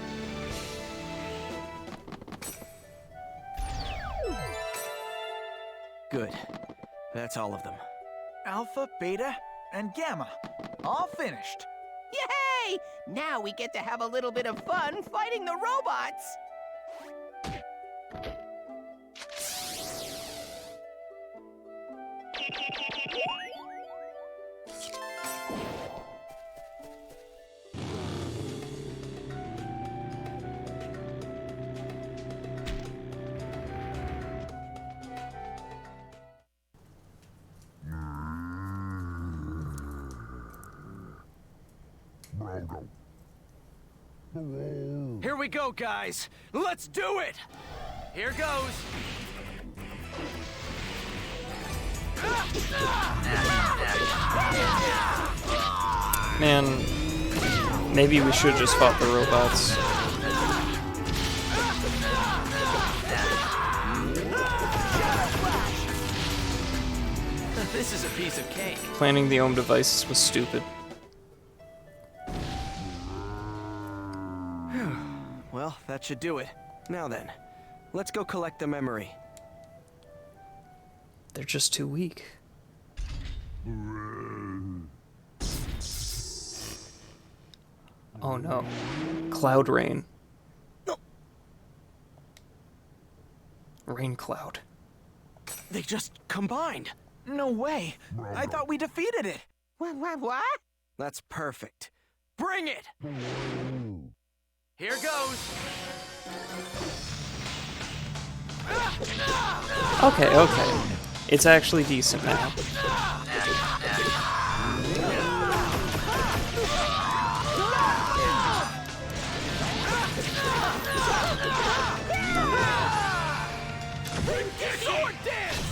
Good. That's all of them. Alpha, Beta, and Gamma. All finished. Yay! Now we get to have a little bit of fun fighting the robots! Here we go, guys. Let's do it. Here goes. Man, maybe we should just fought the robots. This is a piece of cake. Planning the Ohm devices was stupid. Well, that should do it. Now then, let's go collect the memory. They're just too weak. Oh no. Cloud rain. Rain cloud. They just combined. No way. I thought we defeated it. What? That's perfect. Bring it! Here goes. Okay. It's actually decent now. Sword dance!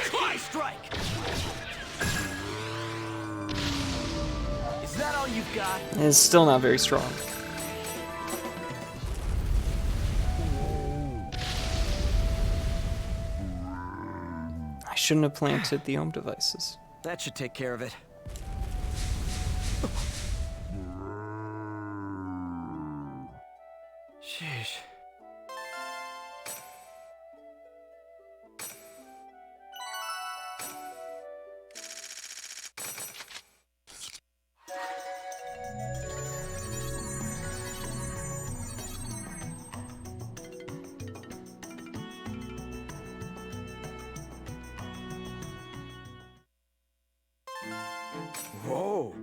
Tri-strike! Is that all you've got? It's still not very strong. I shouldn't have planted the Ohm devices. That should take care of it. Sheesh. Whoa.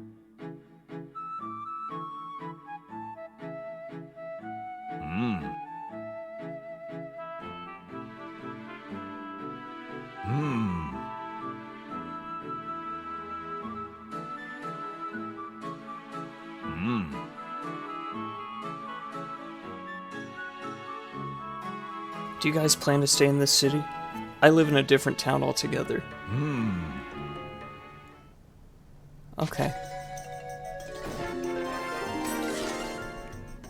Do you guys plan to stay in this city? I live in a different town altogether. Okay.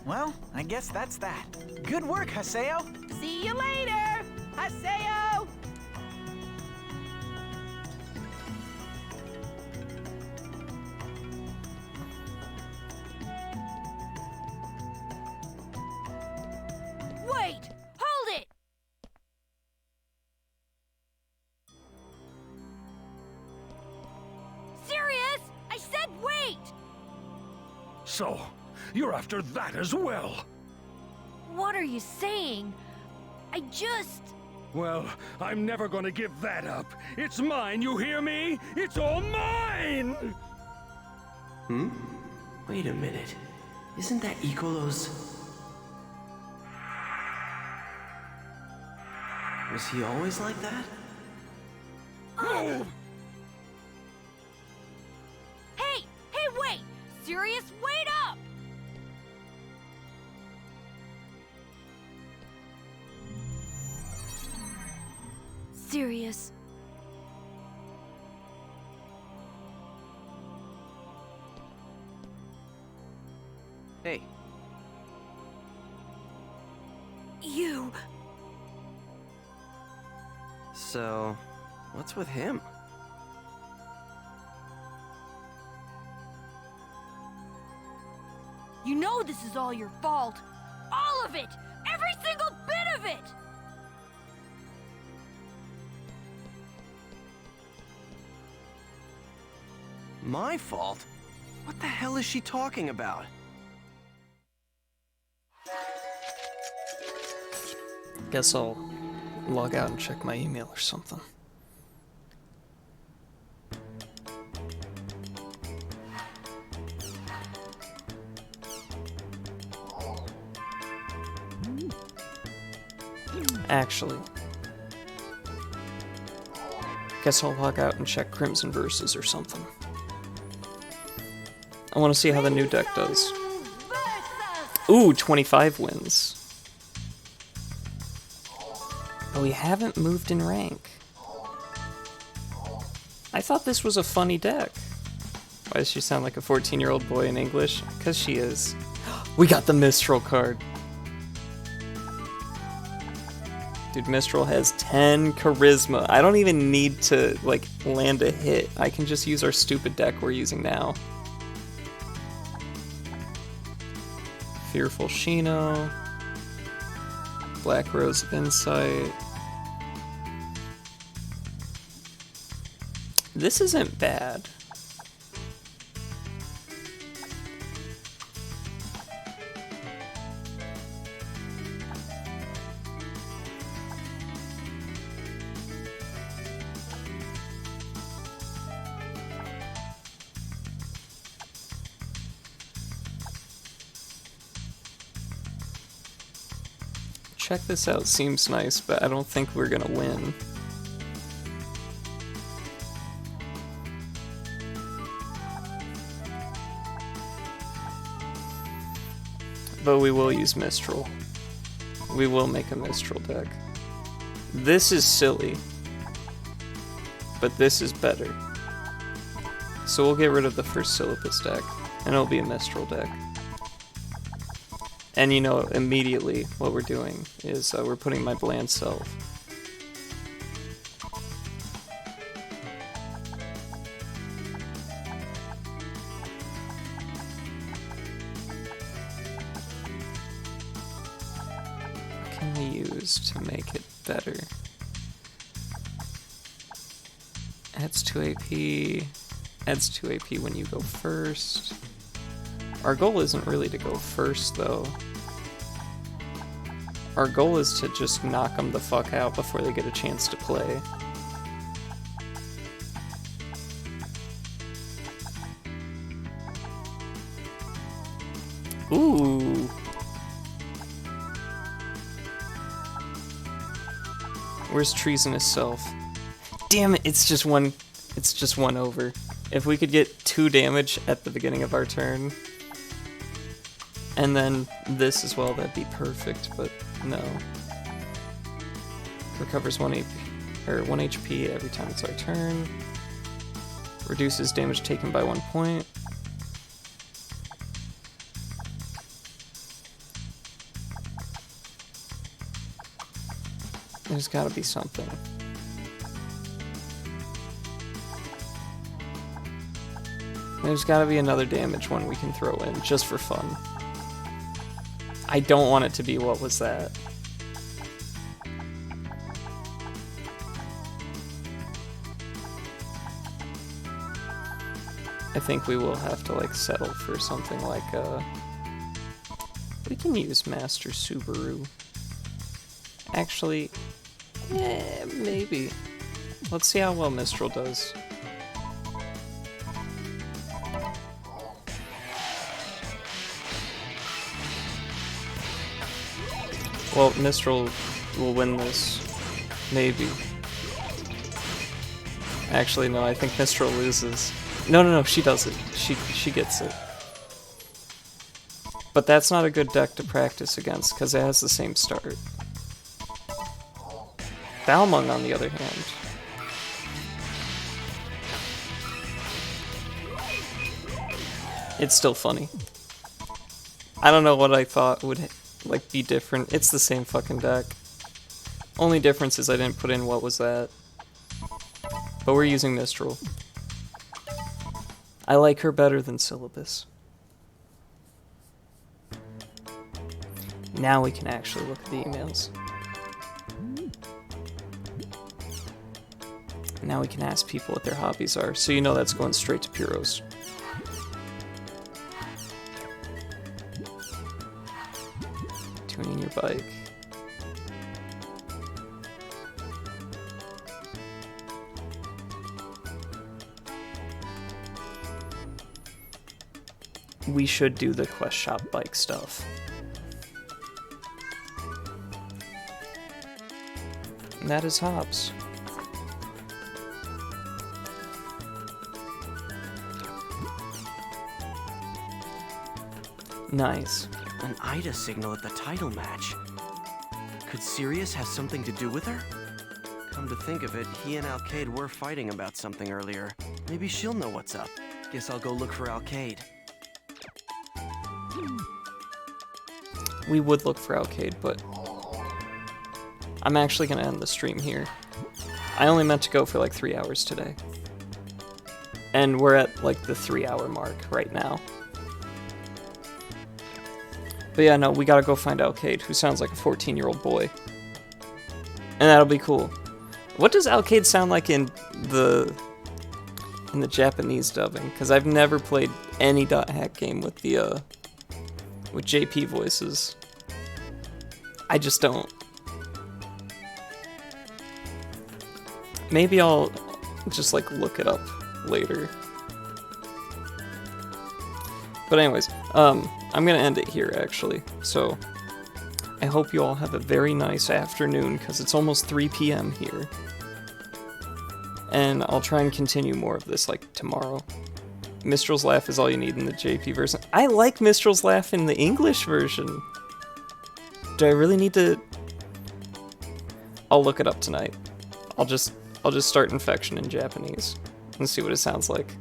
Well, I guess that's that. Good work, Haseo. See you later, Haseo! So, you're after that as well. What are you saying? I just... Well, I'm never gonna give that up. It's mine, you hear me? It's all mine! Wait a minute. Isn't that Icolo's... Was he always like that? Oh! Hey! Hey, wait! Sirius, wait up! Sirius. Hey. You... So, what's with him? You know this is all your fault. All of it! Every single bit of it! My fault? What the hell is she talking about? Guess I'll log out and check my email or something. Actually, guess I'll log out and check Crimson Versus or something. I want to see how the new deck does. Ooh, 25 wins. But we haven't moved in rank. I thought this was a funny deck. Why does she sound like a 14-year-old boy in English? Because she is. We got the Mistral card. Dude, Mistral has 10 charisma. I don't even need to, like, land a hit. I can just use our stupid deck we're using now. Fearful Shino. Black Rose of Insight. This isn't bad. Check this out, seems nice, but I don't think we're gonna win. But we will use Mistral. We will make a Mistral deck. This is silly, but this is better. So we'll get rid of the first Syllabus deck, and it'll be a Mistral deck. And you know, immediately what we're doing is we're putting my bland self. What can we use to make it better? Adds 2 AP. Adds 2 AP when you go first. Our goal isn't really to go first, though. Our goal is to just knock them the fuck out before they get a chance to play. Ooh. Where's Treasonous Self? Damn it, it's just one over. If we could get 2 damage at the beginning of our turn, and then this as well, that'd be perfect, but no. Recovers 1 HP every time it's our turn. Reduces damage taken by 1 point. There's gotta be something. There's gotta be another damage one we can throw in, just for fun. I don't want it to be what was that. I think we will have to like settle for something like we can use Master Subaru. Actually, maybe. Let's see how well Mistral does. Well, Mistral will win this. Maybe. Actually, no, I think Mistral loses. No, she does it. She gets it. But that's not a good deck to practice against, because it has the same start. Balmung, on the other hand. It's still funny. I don't know what I thought would like be different. It's the same fucking deck. Only difference is I didn't put in what was that. But we're using Mistral. I like her better than Syllabus. Now we can actually look at the emails. Now we can ask people what their hobbies are, so you know that's going straight to Puros. Tuning your bike. We should do the Quest Shop bike stuff. And that is Hobbs. Nice. An Ida signal at the title match. Could Sirius have something to do with her? Come to think of it, he and Alkaid were fighting about something earlier. Maybe she'll know what's up. Guess I'll go look for Alkaid. We would look for Alkaid, but I'm actually gonna end the stream here. I only meant to go for like 3 hours today. And we're at like the 3-hour mark right now. But yeah, no, we gotta go find Alkaid, who sounds like a 14-year-old boy. And that'll be cool. What does Alkaid sound like in the Japanese dubbing? Because I've never played any .hack game with the with JP voices. I just don't. Maybe I'll just like look it up later. But anyways, I'm gonna end it here actually. So I hope you all have a very nice afternoon, because it's almost 3 p.m. here. And I'll try and continue more of this like tomorrow. Mistral's Laugh is all you need in the JP version. I like Mistral's Laugh in the English version. Do I really need to? I'll look it up tonight. I'll just start Infection in Japanese and see what it sounds like.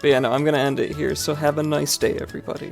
But yeah, no, I'm gonna end it here, so have a nice day, everybody.